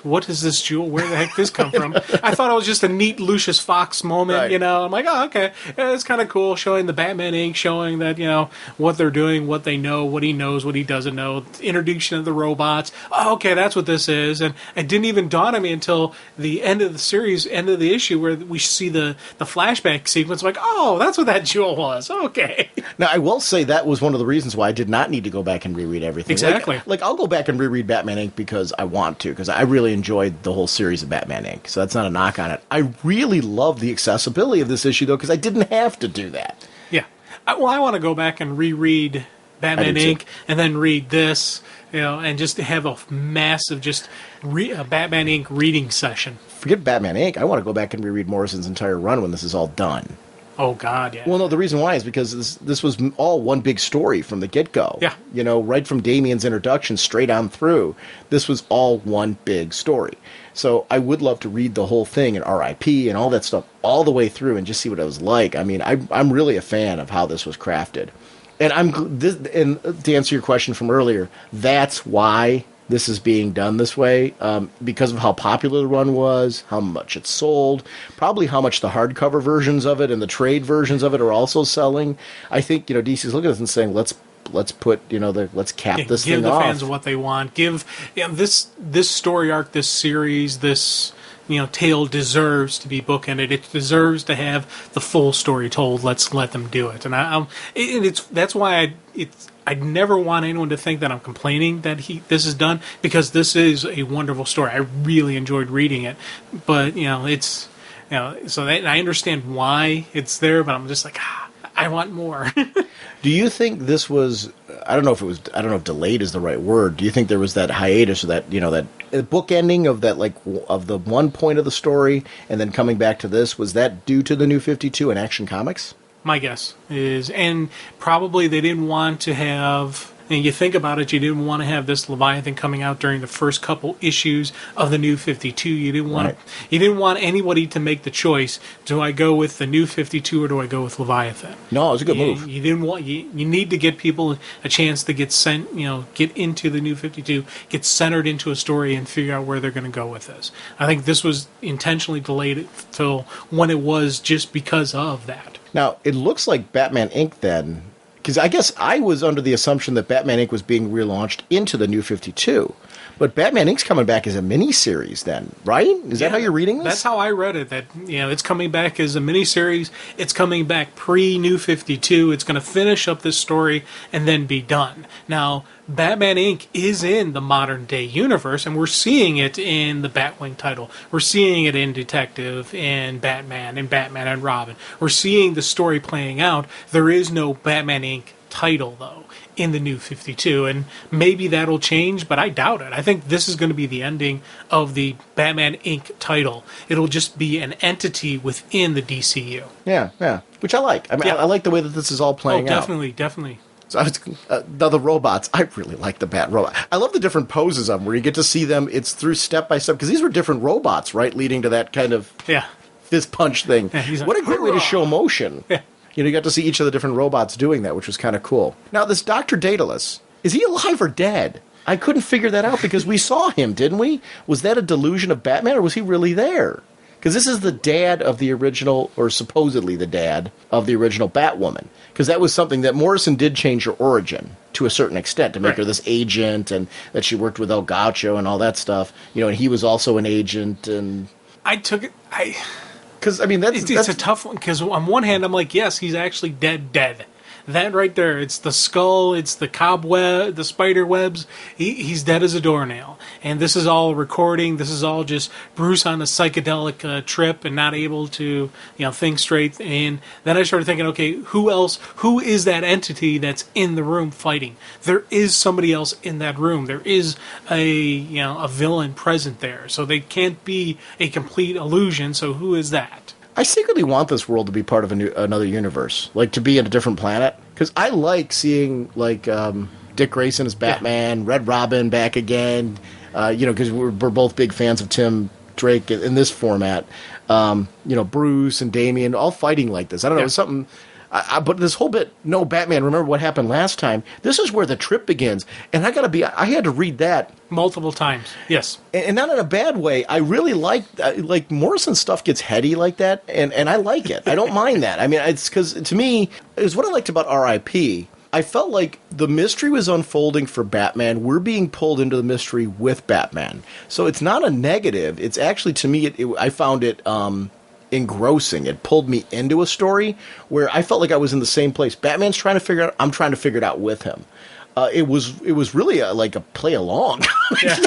what is this jewel? Where the heck did this come from? I thought it was just a neat Lucius Fox moment, Right. you know. I'm like, oh, okay, yeah, it's kind of cool, showing the Batman Inc., showing that, you know, what they're doing, what they know, what he knows, what he doesn't know, introduction of the robots. Oh, okay, that's what this is. And it didn't even dawn on me until the end of the series, end of the issue, where we see the flashback sequence. Like, oh, that's what that jewel was. Okay. Now, I will say that was one of the reasons why I did not need to go back and reread everything. Exactly. Like I'll go back and reread Batman Inc. because I want to, because I really enjoyed the whole series of Batman Inc. So that's not a knock on it. I really love the accessibility of this issue, though, because I didn't have to do that. Yeah. I want to go back and reread Batman Inc. and then read this, you know, and just have a massive a Batman Inc. reading session. Forget Batman Inc. I want to go back and reread Morrison's entire run when this is all done. Oh, God, yeah. Well, no, the reason why is because this was all one big story from the get-go. Yeah. You know, right from Damian's introduction straight on through, this was all one big story. So I would love to read the whole thing and R.I.P. and all that stuff all the way through and just see what it was like. I mean, I'm really a fan of how this was crafted. And and to answer your question from earlier, that's why this is being done this way, because of how popular the run was, how much it sold, probably how much the hardcover versions of it and the trade versions of it are also selling. I think, you know, DC's looking at this and saying, let's put, you know, let's cap this thing off. Give the fans what they want. Give, you know, this story arc, this series, this, you know, tale deserves to be bookended. It deserves to have the full story told. Let's let them do it. And that's why I never want anyone to think that I'm complaining that this is done, because this is a wonderful story. I really enjoyed reading it, but you know, it's, you know, so that, I understand why it's there, but I'm just like, I want more. Do you think this was, I don't know if delayed is the right word. Do you think there was that hiatus, or that, you know, that book ending of that, like, of the one point of the story and then coming back to this? Was that due to the New 52 and Action Comics? My guess is, and probably they didn't want to have, and you think about it, you didn't want to have this Leviathan coming out during the first couple issues of the New 52. You didn't want anybody to make the choice, do I go with the New 52 or do I go with Leviathan? No, it was a good move. You didn't want, you need to get people a chance to get into the New 52, get centered into a story and figure out where they're going to go with this. I think this was intentionally delayed till when it was, just because of that. Now, it looks like Batman Inc. then, because I guess I was under the assumption that Batman Inc. was being relaunched into the New 52. But Batman Inc.'s coming back as a miniseries then, right? Is that how you're reading this? That's how I read it, that, you know, it's coming back as a miniseries. It's coming back pre-New 52. It's going to finish up this story and then be done. Now, Batman Inc. is in the modern-day universe, and we're seeing it in the Batwing title. We're seeing it in Detective, and Batman and Robin. We're seeing the story playing out. There is no Batman Inc. title, though, in the New 52, and maybe that'll change, but I doubt it. I think this is going to be the ending of the Batman Inc. title. It'll just be an entity within the DCU. Yeah, which I like. I mean, I like the way that this is all playing out. Definitely. So the robots, I really like the Bat robot. I love the different poses of them, where you get to see them. It's through step by step, because these were different robots, right, leading to that kind of fist punch thing. Yeah, what a great way to show motion. Yeah. You know, you got to see each of the different robots doing that, which was kind of cool. Now, this Dr. Daedalus, is he alive or dead? I couldn't figure that out, because we saw him, didn't we? Was that a delusion of Batman, or was he really there? Because this is the dad of the original, or supposedly the dad of the original Batwoman. Because that was something that Morrison did change her origin to a certain extent, to make her this agent, and that she worked with El Gaucho and all that stuff. You know, and he was also an agent. And I took it. Because, I mean, that's a tough one, because on one hand, I'm like, yes, he's actually dead. That right there, it's the skull, it's the cobweb, the spider webs. He's dead as a doornail. And this is all recording. This is all just Bruce on a psychedelic trip and not able to, you know, think straight. And then I started thinking, okay, who else? Who is that entity that's in the room fighting? There is somebody else in that room. There is a villain present there. So they can't be a complete illusion. So who is that? I secretly want this world to be part of another universe, like to be in a different planet. Because I like seeing, like, Dick Grayson as Batman, Red Robin back again. Because we're both big fans of Tim Drake in this format. Bruce and Damian all fighting like this. I don't know. It was something. But this whole bit, no, Batman, remember what happened last time. This is where the trip begins. And I had to read that. Multiple times, yes. And not in a bad way. I really like Morrison's stuff gets heady like that, and I like it. I don't mind that. I mean, it's because, to me, it's what I liked about R.I.P. I felt like the mystery was unfolding for Batman. We're being pulled into the mystery with Batman. So it's not a negative. It's actually, to me, I found it engrossing. It pulled me into a story where I felt like I was in the same place. Batman's trying to figure it out. I'm trying to figure it out with him. It was really like a play along. Yeah.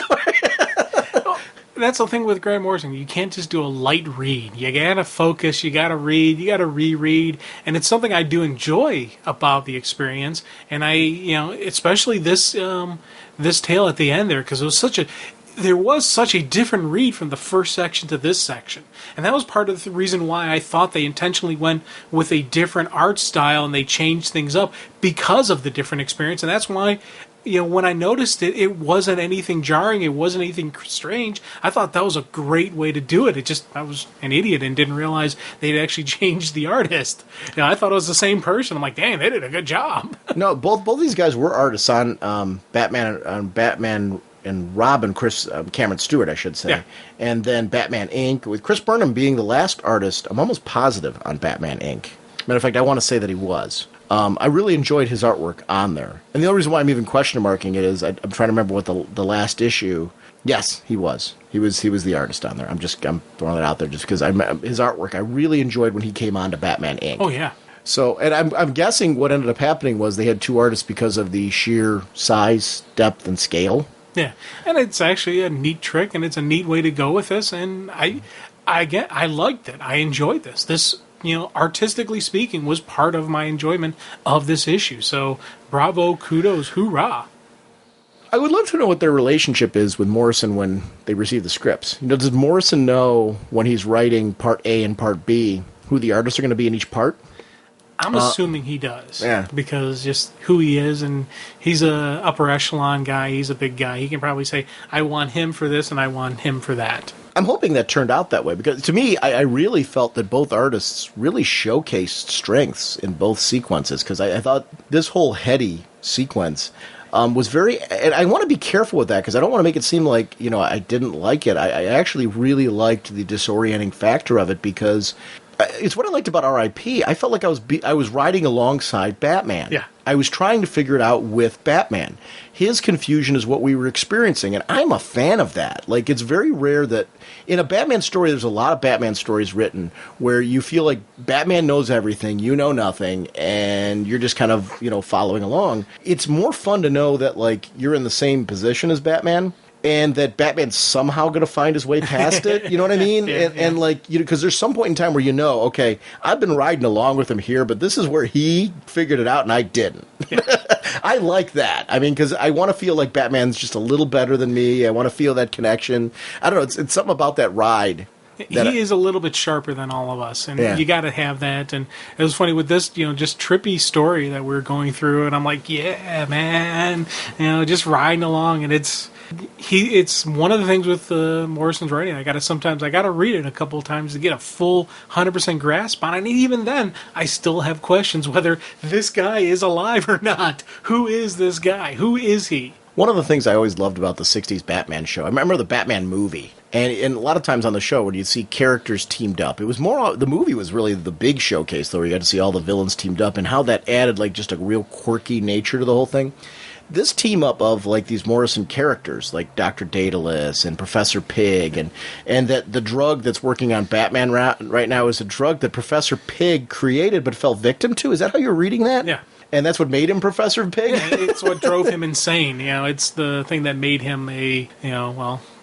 That's the thing with Grant Morrison. You can't just do a light read. You gotta focus. You gotta read. You gotta reread. And it's something I do enjoy about the experience. And especially this tale at the end there, because there was such a different read from the first section to this section. And that was part of the reason why I thought they intentionally went with a different art style and they changed things up because of the different experience. And that's why, when I noticed it, it wasn't anything jarring. It wasn't anything strange. I thought that was a great way to do it. I was an idiot and didn't realize they'd actually changed the artist. I thought it was the same person. I'm like, dang, they did a good job. No, both these guys were artists on Batman and Robin, Cameron Stewart, I should say. Yeah. And then Batman Inc., with Chris Burnham being the last artist. I'm almost positive on Batman Inc. Matter of fact, I want to say that he was. I really enjoyed his artwork on there. And the only reason why I'm even question marking it is I'm trying to remember what the last issue. Yes, he was. He was the artist on there. I'm throwing it out there just because his artwork I really enjoyed when he came on to Batman Inc. Oh, yeah. So, and I'm guessing what ended up happening was they had two artists because of the sheer size, depth, and scale. Yeah, and it's actually a neat trick, and it's a neat way to go with this, and I liked it. I enjoyed this. This, artistically speaking, was part of my enjoyment of this issue. So, bravo, kudos, hoorah. I would love to know what their relationship is with Morrison when they receive the scripts. Does Morrison know when he's writing part A and part B who the artists are going to be in each part? I'm assuming he does. Yeah. Because just who he is, and he's a upper echelon guy, he's a big guy. He can probably say, I want him for this, and I want him for that. I'm hoping that turned out that way, because to me, I really felt that both artists really showcased strengths in both sequences, because I thought this whole heady sequence was very... And I want to be careful with that, because I don't want to make it seem like, I didn't like it. I actually really liked the disorienting factor of it, because... It's what I liked about R.I.P. I felt like I was riding alongside Batman. Yeah. I was trying to figure it out with Batman. His confusion is what we were experiencing, and I'm a fan of that. Like, it's very rare that in a Batman story, there's a lot of Batman stories written where you feel like Batman knows everything, you know nothing, and you're just kind of, following along. It's more fun to know that, like, you're in the same position as Batman, and that Batman's somehow going to find his way past it. You know what I mean? Yeah, and like, because there's some point in time where okay, I've been riding along with him here, but this is where he figured it out and I didn't. Yeah. I like that. I mean, because I want to feel like Batman's just a little better than me. I want to feel that connection. I don't know. It's something about that ride. He is a little bit sharper than all of us, and you got to have that. And it was funny with this, just trippy story that we're going through, and I'm like, yeah, man, just riding along, and it's one of the things with Morrison's writing. I got to read it a couple of times to get a full 100% grasp on it. And even then, I still have questions whether this guy is alive or not. Who is this guy? Who is he? One of the things I always loved about the 60s Batman show, I remember the Batman movie, and a lot of times on the show when you'd see characters teamed up, it was more, the movie was really the big showcase, though, where you got to see all the villains teamed up, and how that added, like, just a real quirky nature to the whole thing. This team up of, like, these Morrison characters, like Dr. Daedalus and Professor Pig, and that the drug that's working on Batman right now is a drug that Professor Pig created but fell victim to? Is that how you're reading that? Yeah. And that's what made him Professor Pig? It's what drove him insane. It's the thing that made him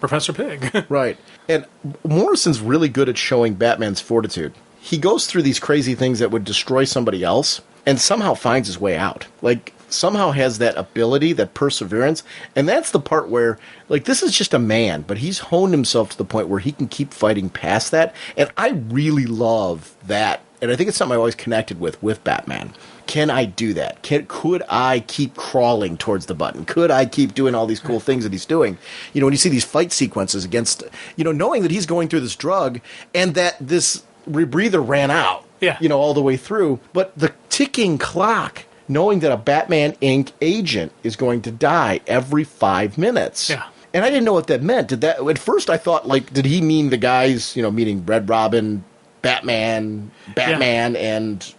Professor Pig. Right. And Morrison's really good at showing Batman's fortitude. He goes through these crazy things that would destroy somebody else and somehow finds his way out. Like, somehow has that ability, that perseverance. And that's the part where, like, this is just a man, but he's honed himself to the point where he can keep fighting past that. And I really love that. And I think it's something I always connected with Batman. Can I do that? Could I keep crawling towards the button? Could I keep doing all these cool things that he's doing? When you see these fight sequences against, knowing that he's going through this drug and that this rebreather ran out. Yeah. all the way through. But the ticking clock, knowing that a Batman Inc. agent is going to die every 5 minutes. Yeah. And I didn't know what that meant. At first I thought, did he mean the guys, meaning Red Robin, Batman, and,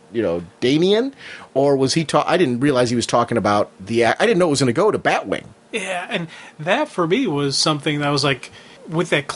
Damian? Or was he I didn't realize he was talking about I didn't know it was going to go to Batwing. Yeah, and that for me was something that was like, with that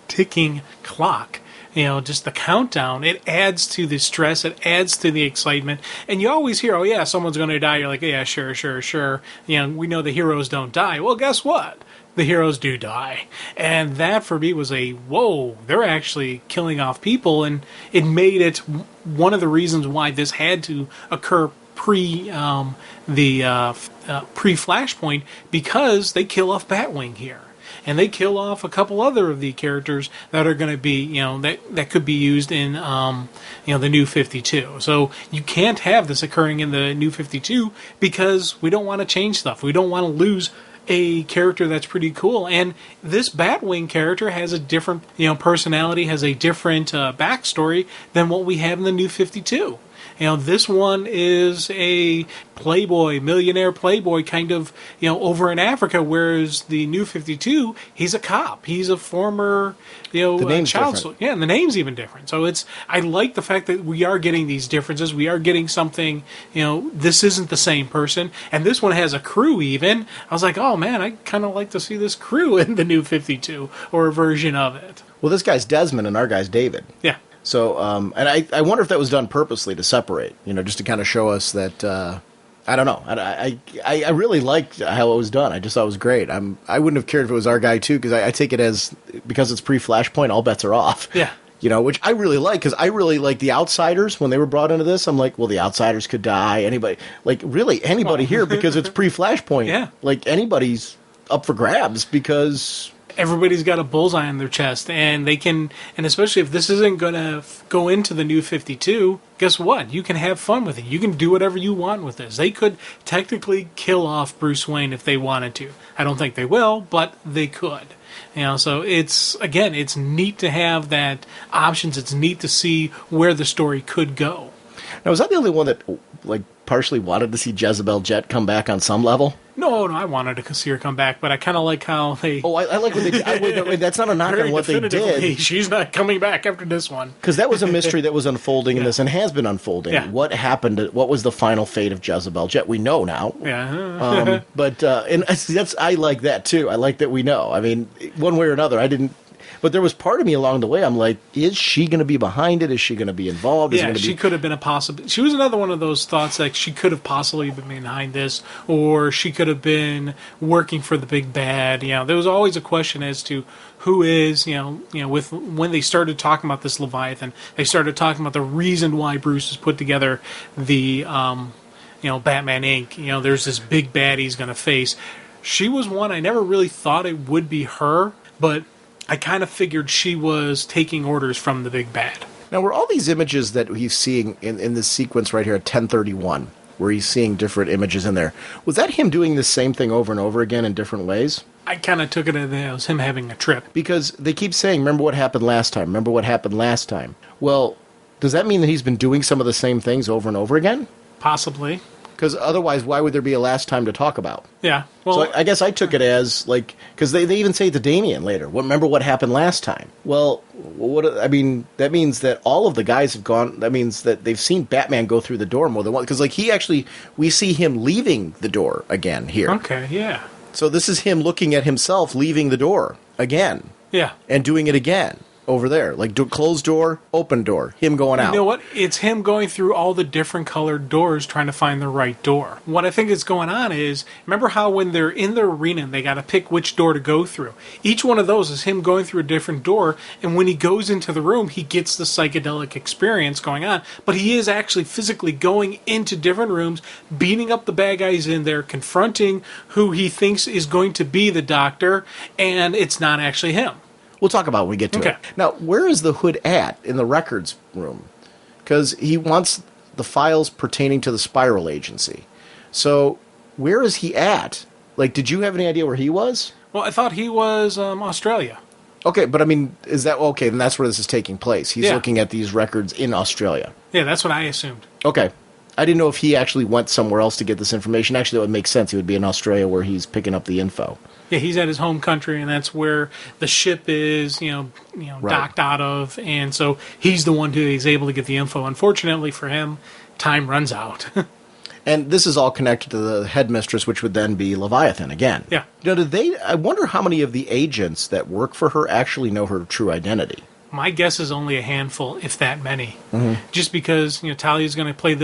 ticking clock, just the countdown, it adds to the stress, it adds to the excitement. And you always hear, oh yeah, someone's going to die. You're like, yeah, sure. We know the heroes don't die. Well, guess what? The heroes do die. And that for me was whoa, they're actually killing off people. And it made it one of the reasons why this had to occur pre-Flashpoint, because they kill off Batwing here. And they kill off a couple other of the characters that are going to be, that could be used in, the New 52. So you can't have this occurring in the New 52 because we don't want to change stuff. We don't want to lose a character that's pretty cool. And this Batwing character has a different, personality, has a different backstory than what we have in the New 52. This one is a millionaire playboy kind of, over in Africa, whereas the New 52, he's a cop. He's a former, the name's child. Different. Yeah, and the name's even different. So I like the fact that we are getting these differences. We are getting something, this isn't the same person. And this one has a crew even. I was like, oh man, I kind of like to see this crew in the New 52 or a version of it. Well, this guy's Desmond and our guy's David. Yeah. So, and I wonder if that was done purposely to separate, just to kind of show us that, I don't know. I really liked how it was done. I just thought it was great. I wouldn't have cared if it was our guy too, because I take it as, because it's pre-Flashpoint, all bets are off. Yeah. Which I really like, because I really like the Outsiders when they were brought into this. I'm like, well, the Outsiders could die. Anybody here, because it's pre-Flashpoint. Yeah. Anybody's up for grabs, because everybody's got a bullseye on their chest, and they can, and especially if this isn't going to go into the New 52, guess what? You can have fun with it. You can do whatever you want with this. They could technically kill off Bruce Wayne if they wanted to. I don't think they will, but they could. So it's neat to have that options. It's neat to see where the story could go. Now, was that the only one that, partially wanted to see Jezebel Jet come back on some level? No, I wanted to see her come back, but I kind of like how they... Oh, I like what they did. That's not a knock on what they did. She's not coming back after this one. Because that was a mystery that was unfolding in this and has been unfolding. Yeah. What happened? What was the final fate of Jezebel Jet? We know now. Yeah. But I like that, too. I like that we know. I mean, one way or another, I didn't... But there was part of me along the way, I'm like, is she going to be behind it? Is she going to be involved? She could have been a possible... She was another one of those thoughts, like she could have possibly been behind this, or she could have been working for the big bad. There was always a question as to who is, with when they started talking about this Leviathan, they started talking about the reason why Bruce has put together the, Batman Inc. There's this big bad he's going to face. She was one, I never really thought it would be her, but I kind of figured she was taking orders from the big bad. Now, were all these images that he's seeing in this sequence right here at 10:31, where he's seeing different images in there, was that him doing the same thing over and over again in different ways? I kind of took it as him having a trip. Because they keep saying, remember what happened last time, remember what happened last time. Well, does that mean that he's been doing some of the same things over and over again? Possibly. Because otherwise, why would there be a last time to talk about? Yeah. Well, so I guess I took it as, because they even say to Damian later, remember what happened last time. Well, that means that all of the guys have gone, that means that they've seen Batman go through the door more than once. Because, we see him leaving the door again here. Okay, yeah. So this is him looking at himself leaving the door again. Yeah. And doing it again. Over there, closed door, open door, him going out. You know what? It's him going through all the different colored doors trying to find the right door. What I think is going on is, remember how when they're in the arena and they got to pick which door to go through? Each one of those is him going through a different door, and when he goes into the room, he gets the psychedelic experience going on, but he is actually physically going into different rooms, beating up the bad guys in there, confronting who he thinks is going to be the Doctor, and it's not actually him. We'll talk about it when we get to it. Now, where is the Hood at in the records room? Because he wants the files pertaining to the Spiral Agency. So, where is he at? Did you have any idea where he was? Well, I thought he was Australia. Okay, but I mean, is that okay? Then that's where this is taking place. He's looking at these records in Australia. Yeah, that's what I assumed. Okay. I didn't know if he actually went somewhere else to get this information. Actually, that would make sense. He would be in Australia where he's picking up the info. Yeah, he's at his home country, and that's where the ship is, docked out of, and so he's the one who is able to get the info. Unfortunately for him, time runs out. And this is all connected to the headmistress, which would then be Leviathan again. Yeah. I wonder how many of the agents that work for her actually know her true identity. My guess is only a handful, if that many. Mm-hmm. Just because, Talia's going to play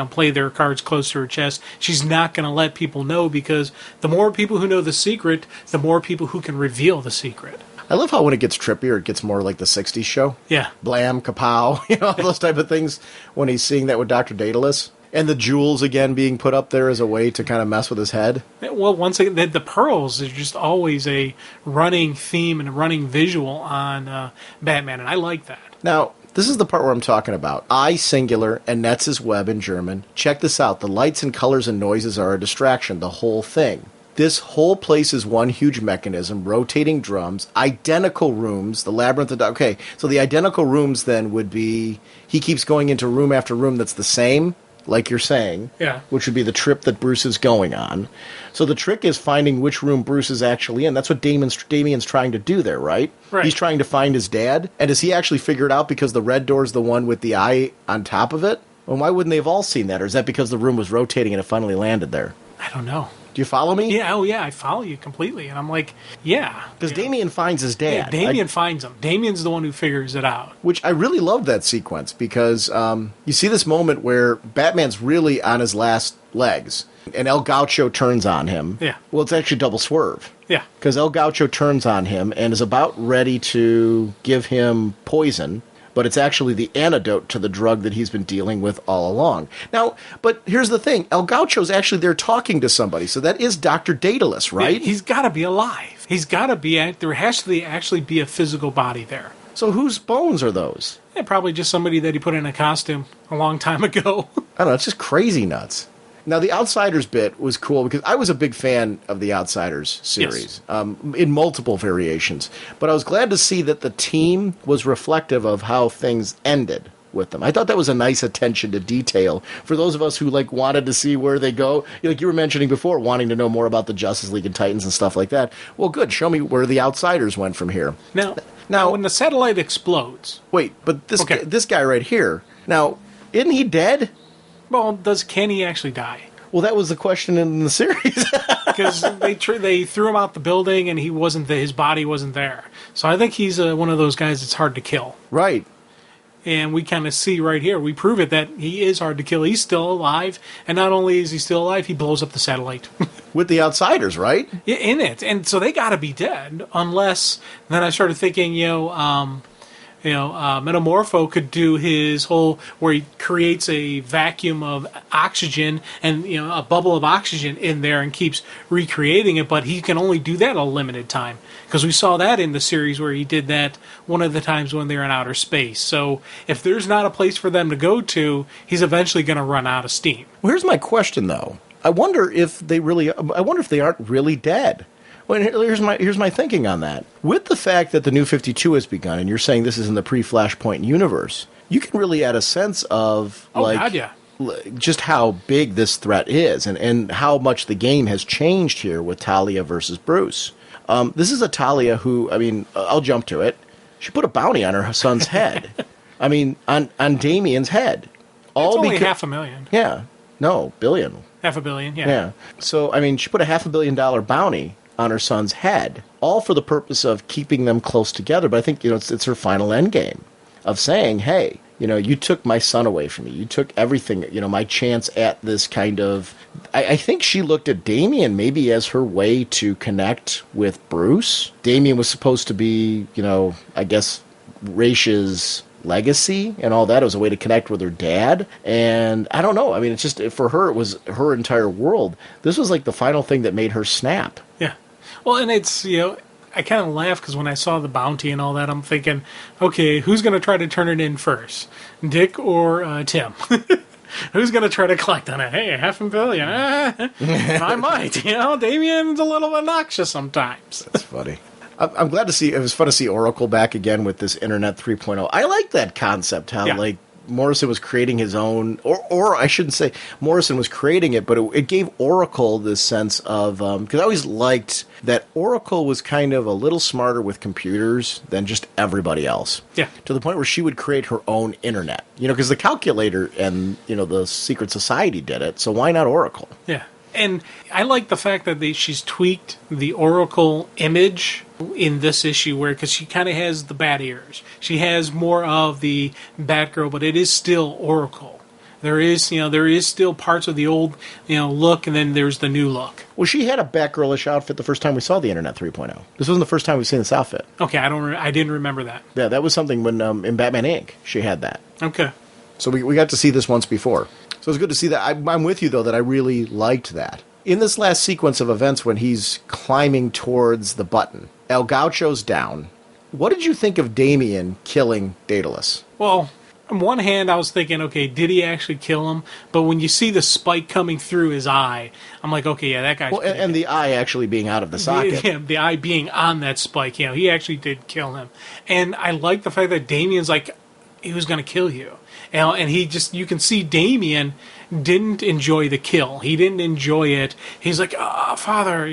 play their cards close to her chest. She's not going to let people know, because the more people who know the secret, the more people who can reveal the secret. I love how when it gets trippier, it gets more like the 60s show. Yeah. Blam, kapow, all those type of things when he's seeing that with Dr. Daedalus. And the jewels, again, being put up there as a way to kind of mess with his head. Well, once again, the pearls is just always a running theme and a running visual on Batman, and I like that. Now, this is the part where I'm talking about. I, singular, and Netz's web in German. Check this out. The lights and colors and noises are a distraction, the whole thing. This whole place is one huge mechanism, rotating drums, identical rooms, the labyrinth of... Okay, so the identical rooms then would be... He keeps going into room after room that's the same, like you're saying, which would be the trip that Bruce is going on. So the trick is finding which room Bruce is actually in. That's what Damian's trying to do there, right? Right. He's trying to find his dad. And does he actually figure it out because the red door's the one with the eye on top of it? Well, why wouldn't they have all seen that? Or is that because the room was rotating and it finally landed there? I don't know. Do you follow me? Yeah, I follow you completely. And I'm like, yeah. Because Damian finds his dad. Yeah, Damian finds him. Damian's the one who figures it out. Which I really love that sequence, because you see this moment where Batman's really on his last legs, and El Gaucho turns on him. Yeah. Well, it's actually double swerve. Yeah. Because El Gaucho turns on him and is about ready to give him poison, but it's actually the antidote to the drug that he's been dealing with all along. Now, but here's the thing. El Gaucho's actually there talking to somebody, so that is Dr. Daedalus, right? Yeah, he's got to be alive. He's got to be... There has to actually be a physical body there. So whose bones are those? Yeah, probably just somebody that he put in a costume a long time ago. I don't know, it's just crazy nuts. Now, the Outsiders bit was cool because I was a big fan of the Outsiders series, in multiple variations. But I was glad to see that the team was reflective of how things ended with them. I thought that was a nice attention to detail for those of us who wanted to see where they go. Like you were mentioning before, wanting to know more about the Justice League and Titans and stuff like that. Well, good. Show me where the Outsiders went from here. Now when the satellite explodes... Wait, but this guy right here, now, isn't he dead? Well, can he actually die? Well, that was the question in the series. Because they threw him out the building and his body wasn't there. So I think he's one of those guys that's hard to kill. Right. And we kind of see right here, we prove it that he is hard to kill. He's still alive. And not only is he still alive, he blows up the satellite. With the Outsiders, right? Yeah, in it. And so they got to be dead. Unless, then I started thinking, Metamorpho could do his whole where he creates a vacuum of oxygen and a bubble of oxygen in there and keeps recreating it, but he can only do that a limited time because we saw that in the series where he did that one of the times when they're in outer space. So if there's not a place for them to go to, he's eventually going to run out of steam. Well, here's my question though. I wonder if they aren't really dead. Well, here's my thinking on that. With the fact that the New 52 has begun, and you're saying this is in the pre-Flashpoint universe, you can really add a sense of just how big this threat is, and how much the game has changed here with Talia versus Bruce. This is a Talia who, I'll jump to it. She put a bounty on her son's head. On Damian's head. It's only $500,000. Yeah. No, billion. $500 million, yeah. Yeah. So, she put a $500 million bounty on her son's head, all for the purpose of keeping them close together. But I think, it's her final end game of saying, hey, you took my son away from me. You took everything, my chance at this kind of... I think she looked at Damian maybe as her way to connect with Bruce. Damian was supposed to be, I guess, Raish's legacy and all that. It was a way to connect with her dad. And I don't know. It's just, for her, it was her entire world. This was like the final thing that made her snap. Yeah. Well, and it's, I kind of laugh because when I saw the bounty and all that, I'm thinking, okay, who's going to try to turn it in first? Dick or Tim? Who's going to try to collect on it? Hey, $500 million. I might. Damian's a little obnoxious sometimes. That's funny. I'm glad to see. It was fun to see Oracle back again with this Internet 3.0. I like that concept. How like Morrison was creating his own, or I shouldn't say Morrison was creating it, but it gave Oracle this sense of, because I always liked that Oracle was kind of a little smarter with computers than just everybody else. Yeah. To the point where she would create her own internet. Because the calculator and, the secret society did it, so why not Oracle? Yeah. And I like the fact that she's tweaked the Oracle image in this issue, because she kind of has the bat ears. She has more of the Batgirl, but it is still Oracle. There is still parts of the old, look, and then there's the new look. Well, she had a Batgirlish outfit the first time we saw the Internet 3.0. This wasn't the first time we've seen this outfit. Okay, I didn't remember that. Yeah, that was something when in Batman Inc. she had that. Okay. So we got to see this once before. So it's good to see that. I'm with you, though, that I really liked that. In this last sequence of events when he's climbing towards the button, El Gaucho's down. What did you think of Damian killing Daedalus? Well, on one hand, I was thinking, okay, did he actually kill him? But when you see the spike coming through his eye, I'm like, okay, yeah, that guy's... Well, and the eye actually being out of the socket. Yeah, the eye being on that spike, he actually did kill him. And I like the fact that Damian's like, he was going to kill you. And he just, you can see Damian didn't enjoy the kill. He didn't enjoy it. He's like, father,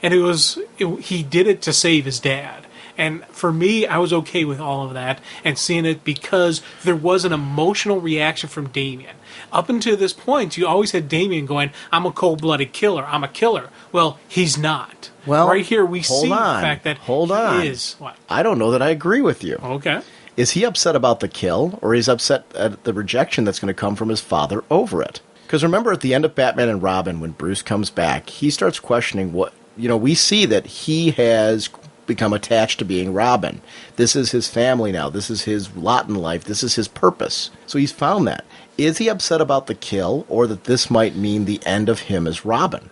and he did it to save his dad. And for me, I was okay with all of that and seeing it because there was an emotional reaction from Damian. Up until this point, you always had Damian going, I'm a cold-blooded killer. I'm a killer. Well, he's not. Well, right here we see the fact that he is. What? I don't know that I agree with you. Okay. Is he upset about the kill, or is he upset at the rejection that's going to come from his father over it? Because remember at the end of Batman and Robin, when Bruce comes back, he starts questioning what, we see that he has become attached to being Robin. This is his family now. This is his lot in life. This is his purpose. So he's found that. Is he upset about the kill, or that this might mean the end of him as Robin?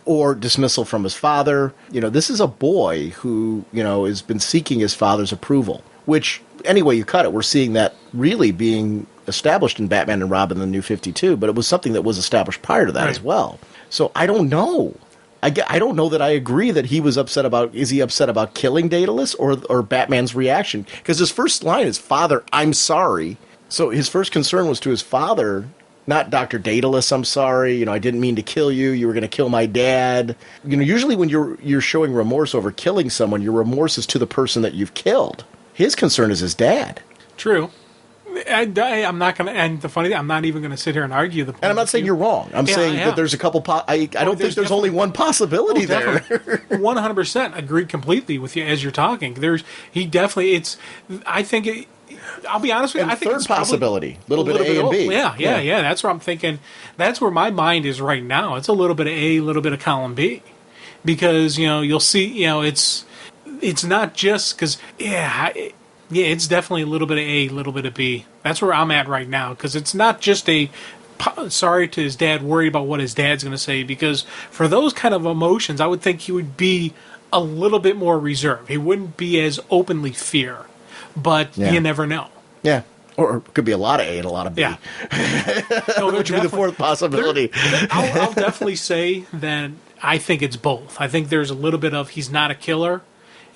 Or dismissal from his father. This is a boy who, has been seeking his father's approval, which, any way you cut it, we're seeing that really being established in Batman and Robin the New 52, but it was something that was established prior to that as well. So I don't know. I don't know that I agree that he was upset about, is he upset about killing Daedalus or Batman's reaction? Because his first line is, Father, I'm sorry. So his first concern was to his father, not Dr. Daedalus, I'm sorry, I didn't mean to kill you, you were going to kill my dad. Usually when you're showing remorse over killing someone, your remorse is to the person that you've killed. His concern is his dad. True. I'm not going to, and the funny thing, I'm not even going to sit here and argue the point. And I'm not saying you're wrong. I'm saying that there's a couple, I don't think there's only one possibility there. 100% agreed completely with you as you're talking. I'll be honest with you, I think third possibility, a little bit of A and B. Yeah, that's where I'm thinking, that's where my mind is right now. It's a little bit of A, a little bit of column B. Because, you'll see, it's not just because, it's definitely a little bit of A, a little bit of B. That's where I'm at right now, because it's not just sorry to his dad, worried about what his dad's going to say, because for those kind of emotions, I would think he would be a little bit more reserved. He wouldn't be as openly fear, but you never know. Yeah. Or it could be a lot of A and a lot of B. Yeah. Which would be the fourth possibility. I'll definitely say that I think it's both. I think there's a little bit of he's not a killer,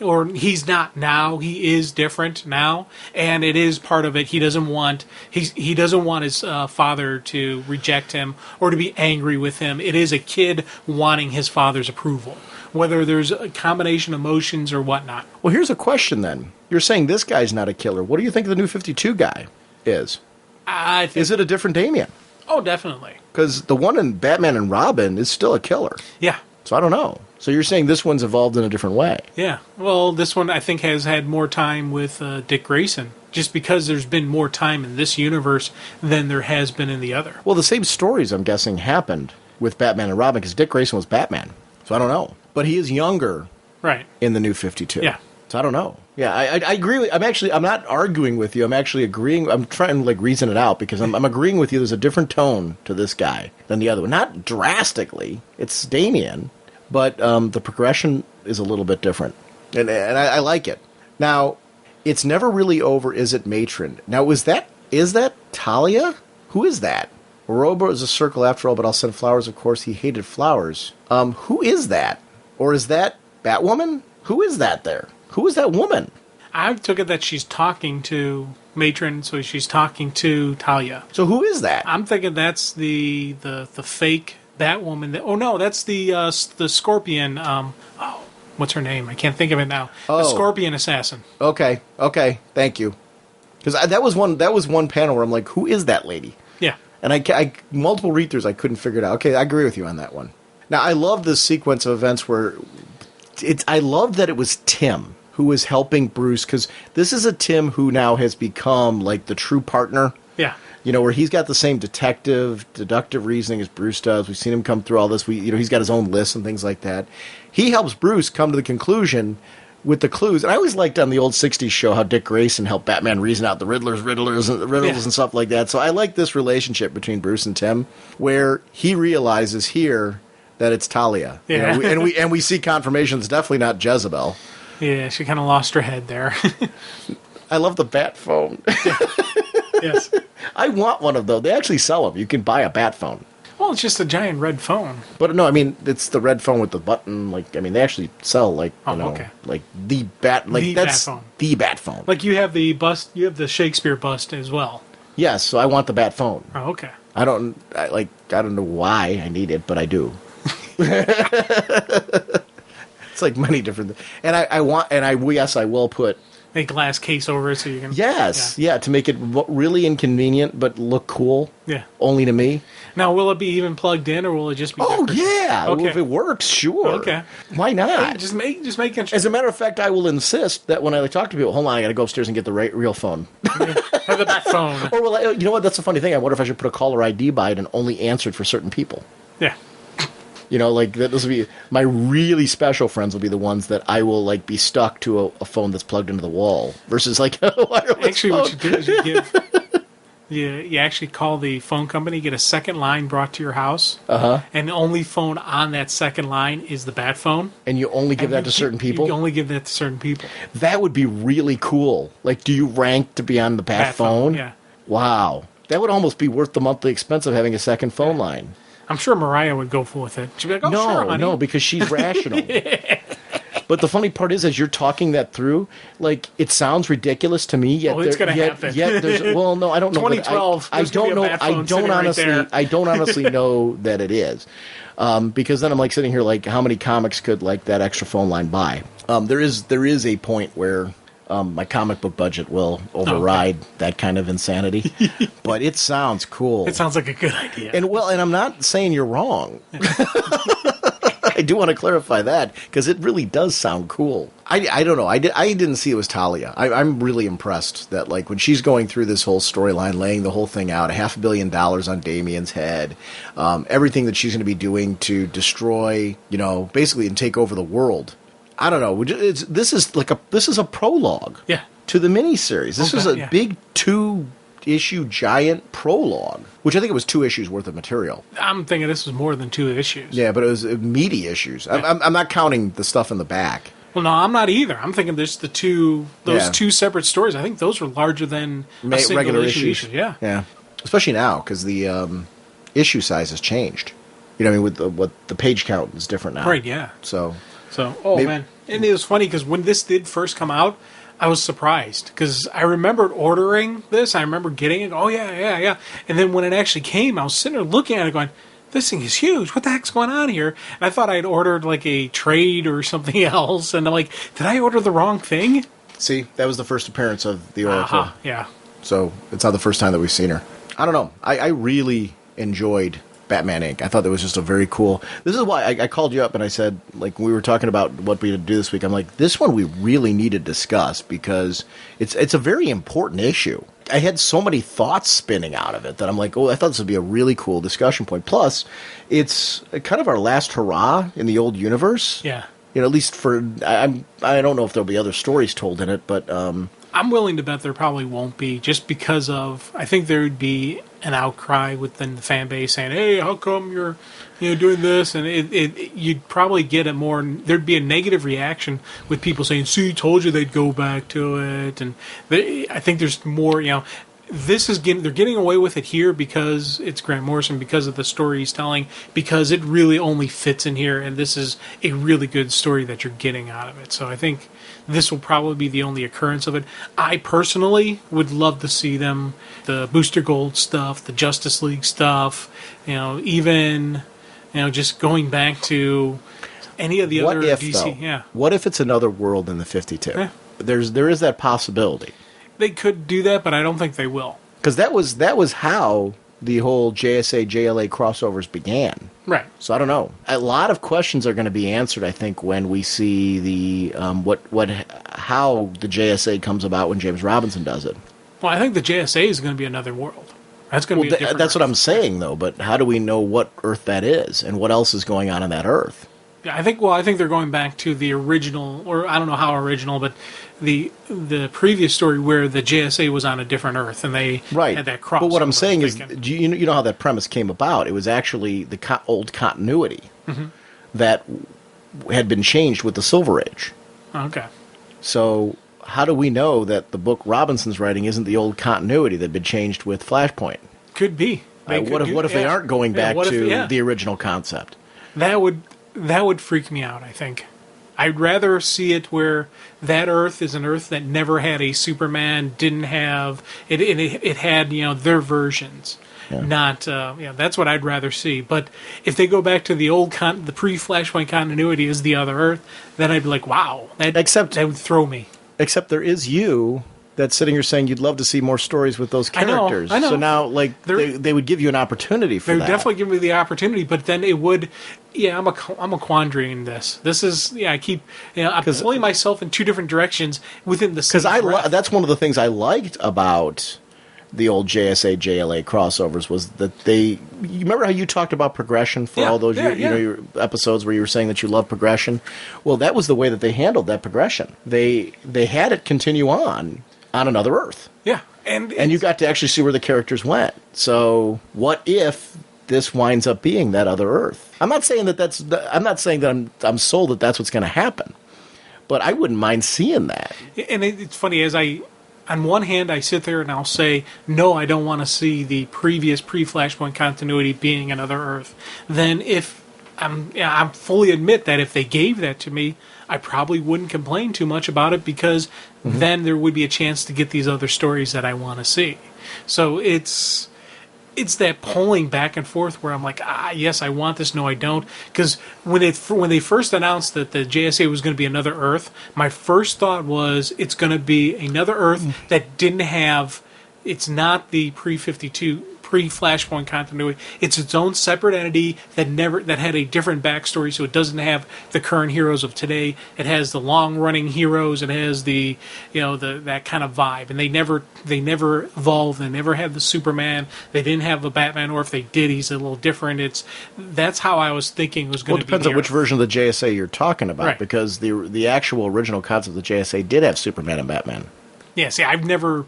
or he's not now. He is different now, and it is part of it. He doesn't want his father to reject him or to be angry with him. It is a kid wanting his father's approval, whether there's a combination of emotions or whatnot. Well, here's a question then. You're saying this guy's not a killer. What do you think the New 52 guy is? Is it a different Damian? Oh, definitely. Because the one in Batman and Robin is still a killer. Yeah. So I don't know. So you're saying this one's evolved in a different way? Yeah. Well, this one I think has had more time with Dick Grayson, just because there's been more time in this universe than there has been in the other. Well, the same stories, I'm guessing, happened with Batman and Robin, because Dick Grayson was Batman. So I don't know. But he is younger in the New 52. Yeah. So I don't know. Yeah, I agree. I'm not arguing with you. I'm actually agreeing. I'm trying to reason it out, because I'm agreeing with you. There's a different tone to this guy than the other one. Not drastically. It's Damian. But the progression is a little bit different. And I like it. Now, it's never really over, is it, Matron? Now, is that Talia? Who is that? Robo is a circle after all, but I'll send flowers, of course. He hated flowers. Who is that? Or is that Batwoman? Who is that there? Who is that woman? I took it that she's talking to Matron, so she's talking to Talia. So who is that? I'm thinking that's the fake Batwoman. Oh no, that's the Scorpion. What's her name? I can't think of it now. Oh. The Scorpion assassin. Okay, thank you. Because that was one panel where I'm like, who is that lady? Yeah. And I multiple read-throughs, I couldn't figure it out. Okay, I agree with you on that one. Now, I love this sequence of events where I love that it was Tim who was helping Bruce, because this is a Tim who now has become like the true partner. Yeah. You know, where he's got the same deductive reasoning as Bruce does. We've seen him come through all this. He's got his own lists and things like that. He helps Bruce come to the conclusion with the clues. And I always liked on the old 60s show how Dick Grayson helped Batman reason out the riddles and stuff like that. So I like this relationship between Bruce and Tim, where he realizes here that it's Talia. Yeah. And we see confirmation it's definitely not Jezebel. Yeah, she kind of lost her head there. I love the bat phone. Yes. I want one of those. They actually sell them. You can buy a bat phone. Well, it's just a giant red phone. But no, I mean, it's the red phone with the button. Like, I mean, they actually sell like like the bat. Like that's bat phone. The bat phone. Like you have the bust. You have the Shakespeare bust as well. Yes, so I want the bat phone. Oh, okay. I don't know why I need it, but I do. It's like many different. And I will put A glass case over it so you can. Yes, yeah, to make it really inconvenient but look cool. Yeah. Only to me. Now, will it be even plugged in, or will it just be? Oh decorative? yeah. Okay. If it works, sure. Okay. Why not? Hey, just make it. As a matter of fact, I will insist that when I talk to people, hold on, I got to go upstairs and get the real phone. Have the bat phone. Or well, you know what? That's a funny thing. I wonder if I should put a caller ID by it and only answer it for certain people. Yeah. You know, like this will be my really special friends will be the ones that I will like be stuck to a phone that's plugged into the wall versus like a wireless Actually, phone. what you do is you give. You actually call the phone company, get a second line brought to your house, and the only phone on that second line is the bat phone. And you only give that to certain people? You only give that to certain people. That would be really cool. Like, do you rank to be on the bat phone? Yeah. Wow. That would almost be worth the monthly expense of having a second phone line. I'm sure Mariah would go with it. She'd be like, oh, sure, honey. No, because she's rational. But the funny part is, as you're talking that through, like, it sounds ridiculous to me. Yet it's going to happen. Yet well, no, I don't know. 2012. I don't know. I don't honestly know that it is, because then I'm like sitting here like, how many comics could like that extra phone line buy? There is a point where my comic book budget will override that kind of insanity, but it sounds cool. It sounds like a good idea. And I'm not saying you're wrong. I do want to clarify that because it really does sound cool. I don't know. I didn't see it was Talia. I'm really impressed that like when she's going through this whole storyline, laying the whole thing out, $500 million on Damian's head, everything that she's going to be doing to destroy, basically and take over the world. I don't know. This is a prologue. Yeah. To the miniseries. This is a big 2-issue giant prologue, which I think it was 2 issues worth of material. I'm thinking this was more than 2 issues. Yeah, but it was meaty issues. Yeah. I'm not counting the stuff in the back. Well, no, I'm not either. I'm thinking there's two separate stories. I think those were larger than a single regular issues. Yeah. Yeah. Especially now because the issue size has changed. You know what I mean? With the page count is different now. Right, yeah. So, man. And it was funny because when this did first come out, I was surprised because I remembered ordering this. I remember getting it. Oh, yeah. And then when it actually came, I was sitting there looking at it going, this thing is huge. What the heck's going on here? And I thought I'd ordered like a trade or something else. And I'm like, did I order the wrong thing? See, that was the first appearance of the Oracle. Yeah. So it's not the first time that we've seen her. I don't know. I really enjoyed Batman Inc. I thought that was just a very cool. This is why I called you up and I said, like, when we were talking about what we would do this week, I'm like, this one we really need to discuss because it's a very important issue. I had so many thoughts spinning out of it that I'm like, I thought this would be a really cool discussion point. Plus, it's kind of our last hurrah in the old universe. Yeah. At least for I don't know if there'll be other stories told in it, but I'm willing to bet there probably won't be, just because of, I think there would be an outcry within the fan base saying, hey, how come you're doing this? And you'd probably get there'd be a negative reaction with people saying, see, told you they'd go back to it. And I think there's more, they're getting away with it here because it's Grant Morrison, because of the story he's telling, because it really only fits in here, and this is a really good story that you're getting out of it. So I think this will probably be the only occurrence of it. I personally would love to see them, the Booster Gold stuff, the Justice League stuff, even, just going back to any of the other DC. Though? Yeah. What if it's another world in the 52? Yeah. There is that possibility. They could do that, but I don't think they will. Because that was how the whole JSA JLA crossovers began. Right. So I don't know. A lot of questions are going to be answered, I think, when we see the how the JSA comes about when James Robinson does it. Well, I think the JSA is going to be another world. That's going to be a different That's Earth. what I'm saying, though. But how do we know what Earth that is and what else is going on in that Earth? Yeah, I think they're going back to the original, or I don't know how original, but the previous story where the JSA was on a different Earth and they had that cross. But what I'm saying is, you know how that premise came about? It was actually the old continuity that had been changed with the Silver Age. Okay. So how do we know that the book Robinson's writing isn't the old continuity that had been changed with Flashpoint? Could be. What if they aren't going back to the original concept? That would freak me out, I think. I'd rather see it where that Earth is an Earth that never had a Superman, didn't have it. It had their versions, not that's what I'd rather see. But if they go back to the old the pre-Flashpoint continuity as the other Earth, then I'd be like, wow, that would throw me. Except there is you that's sitting here saying you'd love to see more stories with those characters. I know. So now, they would give you an opportunity for that. They would definitely give me the opportunity, but then it would. Yeah, I'm a quandary in this. This is I keep I'm pulling myself in two different directions within the same. Because that's one of the things I liked about the old JSA JLA crossovers was that you remember how you talked about progression for all those your episodes where you were saying that you love progression. Well, that was the way that they handled that progression. They had it continue on another Earth. Yeah. And you got to actually see where the characters went. So what if this winds up being that other Earth? I'm not saying that I'm sold that that's what's going to happen, but I wouldn't mind seeing that. And it's funny, on one hand, I sit there and I'll say, no, I don't want to see the previous pre-Flashpoint continuity being another Earth. Then I'm fully admit that if they gave that to me, I probably wouldn't complain too much about it because then there would be a chance to get these other stories that I want to see. So it's that pulling back and forth where I'm like, yes, I want this, no, I don't. Because when they first announced that the JSA was going to be another Earth, my first thought was it's going to be another Earth that didn't have. It's not the pre-Flashpoint continuity. It's its own separate entity that had a different backstory, so it doesn't have the current heroes of today. It has the long-running heroes. It has the that kind of vibe. And they never evolved. They never had the Superman. They didn't have the Batman, or if they did, he's a little different. That's how I was thinking it was going to be. Well, it depends on which version of the JSA you're talking about, right. Because the actual original concept of the JSA did have Superman and Batman. Yeah, see, I've never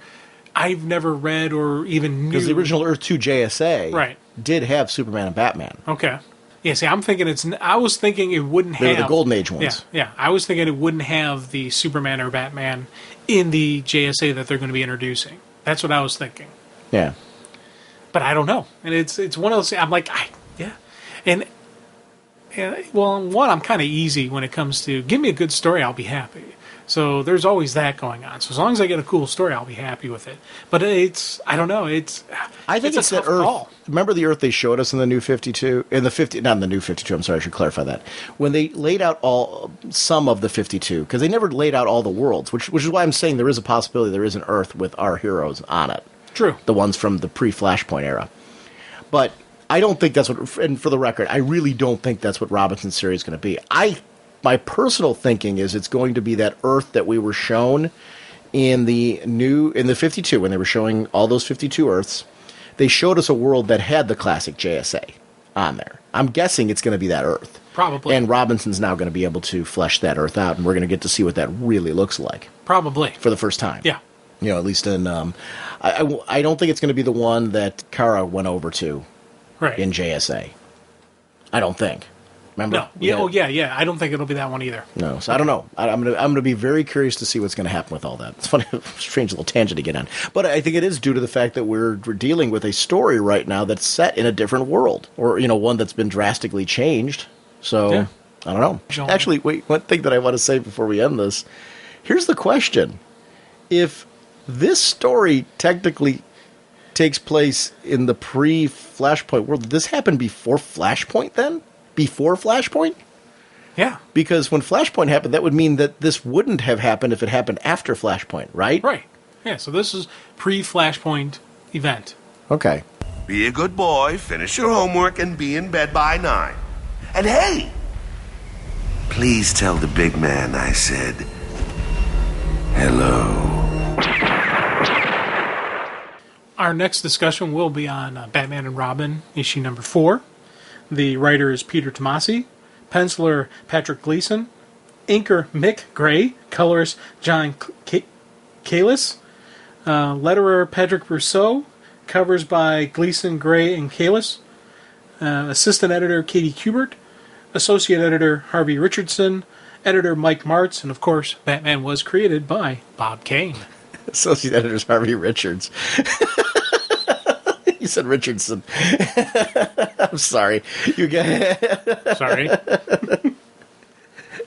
read or even knew. Because the original Earth 2 JSA did have Superman and Batman. Okay. Yeah, see, I was thinking it wouldn't have. They were the Golden Age ones. Yeah. I was thinking it wouldn't have the Superman or Batman in the JSA that they're going to be introducing. That's what I was thinking. Yeah. But I don't know. And it's one of those, I'm like, yeah. And one, I'm kind of easy when it comes to, give me a good story, I'll be happy. So there's always that going on. So as long as I get a cool story, I'll be happy with it. But I don't know. I think it's that Earth. Call. Remember the Earth they showed us in the New 52? Not in the New 52. I'm sorry, I should clarify that. When they laid out some of the 52, because they never laid out all the worlds, which is why I'm saying there is a possibility there is an Earth with our heroes on it. True. The ones from the pre-Flashpoint era. But I don't think that's what. And for the record, I really don't think that's what Robinson's series is going to be. My personal thinking is it's going to be that Earth that we were shown in the 52 when they were showing all those 52 Earths. They showed us a world that had the classic JSA on there. I'm guessing it's going to be that Earth. Probably. And Robinson's now going to be able to flesh that Earth out, and we're going to get to see what that really looks like. Probably. For the first time. Yeah. At least in... I don't think it's going to be the one that Kara went over to in JSA. I don't think. Remember? No. Yeah. Oh, yeah. I don't think it'll be that one either. No. So I don't know. I'm gonna be very curious to see what's going to happen with all that. It's funny, strange little tangent to get on, but I think it is due to the fact that we're dealing with a story right now that's set in a different world, or one that's been drastically changed. So Yeah. I don't know. Actually, wait. One thing that I want to say before we end this. Here's the question: if this story technically takes place in the pre-Flashpoint world, did this happen before Flashpoint then? Before Flashpoint? Yeah. Because when Flashpoint happened, that would mean that this wouldn't have happened if it happened after Flashpoint, right? Right. Yeah, so this is pre-Flashpoint event. Okay. Be a good boy, finish your homework, and be in bed by 9. And hey, please tell the big man I said hello. Our next discussion will be on Batman and Robin, issue number 4. The writer is Peter Tomasi, penciler Patrick Gleason, inker Mick Gray, colorist John Kalis, letterer Patrick Brousseau, covers by Gleason, Gray, and Kalis, assistant editor Katie Kubert, associate editor Harvey Richardson, editor Mike Martz, and of course, Batman was created by Bob Kane. Associate editor's Harvey Richards. You said Richardson. I'm sorry. You guys. Sorry.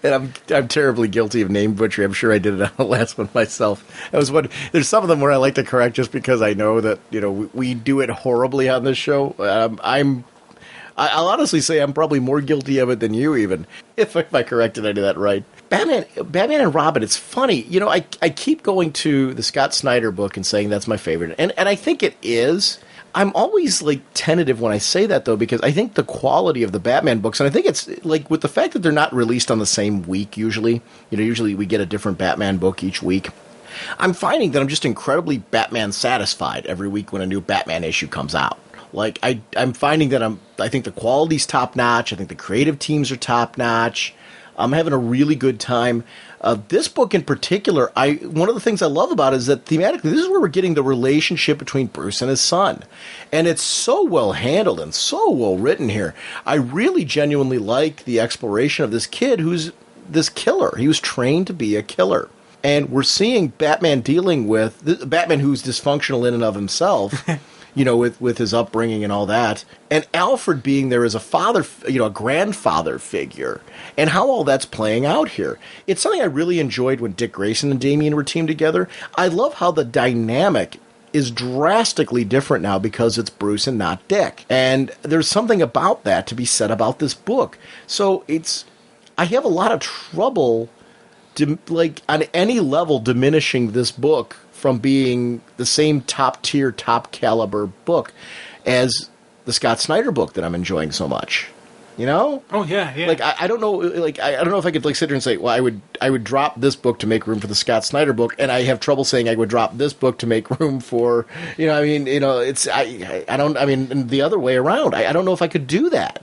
And I'm terribly guilty of name butchery. I'm sure I did it on the last one myself. There's some of them where I like to correct just because I know that we do it horribly on this show. I'll honestly say I'm probably more guilty of it than you even. If I corrected any of that right. Batman and Robin, it's funny. I keep going to the Scott Snyder book and saying that's my favorite. And I think it is. I'm always tentative when I say that though, because I think the quality of the Batman books, and I think it's with the fact that they're not released on the same week usually. Usually we get a different Batman book each week. I'm finding that I'm just incredibly Batman satisfied every week when a new Batman issue comes out. I'm finding that I think the quality's top notch. I think the creative teams are top notch. I'm having a really good time. This book in particular, one of the things I love about it is that thematically, this is where we're getting the relationship between Bruce and his son. And it's so well handled and so well written here. I really genuinely like the exploration of this kid who's this killer. He was trained to be a killer. And we're seeing Batman dealing with Batman who's dysfunctional in and of himself. With his upbringing and all that. And Alfred being there as a father, a grandfather figure. And how all that's playing out here. It's something I really enjoyed when Dick Grayson and Damian were teamed together. I love how the dynamic is drastically different now because it's Bruce and not Dick. And there's something about that to be said about this book. So I have a lot of trouble, on any level, diminishing this book from being the same top-tier, top-caliber book as the Scott Snyder book that I'm enjoying so much. Oh yeah. I don't know. I don't know if I could sit here and say, well, I would drop this book to make room for the Scott Snyder book, and I have trouble saying I would drop this book to make room for it's I don't. I mean, the other way around. I don't know if I could do that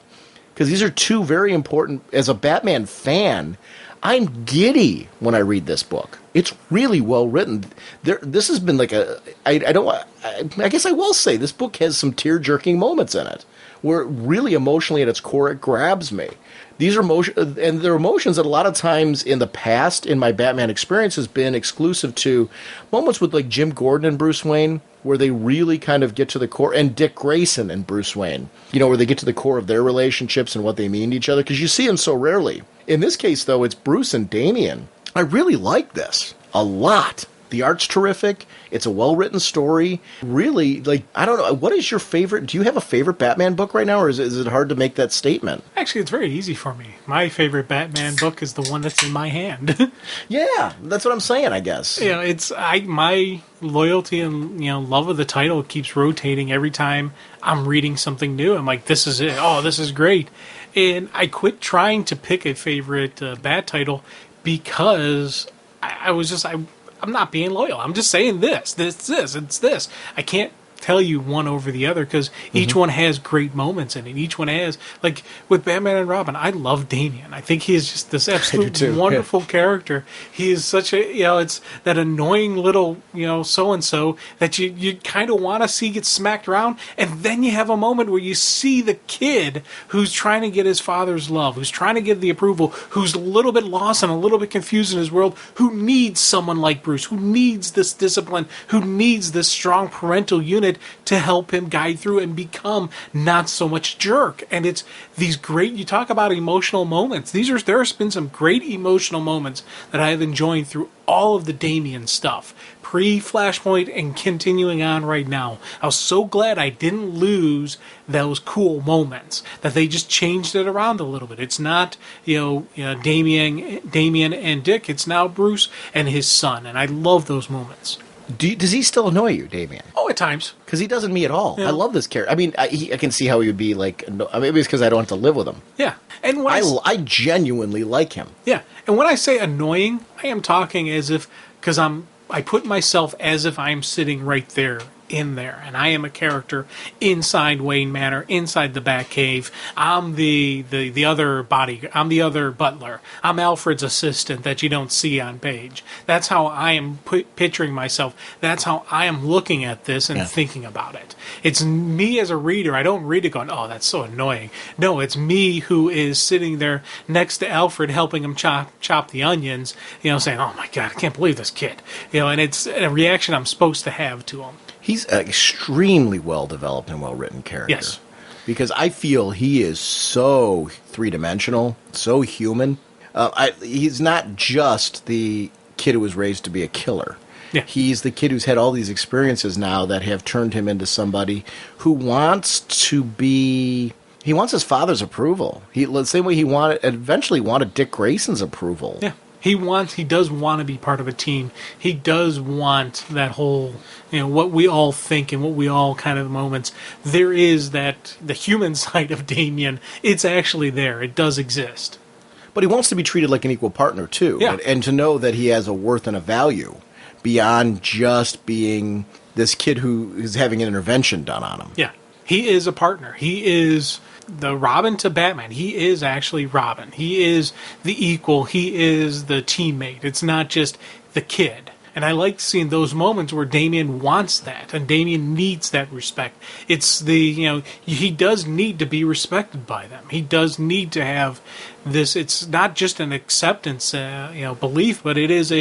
because these are two very important. As a Batman fan, I'm giddy when I read this book. It's really well written. This has been I guess I will say this book has some tear-jerking moments in it, where really emotionally at its core it grabs me. These are emotions, and they're emotions that a lot of times in the past in my Batman experience has been exclusive to moments with Jim Gordon and Bruce Wayne, where they really kind of get to the core, and Dick Grayson and Bruce Wayne, where they get to the core of their relationships and what they mean to each other, because you see them so rarely. In this case, though, it's Bruce and Damian. I really like this a lot. The art's terrific. It's a well-written story. Really, I don't know. What is your favorite? Do you have a favorite Batman book right now, or is it hard to make that statement? Actually, it's very easy for me. My favorite Batman book is the one that's in my hand. Yeah, that's what I'm saying, I guess. My loyalty and love of the title keeps rotating every time I'm reading something new. I'm like, this is it. Oh, this is great. And I quit trying to pick a favorite Bat title because I'm not being loyal. I'm just saying it's this. I can't tell you one over the other because each one has great moments in it. Each one has, like with Batman and Robin, I love Damian. I think he is just this absolute wonderful character. He is such a, it's that annoying little, so-and-so that you kind of want to see get smacked around. And then you have a moment where you see the kid who's trying to get his father's love, who's trying to get the approval, who's a little bit lost and a little bit confused in his world, who needs someone like Bruce, who needs this discipline, who needs this strong parental unit to help him guide through and become not so much jerk. And it's these great, you talk about emotional moments. There has been some great emotional moments that I have enjoyed through all of the Damian stuff, pre-Flashpoint and continuing on right now. I was so glad I didn't lose those cool moments, that they just changed it around a little bit. It's not, Damian and Dick. It's now Bruce and his son, and I love those moments. Does he still annoy you, Damian? Oh, at times. Because he doesn't me at all. Yeah. I love this character. I mean, I can see how he would be like. Maybe it's because I don't have to live with him. Yeah, and when I genuinely like him. Yeah, and when I say annoying, I am talking as if because I put myself as if I'm sitting right there in there, and I am a character inside Wayne Manor, inside the Batcave. I'm the other I'm the other butler. I'm Alfred's assistant that you don't see on page. That's how I am picturing myself. That's how I am looking at this and thinking about it. It's me as a reader. I don't read it going, oh, that's so annoying. No, it's me who is sitting there next to Alfred helping him chop the onions, saying, oh my God, I can't believe this kid. And it's a reaction I'm supposed to have to him. He's an extremely well-developed and well-written character. Yes. Because I feel he is so three-dimensional, so human. He's not just the kid who was raised to be a killer. Yeah. He's the kid who's had all these experiences now that have turned him into somebody who wants to be... He wants his father's approval. The same way he eventually wanted Dick Grayson's approval. Yeah. He does want to be part of a team. He does want that whole, what we all think and what we all kind of moments. There is the human side of Damian. It's actually there. It does exist. But he wants to be treated like an equal partner, too. Yeah. And to know that he has a worth and a value beyond just being this kid who is having an intervention done on him. Yeah. He is a partner. He is the Robin to Batman. He is actually Robin. He is the equal. He is the teammate. It's not just the kid. And I like seeing those moments where Damian wants that, and Damian needs that respect. It's he does need to be respected by them. He does need to have this. It's not just an acceptance, belief, but it is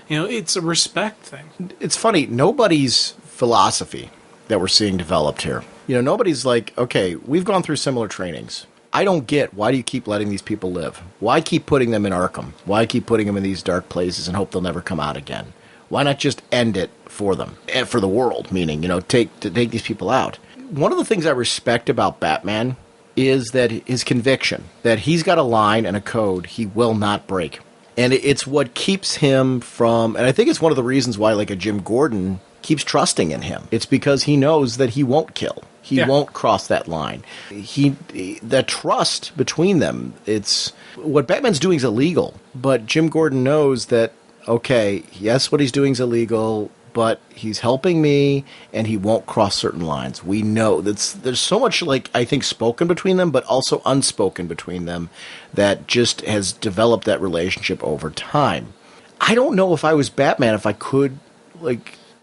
it's a respect thing. It's funny. Nobody's philosophy that we're seeing developed here. Nobody's like, okay, we've gone through similar trainings. I don't get, why do you keep letting these people live? Why keep putting them in Arkham? Why keep putting them in these dark places and hope they'll never come out again? Why not just end it for them? And for the world, meaning, take these people out. One of the things I respect about Batman is that his conviction, that he's got a line and a code he will not break. And it's what keeps him from, and I think it's one of the reasons why, like a Jim Gordon keeps trusting in him. It's because he knows that he won't kill. He won't cross that line. The trust between them, it's what Batman's doing is illegal, but Jim Gordon knows that, okay, yes, what he's doing is illegal, but he's helping me, and he won't cross certain lines. We know there's so much, I think, spoken between them, but also unspoken between them that just has developed that relationship over time. I don't know if I was Batman, if I could,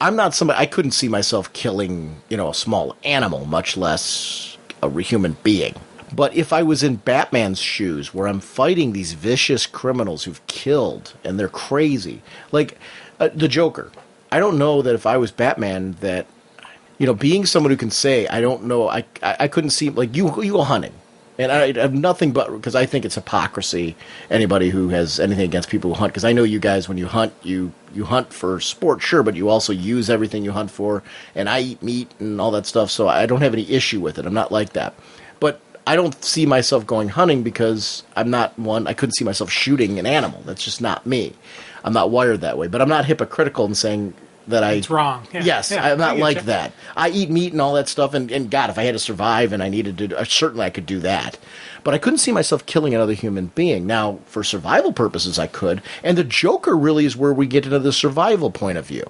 I'm not somebody, I couldn't see myself killing, a small animal, much less a human being. But if I was in Batman's shoes, where I'm fighting these vicious criminals who've killed, and they're crazy, the Joker, I don't know that if I was Batman that, being someone who can say, I don't know, I couldn't see, you go hunting. And I have nothing but, because I think it's hypocrisy, anybody who has anything against people who hunt, because I know you guys, when you hunt, you hunt for sport, sure, but you also use everything you hunt for, and I eat meat and all that stuff, so I don't have any issue with it. I'm not like that. But I don't see myself going hunting because I'm not one, I couldn't see myself shooting an animal. That's just not me. I'm not wired that way. But I'm not hypocritical in saying that it's wrong. Yeah. Yes, I'm not like that. I eat meat and all that stuff, and God, if I had to survive and I needed to, certainly I could do that. But I couldn't see myself killing another human being. Now, for survival purposes, I could, and the Joker really is where we get into the survival point of view.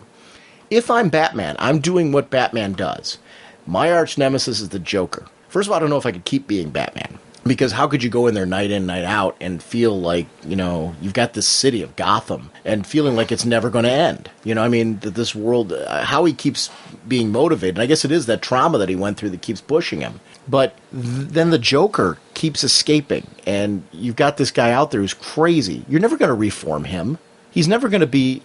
If I'm Batman, I'm doing what Batman does. My arch nemesis is the Joker. First of all, I don't know if I could keep being Batman. Because how could you go in there night in, night out and feel like, you've got this city of Gotham and feeling like it's never going to end? That this world, how he keeps being motivated. And I guess it is that trauma that he went through that keeps pushing him. But then the Joker keeps escaping. And you've got this guy out there who's crazy. You're never going to reform him. He's never going to be,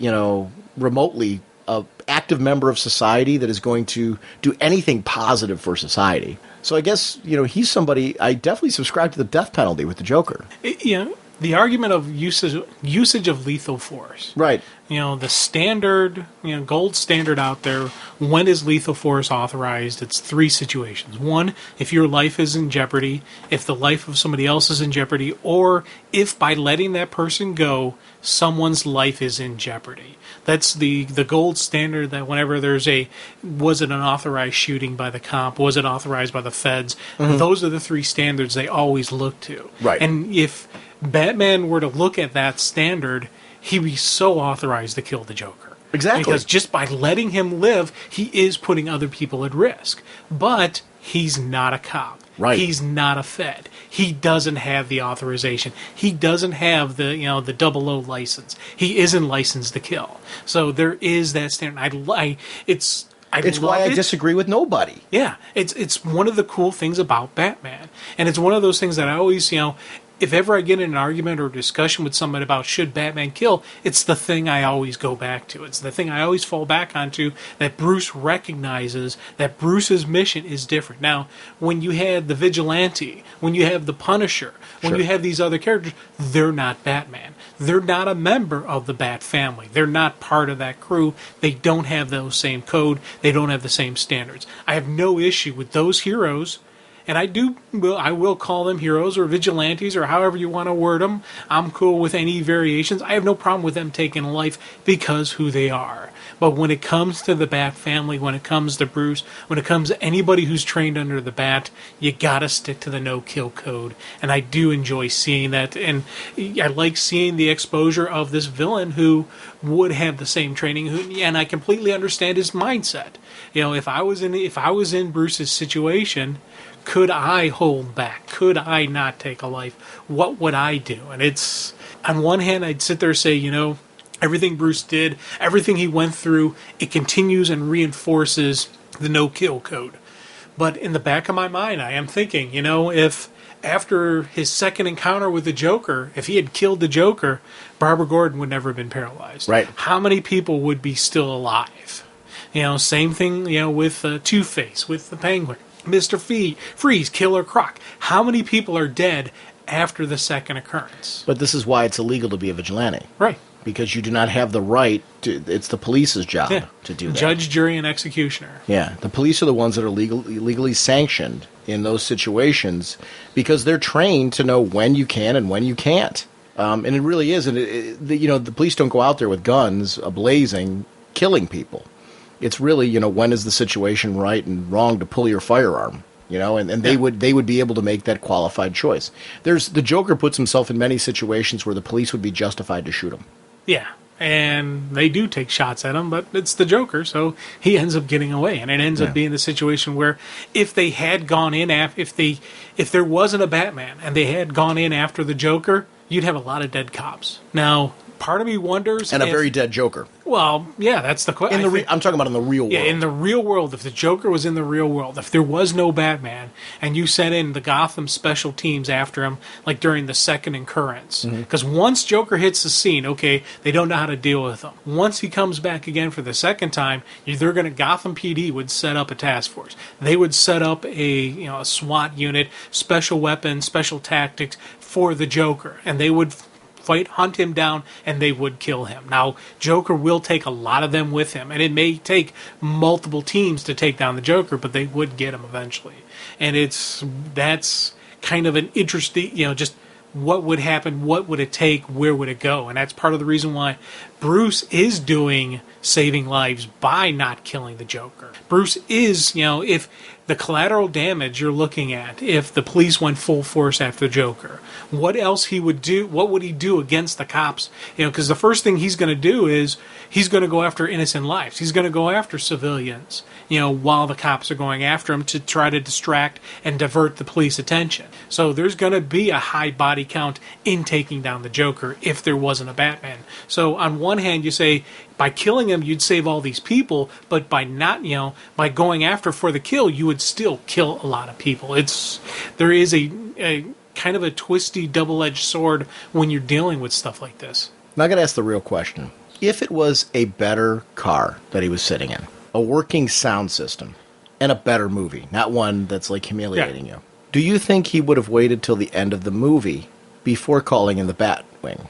remotely an active member of society that is going to do anything positive for society. So I guess, he's somebody, I definitely subscribe to the death penalty with the Joker. The argument of usage of lethal force. Right. The standard, gold standard out there, when is lethal force authorized? It's 3 situations. 1, if your life is in jeopardy, if the life of somebody else is in jeopardy, or if by letting that person go, someone's life is in jeopardy. That's the gold standard that whenever was it an authorized shooting by the cop? Was it authorized by the feds? Mm-hmm. Those are the 3 standards they always look to. Right. And if Batman were to look at that standard, he'd be so authorized to kill the Joker. Exactly. Because just by letting him live, he is putting other people at risk. But he's not a cop. Right. He's not a Fed. He doesn't have the authorization. He doesn't have the the 00 license. He isn't licensed to kill. So there is that standard. It's why I disagree with nobody. Yeah, it's one of the cool things about Batman, and it's one of those things that I always if ever I get in an argument or discussion with somebody about should Batman kill, it's the thing I always go back to. It's the thing I always fall back onto, that Bruce recognizes that Bruce's mission is different. Now, when you had the Vigilante, when you have the Punisher, when Sure. you have these other characters, they're not Batman. They're not a member of the Bat family. They're not part of that crew. They don't have those same code. They don't have the same standards. I have no issue with those heroes. And I will call them heroes or vigilantes or however you want to word them. I'm cool with any variations. I have no problem with them taking a life because who they are. But when it comes to the Bat family, when it comes to Bruce, when it comes to anybody who's trained under the Bat, you gotta stick to the no-kill code. And I do enjoy seeing that. And I like seeing the exposure of this villain who would have the same training. And I completely understand his mindset. If I was in Bruce's situation, could I hold back? Could I not take a life? What would I do? And it's, on one hand, I'd sit there and say, everything Bruce did, everything he went through, it continues and reinforces the no-kill code. But in the back of my mind, I am thinking, if after his second encounter with the Joker, if he had killed the Joker, Barbara Gordon would never have been paralyzed. Right. How many people would be still alive? Same thing, with Two-Face, with the Penguin. Mr. Freeze, Killer Croc. How many people are dead after the second occurrence? But this is why it's illegal to be a vigilante. Right. Because you do not have the right to, it's the police's job to do that. Judge, jury, and executioner. Yeah. The police are the ones that are legally sanctioned in those situations because they're trained to know when you can and when you can't. And it really is. And, the police don't go out there with guns ablazing, killing people. It's really, when is the situation right and wrong to pull your firearm, and they would be able to make that qualified choice. The Joker puts himself in many situations where the police would be justified to shoot him. Yeah, and they do take shots at him, but it's the Joker, so he ends up getting away, and it ends up being the situation where if they had gone in if there wasn't a Batman and they had gone in after the Joker, you'd have a lot of dead cops. Now, part of me wonders, and a very dead Joker. Well, yeah, that's the question. I'm talking about in the real world. Yeah, in the real world, if the Joker was in the real world, if there was no Batman, and you sent in the Gotham special teams after him, like during the second occurrence, because once Joker hits the scene, okay, they don't know how to deal with him. Once he comes back again for the second time, Gotham PD would set up a task force. They would set up a SWAT unit, special weapons, special tactics for the Joker, and they would hunt him down, and they would kill him. Now, Joker will take a lot of them with him, and it may take multiple teams to take down the Joker, but they would get him eventually. And that's kind of an interesting, just what would happen, what would it take, where would it go? And that's part of the reason why Bruce is doing saving lives by not killing the Joker. Bruce is, if the collateral damage you're looking at if the police went full force after the Joker. What else he would do? What would he do against the cops? Because the first thing he's going to do is he's going to go after innocent lives. He's going to go after civilians, while the cops are going after him to try to distract and divert the police attention. So there's going to be a high body count in taking down the Joker if there wasn't a Batman. So on one hand, you say by killing him, you'd save all these people, but by not, by going after for the kill, you would still kill a lot of people. There is a kind of a twisty, double-edged sword when you're dealing with stuff like this. Now I got to ask the real question. If it was a better car that he was sitting in, a working sound system, and a better movie, not one that's like humiliating you, do you think he would have waited till the end of the movie before calling in the Batwing?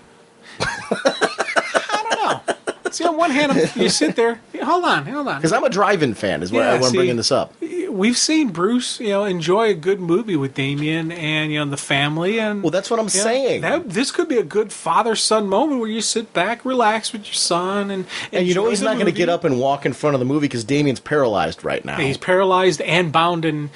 I don't know. See, on one hand, you sit there. Hold on. Because I'm a drive-in fan, is why I'm bringing this up. We've seen Bruce, enjoy a good movie with Damian and, the family. And well, that's what I'm saying. This could be a good father-son moment where you sit back, relax with your son. And he's not going to get up and walk in front of the movie because Damian's paralyzed right now. He's paralyzed and bound and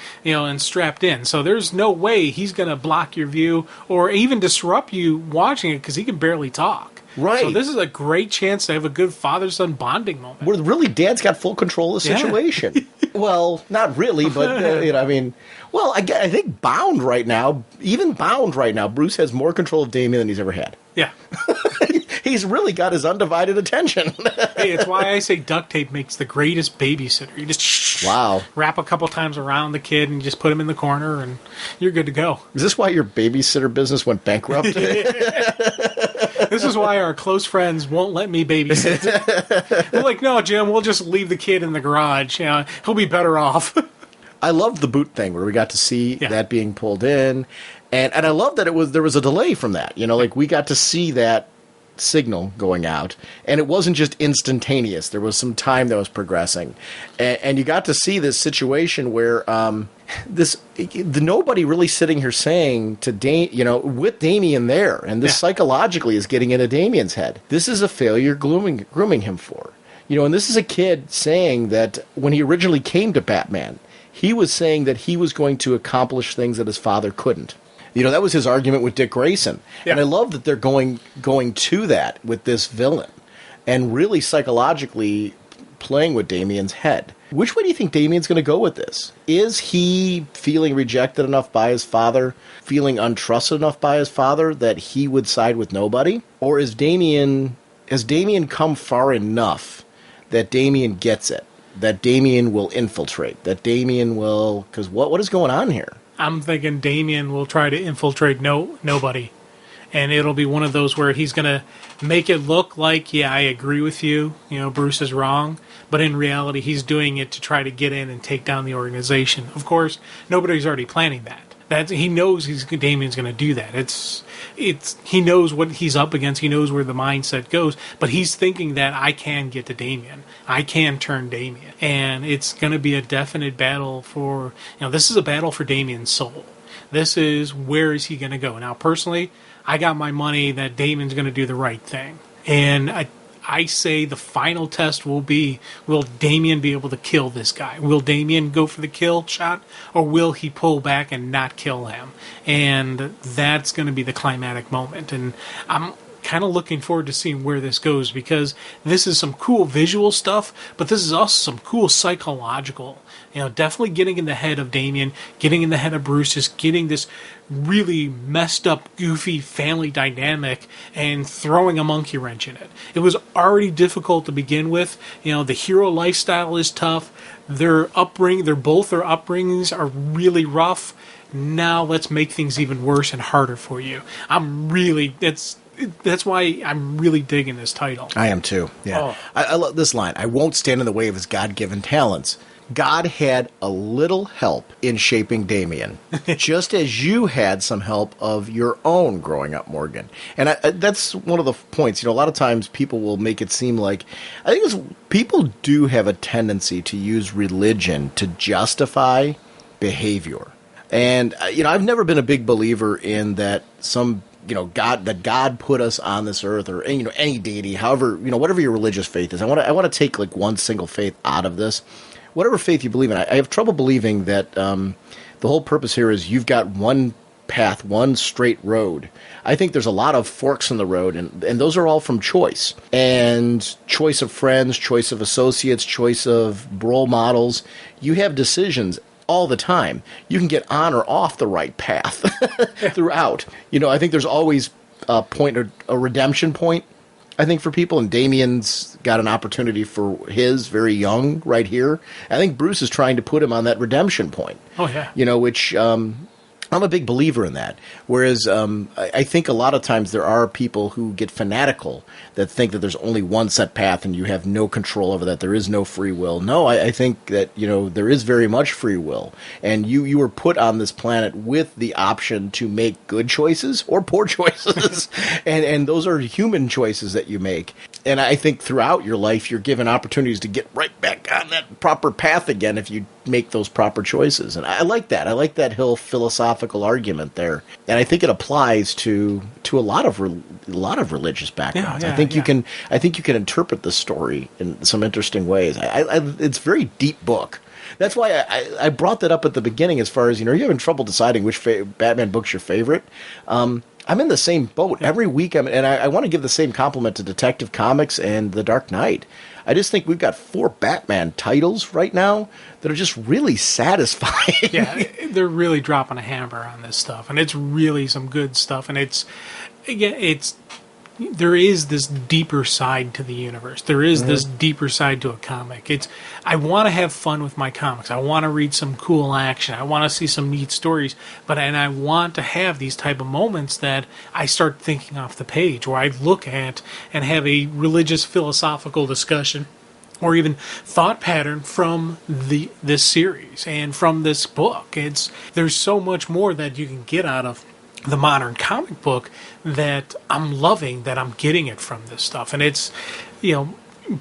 strapped in. So there's no way he's going to block your view or even disrupt you watching it because he can barely talk. Right. So this is a great chance to have a good father-son bonding moment. Where really Dad's got full control of the situation. Yeah. Well, not really, but, I think bound right now, Bruce has more control of Damian than he's ever had. Yeah. He's really got his undivided attention. Hey, it's why I say duct tape makes the greatest babysitter. You just wrap a couple times around the kid and just put him in the corner and you're good to go. Is this why your babysitter business went bankrupt? This is why our close friends won't let me babysit. They're like, no, Jim, we'll just leave the kid in the garage. He'll be better off. I love the boot thing where we got to see that being pulled in. And I love that there was a delay from that. We got to see that signal going out, and it wasn't just instantaneous. There was some time that was progressing, and you got to see this situation where nobody really sitting here saying to with Damian there, and this psychologically is getting into Damian's head. This is a failure grooming him for, and this is a kid saying that when he originally came to Batman, he was saying that he was going to accomplish things that his father couldn't. That was his argument with Dick Grayson. Yeah. And I love that they're going to that with this villain and really psychologically playing with Damian's head. Which way do you think Damian's going to go with this? Is he feeling rejected enough by his father, feeling untrusted enough by his father that he would side with nobody? Or has Damian come far enough that Damian gets it, that Damian will infiltrate, that Damian will... Because what is going on here? I'm thinking Damian will try to infiltrate nobody. And it'll be one of those where he's going to make it look like, I agree with you, Bruce is wrong. But in reality, he's doing it to try to get in and take down the organization. Of course, nobody's already planning that. He knows Damian's going to do that. He knows what he's up against. He knows where the mindset goes. But he's thinking that I can get to Damian. I can turn Damian. And it's going to be a definite battle for, this is a battle for Damian's soul. This is, where is he going to go? Now, personally, I got my money that Damian's going to do the right thing. And I say the final test will be, will Damian be able to kill this guy? Will Damian go for the kill shot, or will he pull back and not kill him? And that's going to be the climactic moment. And I'm kind of looking forward to seeing where this goes, because this is some cool visual stuff, but this is also some cool psychological. Definitely getting in the head of Damian, getting in the head of Bruce, just getting this really messed up, goofy family dynamic and throwing a monkey wrench in it. It was already difficult to begin with. The hero lifestyle is tough. Their upbringings are really rough. Now let's make things even worse and harder for you. That's why I'm really digging this title. I am too. Yeah. I love this line. I won't stand in the way of his God-given talents. God had a little help in shaping Damian, just as you had some help of your own growing up, Morgan. And that's one of the points. A lot of times people will make it seem like, I think people do have a tendency to use religion to justify behavior. And, I've never been a big believer in that God put us on this earth, or, any deity, however, whatever your religious faith is. I want to take like one single faith out of this. whatever faith you believe in, I have trouble believing that the whole purpose here is you've got one path, one straight road. I think there's a lot of forks in the road, and those are all from choice. And choice of friends, choice of associates, choice of role models. You have decisions all the time. You can get on or off the right path throughout. I think there's always a point, a redemption point, I think, for people, and Damien's got an opportunity for his very young right here. I think Bruce is trying to put him on that redemption point. Oh, yeah. Which I'm a big believer in that. Whereas I think a lot of times there are people who get fanatical that think that there's only one set path and you have no control over that. There is no free will. No, I think that, there is very much free will. And you were put on this planet with the option to make good choices or poor choices. and those are human choices that you make. And I think throughout your life, you're given opportunities to get right back on that proper path again if you make those proper choices. And I like that. I like that whole philosophical argument there. And I think it applies to a lot of religious backgrounds. I think you can interpret the story in some interesting ways. It's a very deep book. That's why I brought that up at the beginning as far as, you're having trouble deciding which Batman book's your favorite. I'm in the same boat every week. I want to give the same compliment to Detective Comics and The Dark Knight. I just think we've got 4 Batman titles right now that are just really satisfying. Yeah, they're really dropping a hammer on this stuff, and it's really some good stuff. And there is this deeper side to the universe. There is this deeper side to a comic. I want to have fun with my comics. I want to read some cool action. I want to see some neat stories. And I want to have these type of moments that I start thinking off the page, where I look at and have a religious philosophical discussion or even thought pattern from this series and from this book. There's so much more that you can get out of the modern comic book that I'm loving, that I'm getting it from this stuff. And it's,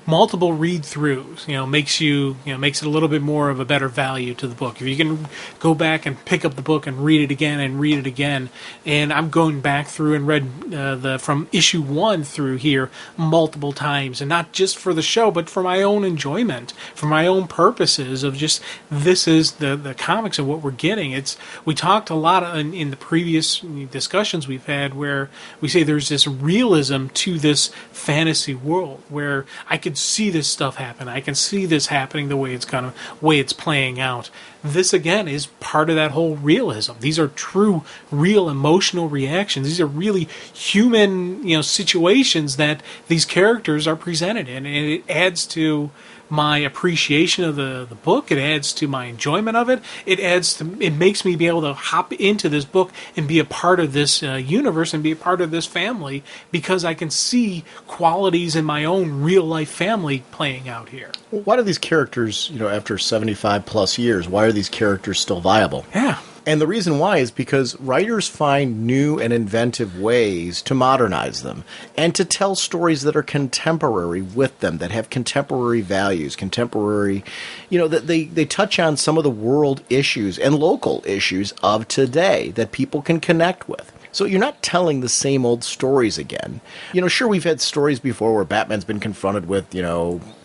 multiple read-throughs, makes it a little bit more of a better value to the book. If you can go back and pick up the book and read it again, and I'm going back through and read from issue 1 through here multiple times, and not just for the show, but for my own enjoyment, for my own purposes of just, this is the comics and what we're getting. We talked a lot in the previous discussions we've had where we say there's this realism to this fantasy world where I could see this stuff happen. I can see this happening the way it's playing out. This again is part of that whole realism. These are true, real emotional reactions. These are really human, situations that these characters are presented in, and it adds to my appreciation of the book. It adds to my enjoyment of it. It makes me be able to hop into this book and be a part of this universe and be a part of this family, because I can see qualities in my own real life family playing out here. Well, why do these characters, after 75 plus years, why are these characters still viable? Yeah. And the reason why is because writers find new and inventive ways to modernize them and to tell stories that are contemporary with them, that have contemporary values, contemporary, that they touch on some of the world issues and local issues of today that people can connect with. So you're not telling the same old stories again. Sure, we've had stories before where Batman's been confronted with,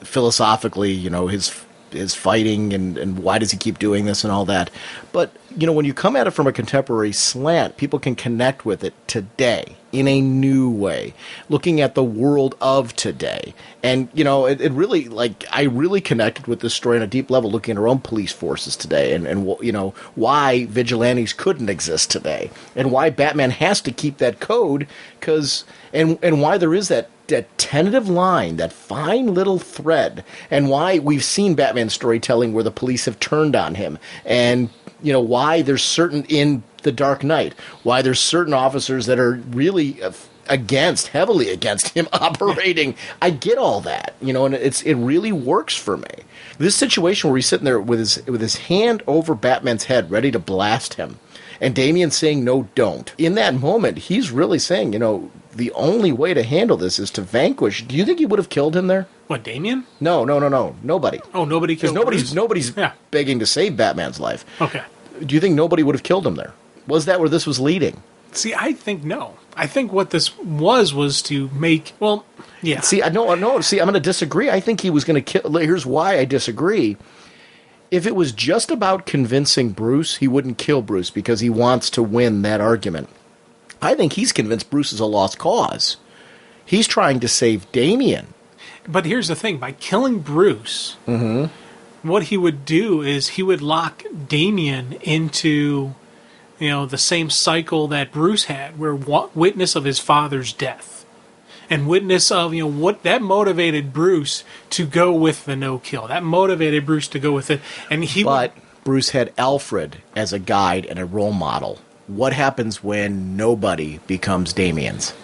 philosophically, his fighting and why does he keep doing this and all that. But, when you come at it from a contemporary slant, people can connect with it today in a new way, looking at the world of today. And, it really, I really connected with this story on a deep level, looking at our own police forces today and why vigilantes couldn't exist today and why Batman has to keep that code and why there is that tentative line, that fine little thread, and why we've seen Batman storytelling where the police have turned on him, and why there's in The Dark Knight, why there's certain officers that are really heavily against him operating. I get all that, and it really works for me. This situation where he's sitting there with his hand over Batman's head, ready to blast him, and Damien saying, "No, don't." In that moment, he's really saying, the only way to handle this is to vanquish. Do you think he would have killed him there? What, Damien? No. Nobody. Oh, nobody killed him? Because nobody's begging to save Batman's life. Okay. Do you think nobody would have killed him there? Was that where this was leading? See, I think no. I think what this was to make, yeah. See, I'm going to disagree. I think he was going to kill. Here's why I disagree. if it was just about convincing Bruce, he wouldn't kill Bruce because he wants to win that argument. I think he's convinced Bruce is a lost cause. He's trying to save Damian. But here's the thing. By killing Bruce, what he would do is he would lock Damian into, the same cycle that Bruce had, where witness of his father's death. And witness of, what that motivated Bruce to go with the no-kill. That motivated Bruce to go with it. But Bruce had Alfred as a guide and a role model. What happens when nobody becomes Damian's?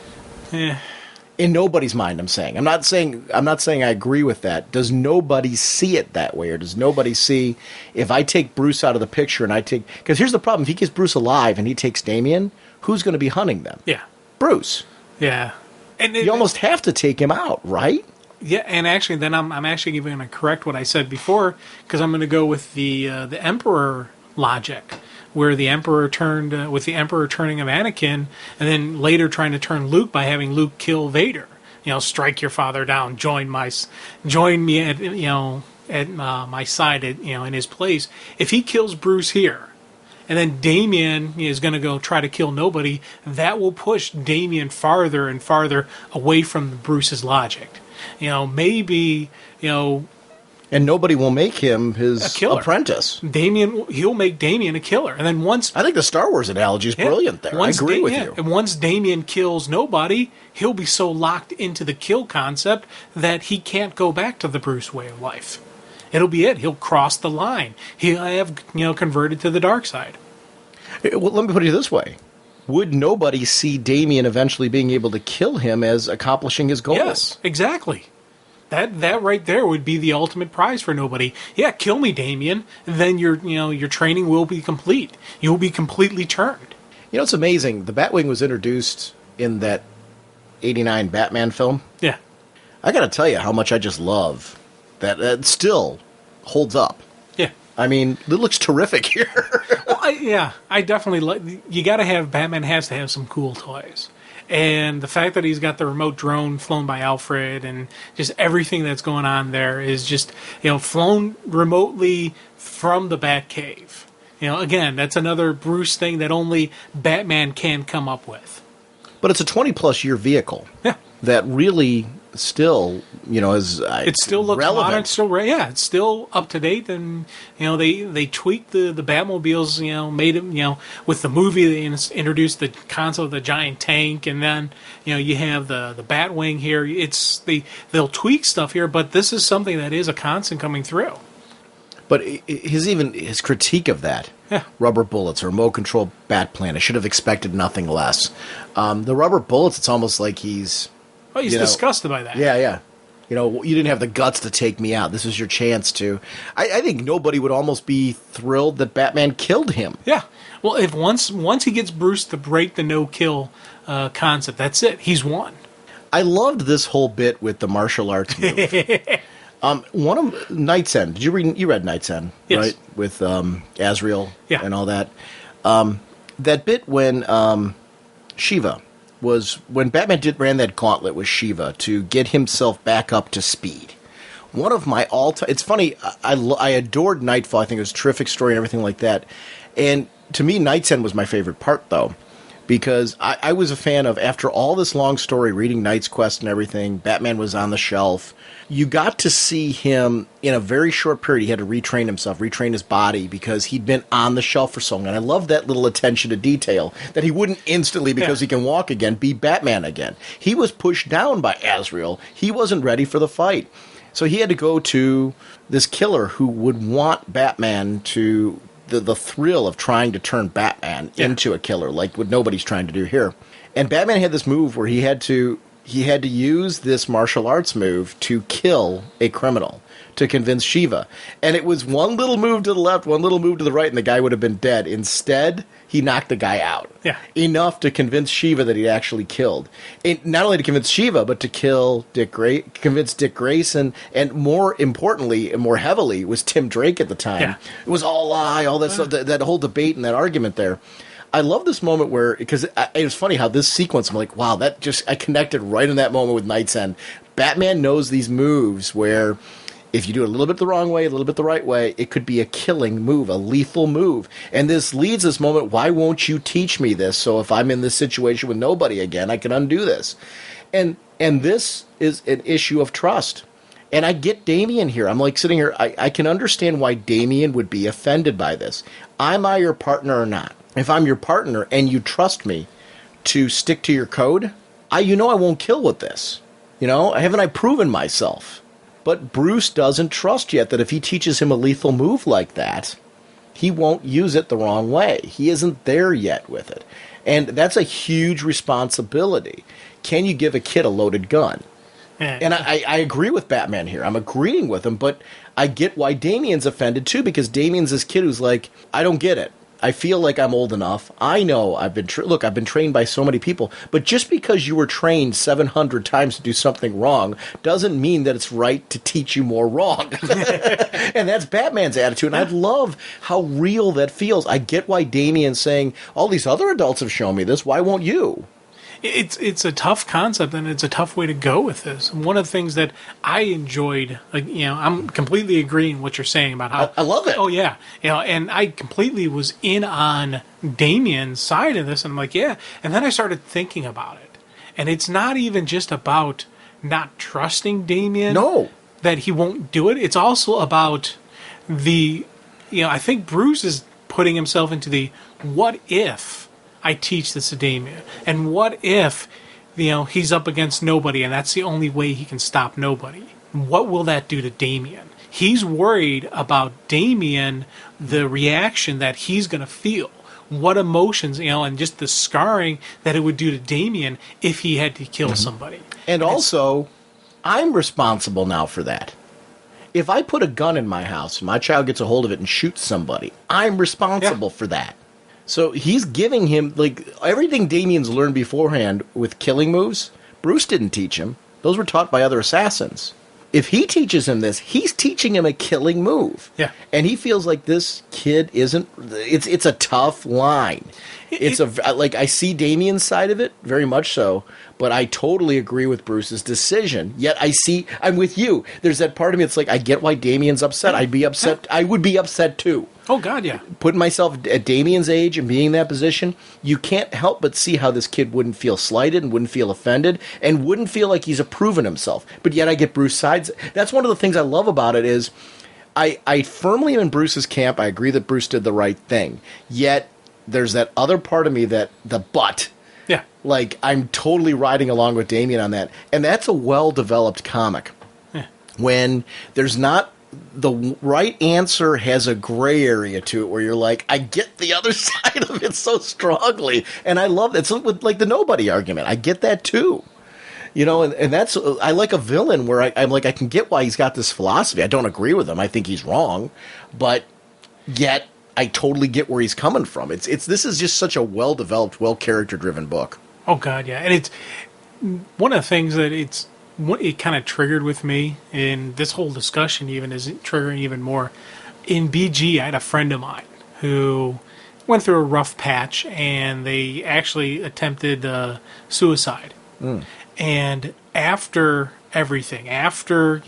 In nobody's mind, I'm saying. I'm not saying I agree with that. Does nobody see it that way? Or does nobody see, if I take Bruce out of the picture and because here's the problem. If he keeps Bruce alive and he takes Damian, who's going to be hunting them? Yeah. Bruce. Yeah. And you almost have to take him out, right? Yeah, and actually, then I'm actually going to correct what I said before, because I'm going to go with the Emperor logic, where the Emperor turned with the Emperor turning of Anakin, and then later trying to turn Luke by having Luke kill Vader. Strike your father down, join me at my side in his place. If he kills Bruce here, and then Damian is going to go try to kill nobody, that will push Damian farther and farther away from Bruce's logic. Maybe, and nobody will make him his apprentice. He'll make Damian a killer. And then once... I think the Star Wars analogy is brilliant there. I agree with you. And once Damian kills nobody, he'll be so locked into the kill concept that he can't go back to the Bruce way of life. It'll be it. He'll cross the line. He'll have, converted to the dark side. Well, let me put it this way. Would nobody see Damian eventually being able to kill him as accomplishing his goals? Yes, exactly. That right there would be the ultimate prize for nobody. Yeah, kill me, Damian. Then your training will be complete. You'll be completely turned. It's amazing. The Batwing was introduced in that 89 Batman film. Yeah. I got to tell you how much I just love that. It still holds up. Yeah. I mean, it looks terrific here. Well, I definitely like. You got to have Batman has to have some cool toys, and the fact that he's got the remote drone flown by Alfred and just everything that's going on there is just flown remotely from the Batcave. Again, that's another Bruce thing that only Batman can come up with. But it's a 20-plus year vehicle. Yeah. That really still, is it still looks relevant. Modern, still it's still up to date, and they tweaked the Batmobiles, made them, with the movie they introduced the concept of the giant tank, and then you have the Batwing here. They'll tweak stuff here, but this is something that is a constant coming through. But his critique of that, rubber bullets, a remote control bat plane, I should have expected nothing less. The rubber bullets, it's almost like he's disgusted by that. Yeah. You didn't have the guts to take me out. This is your chance to. I think nobody would almost be thrilled that Batman killed him. Yeah. Well, if once he gets Bruce to break the no-kill concept, that's it. He's won. I loved this whole bit with the martial arts move. One of Knight's End. Did you read Knight's End? Yes. Right? With Azrael and all that. That bit when Shiva when Batman ran that gauntlet with Shiva to get himself back up to speed. One of my all-time... It's funny, I adored Nightfall. I think it was a terrific story and everything like that. And to me, Knight's End was my favorite part, though, because I was a fan of, after all this long story, reading Knight's Quest and everything, Batman was on the shelf. You got to see him in a very short period. He had to retrain himself, retrain his body, because he'd been on the shelf for so long. And I love that little attention to detail, that he wouldn't instantly, because he can walk again, be Batman again. He was pushed down by Azrael. He wasn't ready for the fight. So he had to go to this killer who would want Batman to... The thrill of trying to turn Batman into a killer, like what nobody's trying to do here. And Batman had this move where he had to use this martial arts move to kill a criminal, to convince Shiva. And it was one little move to the left, one little move to the right, and the guy would have been dead. Instead, he knocked the guy out. Yeah. Enough to convince Shiva that he'd actually killed. And not only to convince Shiva, but to convince Dick Grayson, and more importantly, and more heavily, was Tim Drake at the time. Yeah. It was all a lie, all that stuff, that whole debate and that argument there. I love this moment where, because it was funny how this sequence, I'm like, wow, I connected right in that moment with Knight's End. Batman knows these moves where If you do it a little bit the wrong way, a little bit the right way, it could be a killing move, a lethal move. And this leads this moment, why won't you teach me this? So if I'm in this situation with nobody again, I can undo this. And this is an issue of trust. And I get Damien here. I'm like sitting here, I can understand why Damien would be offended by this. Am I your partner or not? If I'm your partner and you trust me to stick to your code, I won't kill with this. Haven't I proven myself? But Bruce doesn't trust yet that if he teaches him a lethal move like that, he won't use it the wrong way. He isn't there yet with it. And that's a huge responsibility. Can you give a kid a loaded gun? And I agree with Batman here. I'm agreeing with him, but I get why Damien's offended too, because Damien's this kid who's like, I don't get it. I feel like I'm old enough. I know I've been I've been trained by so many people, but just because you were trained 700 times to do something wrong doesn't mean that it's right to teach you more wrong. And that's Batman's attitude, and I love how real that feels. I get why Damien's saying, all these other adults have shown me this, why won't you? It's a tough concept, and it's a tough way to go with this. One of the things that I enjoyed, I'm completely agreeing with what you're saying about how I love it. Oh yeah, and I completely was in on Damien's side of this, and I'm like, yeah. And then I started thinking about it, and it's not even just about not trusting Damien. No, that he won't do it. It's also about I think Bruce is putting himself into the what if I teach this to Damien, and what if, he's up against nobody, and that's the only way he can stop nobody? What will that do to Damien? He's worried about Damien, the reaction that he's going to feel, what emotions, and just the scarring that it would do to Damien if he had to kill somebody. And also, I'm responsible now for that. If I put a gun in my house, my child gets a hold of it and shoots somebody, I'm responsible for that. So he's giving him, everything Damien's learned beforehand with killing moves, Bruce didn't teach him. Those were taught by other assassins. If he teaches him this, he's teaching him a killing move. Yeah. And he feels like this kid isn't, it's a tough line. I see Damien's side of it, very much so, but I totally agree with Bruce's decision. Yet I'm with you. There's that part of me that's like, I get why Damien's upset. I'd be upset. I would be upset too. Oh, God, yeah. Putting myself at Damien's age and being in that position, you can't help but see how this kid wouldn't feel slighted and wouldn't feel offended and wouldn't feel like he's approving himself. But yet I get Bruce's sides. That's one of the things I love about it is I firmly am in Bruce's camp. I agree that Bruce did the right thing. Yet there's that other part of me that yeah, I'm totally riding along with Damien on that. And that's a well-developed comic. Yeah. When there's not the right answer has a gray area to it where you're like, I get the other side of it so strongly. And I love that. It's like the nobody argument. I get that too. And that's, I like a villain where I'm like, I can get why he's got this philosophy. I don't agree with him. I think he's wrong. But yet I totally get where he's coming from. This is just such a well-developed, well-character-driven book. Oh, God, yeah. And it's one of the things that it kind of triggered with me, and this whole discussion even is triggering even more. In BG, I had a friend of mine who went through a rough patch, and they actually attempted suicide. And after everything, after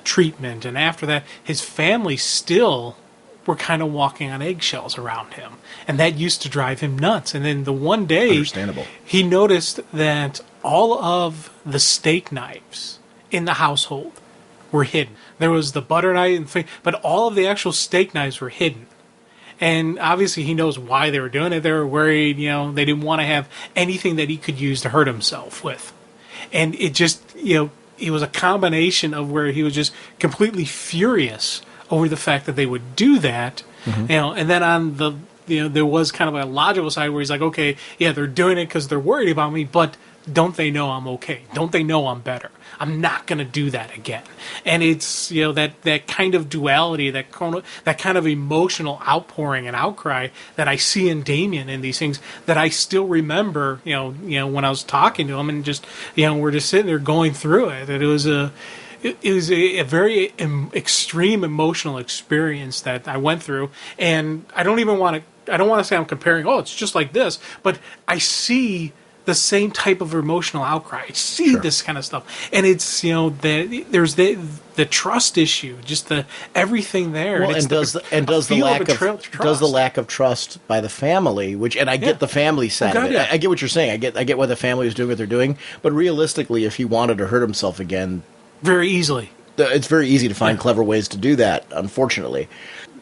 treatment, and after that, his family still were kind of walking on eggshells around him, and that used to drive him nuts. And then the one day, understandable, he noticed that all of the steak knives in the household were hidden. There was the butter knife, but all of the actual steak knives were hidden. And obviously he knows why they were doing it. They were worried, they didn't want to have anything that he could use to hurt himself with. And it just, it was a combination of where he was just completely furious over the fact that they would do that, and then on the, there was kind of a logical side where he's like, okay, yeah, they're doing it because they're worried about me, but don't they know I'm okay? Don't they know I'm better? I'm not going to do that again. And it's, that kind of duality, that kind of emotional outpouring and outcry that I see in Damien in these things that I still remember, when I was talking to him and just, we're just sitting there going through it. That it was a very extreme emotional experience that I went through, and I don't want to say I'm comparing, it's just like this, but I see the same type of emotional outcry. I see this kind of stuff, and it's there's the trust issue, just the everything there. Well, and does the lack of trust by the family, and I get the family side of it. Yeah. I get what you're saying. I get why the family is doing what they're doing, but realistically, if he wanted to hurt himself again, very easily, it's very easy to find clever ways to do that. Unfortunately.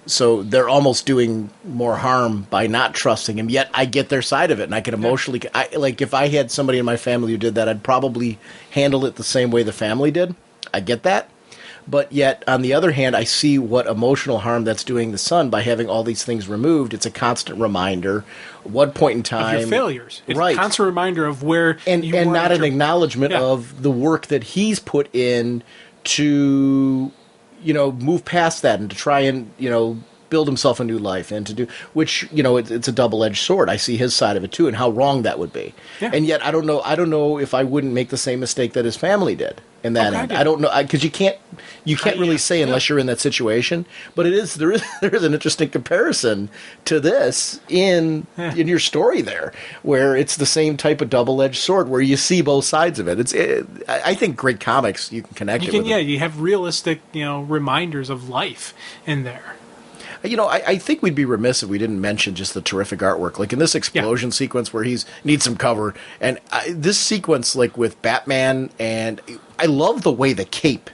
So they're almost doing more harm by not trusting him. Yet I get their side of it, and I can emotionally like if I had somebody in my family who did that, I'd probably handle it the same way the family did. I get that, but yet on the other hand, I see what emotional harm that's doing the son by having all these things removed. It's a constant reminder. At what point in time of your failures? It's right? A constant reminder of where and not an acknowledgement of the work that he's put in to. Move past that and to try and, build himself a new life and to do, which, it's a double-edged sword. I see his side of it too and how wrong that would be. Yeah. And yet I don't know if I wouldn't make the same mistake that his family did in that end. I don't know, because you can't really say unless you're in that situation, but there is an interesting comparison to this in your story there, where it's the same type of double-edged sword where you see both sides of it. I think great comics, you can connect it with. You have realistic, reminders of life in there. I think we'd be remiss if we didn't mention just the terrific artwork. Like in this explosion sequence where needs some cover, and this sequence, like with Batman, and I love the way the cape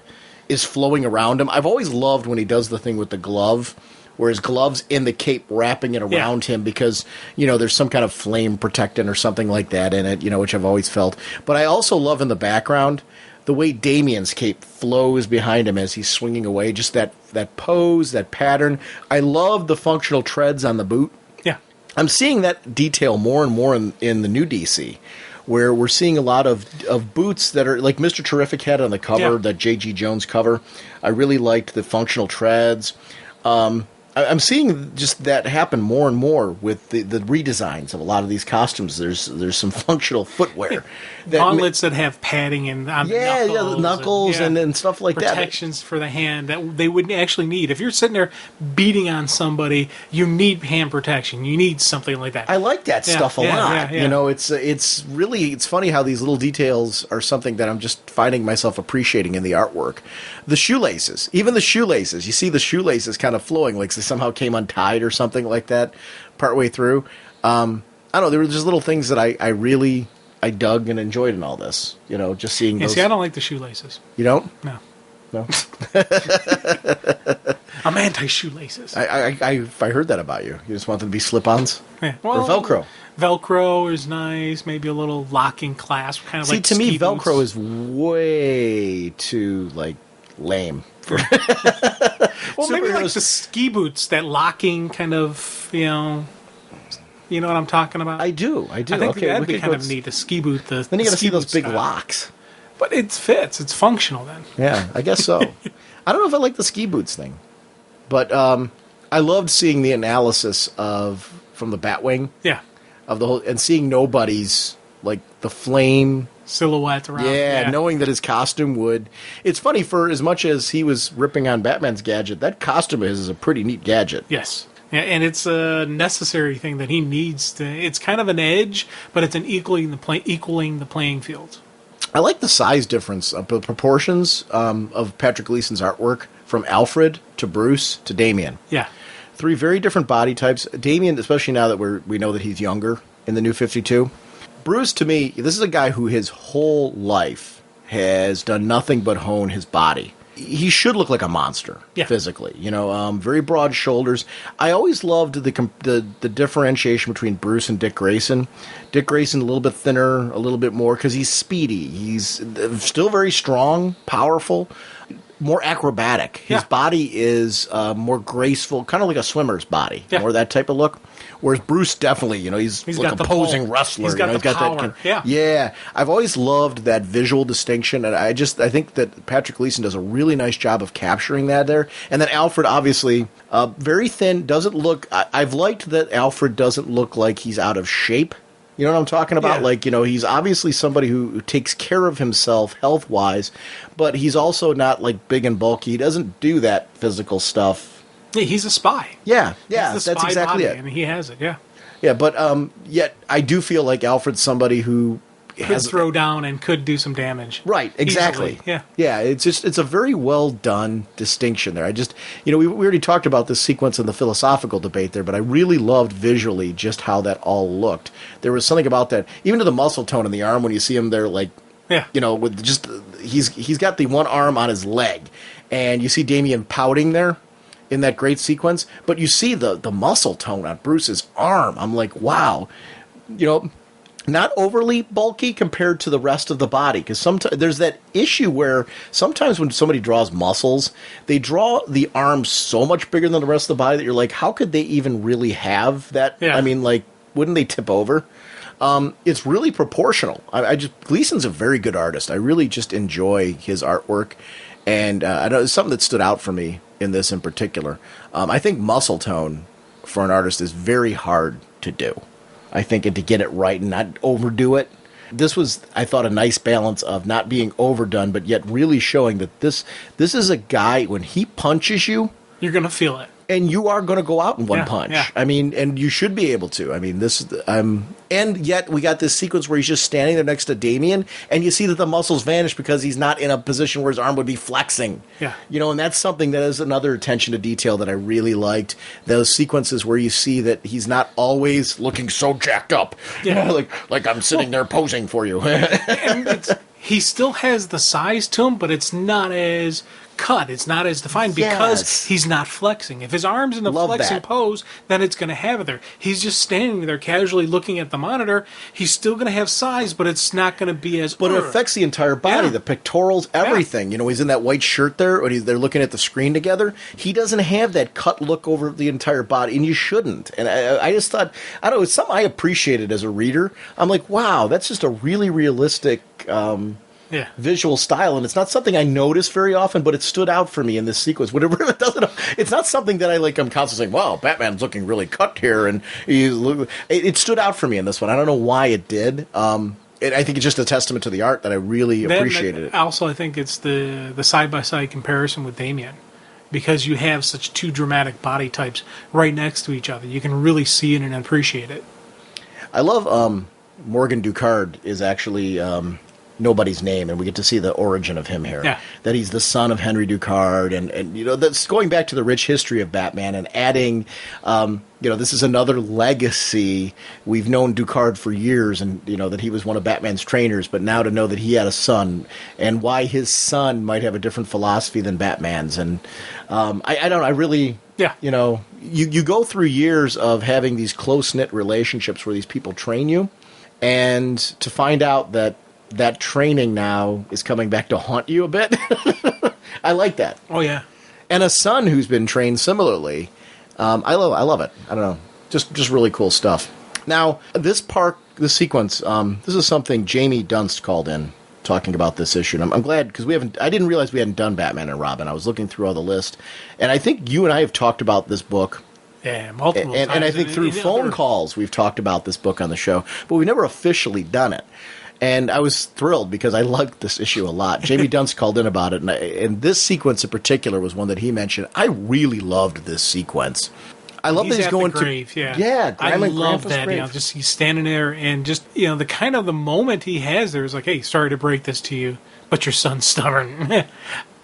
is flowing around him. I've always loved when he does the thing with the glove, where his glove's in the cape wrapping it around him because, there's some kind of flame protectant or something like that in it, which I've always felt. But I also love in the background the way Damian's cape flows behind him as he's swinging away, just that pose, that pattern. I love the functional treads on the boot. Yeah. I'm seeing that detail more and more in the new DC, where we're seeing a lot of boots that are like Mr. Terrific had on the cover, that J.G. Jones cover. I really liked the functional treads. I'm seeing just that happen more and more with the redesigns of a lot of these costumes. There's some functional footwear. Gauntlets that have padding and the knuckles and stuff like protections for the hand that they wouldn't actually need. If you're sitting there beating on somebody, you need hand protection. You need something like that. I like that stuff a lot. Yeah. It's funny how these little details are something that I'm just finding myself appreciating in the artwork. The shoelaces, even the shoelaces, you see the shoelaces kind of flowing like they somehow came untied or something like that partway through. I don't know, there were just little things that I really dug and enjoyed in all this. Just seeing those. See, I don't like the shoelaces. You don't? No. I'm anti-shoelaces. I heard that about you. You just want them to be slip-ons? Yeah. Or Velcro? Velcro is nice. Maybe a little locking clasp. Kind of like to me, Velcro boots. is way too, lame. Well, maybe like the ski boots, that locking kind of, you know what I'm talking about? I do. I think that'd be kind of neat, the ski boot. Then you got to see those big style. locks. But it fits. It's functional then. Yeah, I guess so. I don't know if I like the ski boots thing. But I loved seeing the analysis from the Batwing. Yeah. Of the whole, and seeing nobody's, the flame silhouette around. Yeah, knowing that his costume would. It's funny, for as much as he was ripping on Batman's gadget, that costume is a pretty neat gadget. Yes. Yeah, and it's a necessary thing that he needs to. It's kind of an edge, but it's an equaling the playing field. I like the size difference, the proportions of Patrick Gleason's artwork from Alfred to Bruce to Damian. Yeah. 3 very different body types. Damian, especially now that we know that he's younger in the New 52. Bruce, to me, this is a guy who his whole life has done nothing but hone his body. He should look like a monster physically, very broad shoulders. I always loved the differentiation between Bruce and Dick Grayson. Dick Grayson a little bit thinner, a little bit more, because he's speedy. He's still very strong, powerful, more acrobatic. His body is more graceful, kind of like a swimmer's body, more that type of look. Whereas Bruce definitely, he's like a posing wrestler. He's got the power. Yeah. I've always loved that visual distinction, and I think that Patrick Gleason does a really nice job of capturing that there. And then Alfred, obviously, very thin, doesn't look. I've liked that Alfred doesn't look like he's out of shape. You know what I'm talking about? Yeah. He's obviously somebody who takes care of himself health-wise, but he's also not, big and bulky. He doesn't do that physical stuff. Yeah, he's a spy. Yeah, He's the that's spy exactly body, it. and he has it, yeah. Yeah, but yet I do feel like Alfred's somebody who Could throw down and could do some damage. Right, exactly. Easily. Yeah. Yeah, it's a very well done distinction there. I just, we already talked about this sequence in the philosophical debate there, but I really loved visually just how that all looked. There was something about that, even to the muscle tone in the arm when you see him there, like, with just, he's got the one arm on his leg, and you see Damien pouting there in that great sequence, but you see the muscle tone on Bruce's arm. I'm like, wow, not overly bulky compared to the rest of the body, because sometimes there's that issue where sometimes when somebody draws muscles, they draw the arms so much bigger than the rest of the body that you're like, how could they even really have that? Yeah. I mean, like, wouldn't they tip over? It's really proportional. Gleason's a very good artist. I really just enjoy his artwork, and I know it's something that stood out for me in this in particular. I think muscle tone for an artist is very hard to do. I think, and to get it right and not overdo it. This was, I thought, a nice balance of not being overdone, but yet really showing that this is a guy, when he punches you, you're going to feel it. And you are going to go out in one punch. Yeah. I mean, and you should be able to. I mean, and yet we got this sequence where he's just standing there next to Damien, and you see that the muscles vanish because he's not in a position where his arm would be flexing. Yeah. And that's something that is another attention to detail that I really liked. Those sequences where you see that he's not always looking so jacked up. Yeah. Like I'm sitting there posing for you. And he still has the size to him, but it's not as cut. It's not as defined because he's not flexing. If his arm's in the flexing pose, then it's going to have it there. He's just standing there casually looking at the monitor. He's still going to have size, but it's not going to be as... But it affects the entire body, the pectorals, everything. He's in that white shirt there, or they're looking at the screen together. He doesn't have that cut look over the entire body, and you shouldn't. And I just thought, I don't know, it's something I appreciated as a reader. I'm like, wow, that's just a really realistic... visual style, and it's not something I notice very often, but it stood out for me in this sequence. Whatever it doesn't, it's not something that I'm constantly saying, "Wow, Batman's looking really cut here," and it stood out for me in this one. I don't know why it did. I think it's just a testament to the art that I really appreciated it. Also, I think it's the side by side comparison with Damien, because you have such two dramatic body types right next to each other. You can really see it and appreciate it. I love Morgan Ducard is actually. Nobody's name, and we get to see the origin of him here. Yeah. That he's the son of Henry Ducard, and that's going back to the rich history of Batman and adding, this is another legacy. We've known Ducard for years, and that he was one of Batman's trainers, but now to know that he had a son, and why his son might have a different philosophy than Batman's, and I don't know, I really... Yeah. You go through years of having these close-knit relationships where these people train you, and to find out that training now is coming back to haunt you a bit. I like that. Oh, yeah. And a son who's been trained similarly. I love it. I don't know. Just really cool stuff. Now, this sequence, this is something Jamie Dunst called in talking about this issue. And I'm glad, because I didn't realize we hadn't done Batman and Robin. I was looking through all the list. And I think you and I have talked about this book. Yeah, multiple times. And I think through phone calls we've talked about this book on the show. But we've never officially done it. And I was thrilled because I liked this issue a lot. Jamie Dunst called in about it, and this sequence in particular was one that he mentioned. I really loved this sequence. I love that he's going the grave, to... Yeah, I love that. Just he's standing there, and just the kind of the moment he has there is like, hey, sorry to break this to you, but your son's stubborn.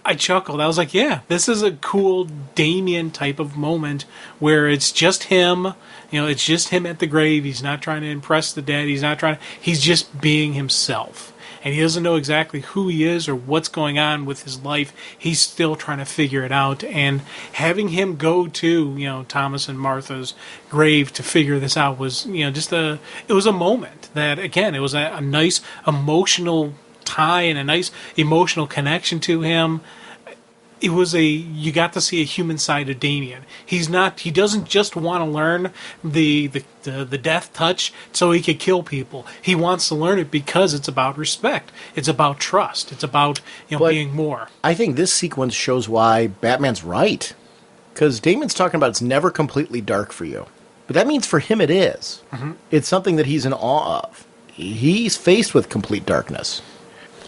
I chuckled. I was like, yeah, this is a cool Damien type of moment where it's just him. It's just him at the grave. He's not trying to impress the dead. He's just being himself. And he doesn't know exactly who he is or what's going on with his life. He's still trying to figure it out. And having him go to, Thomas and Martha's grave to figure this out was, it was a moment that, again, it was a nice emotional tie and a nice emotional connection to him. It was you got to see a human side of Damien. He doesn't just want to learn the death touch so he could kill people. He wants to learn it because it's about respect. It's about trust. It's about, being more. I think this sequence shows why Batman's right. Because Damien's talking about it's never completely dark for you. But that means for him it is. Mm-hmm. It's something that he's in awe of. He's faced with complete darkness.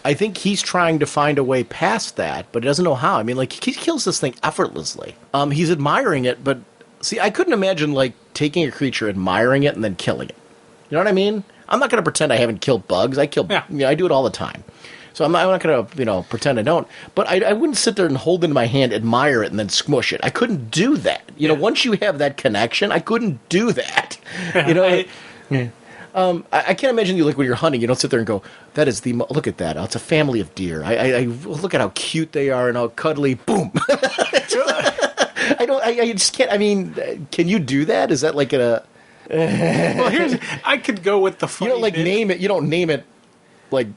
I think he's trying to find a way past that, but he doesn't know how. I mean, he kills this thing effortlessly. He's admiring it, but See, I couldn't imagine, like, taking a creature, admiring it, and then killing it. You know what I mean? I'm not going to pretend I haven't killed bugs. I kill, I do it all the time. So I'm not going to, pretend I don't. But I wouldn't sit there and hold it in my hand, admire it, and then smush it. I couldn't do that. Once you have that connection, I couldn't do that. I can't imagine you, like, when you're hunting, you don't sit there and go, that is look at that. Oh, it's a family of deer. I look at how cute they are and how cuddly. Boom. I just can't. I mean, can you do that? Is that like a... Well, I could go with the funny bit. Name it. You don't name it, like...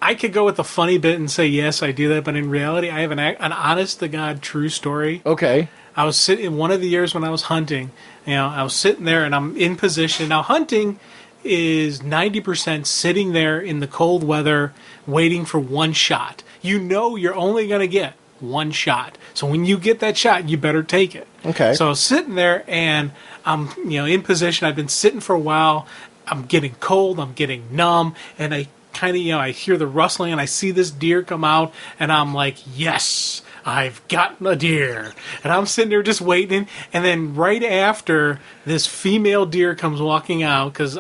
I could go with the funny bit and say, yes, I do that, but in reality, I have an honest-to-God true story. Okay. I was sitting, in one of the years when I was hunting, I was sitting there and I'm in position. Now, hunting is 90% sitting there in the cold weather waiting for one shot. You're only going to get one shot. So when you get that shot, you better take it. Okay. So I was sitting there and I'm, in position. I've been sitting for a while. I'm getting cold. I'm getting numb. And I kind of, I hear the rustling and I see this deer come out and I'm like, yes, I've gotten a deer. And I'm sitting there just waiting. And then right after, this female deer comes walking out, because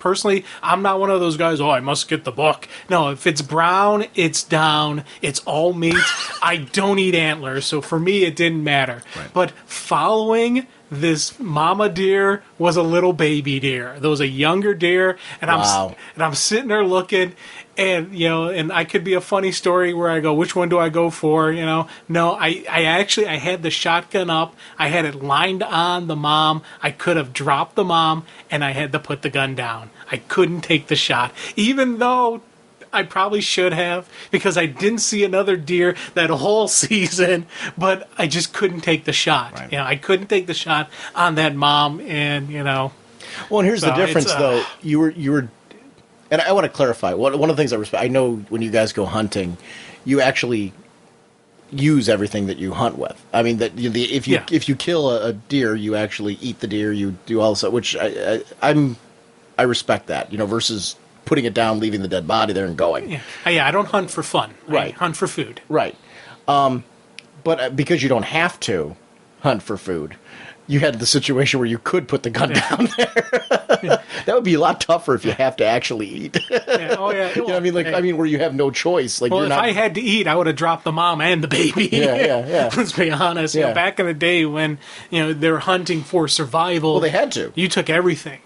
personally, I'm not one of those guys, I must get the buck. No, if it's brown, it's down. It's all meat. I don't eat antlers, so for me, it didn't matter. Right. But following this mama deer was a little baby deer. There was a younger deer, and I'm sitting there looking, and and I could be a funny story where I go, which one do I go for? No, I had the shotgun up, I had it lined on the mom. I could have dropped the mom, and I had to put the gun down. I couldn't take the shot, even though I probably should have, because I didn't see another deer that whole season, but I just couldn't take the shot. Right. I couldn't take the shot on that mom, and Well, and here's the difference, though. You were, and I want to clarify. One of the things I respect, I know when you guys go hunting, you actually use everything that you hunt with. I mean, that if you kill a deer, you actually eat the deer. You do all this, which I respect that. Versus putting it down, leaving the dead body there, and going. Yeah, I don't hunt for fun. Right. I hunt for food. Right. But because you don't have to hunt for food, you had the situation where you could put the gun down there. That would be a lot tougher if you have to actually eat. Yeah. Oh yeah. What I mean? Like, where you have no choice. Like, if I had to eat, I would have dropped the mom and the baby. Yeah. Let's be honest. Back in the day when they're hunting for survival. Well, they had to. You took everything.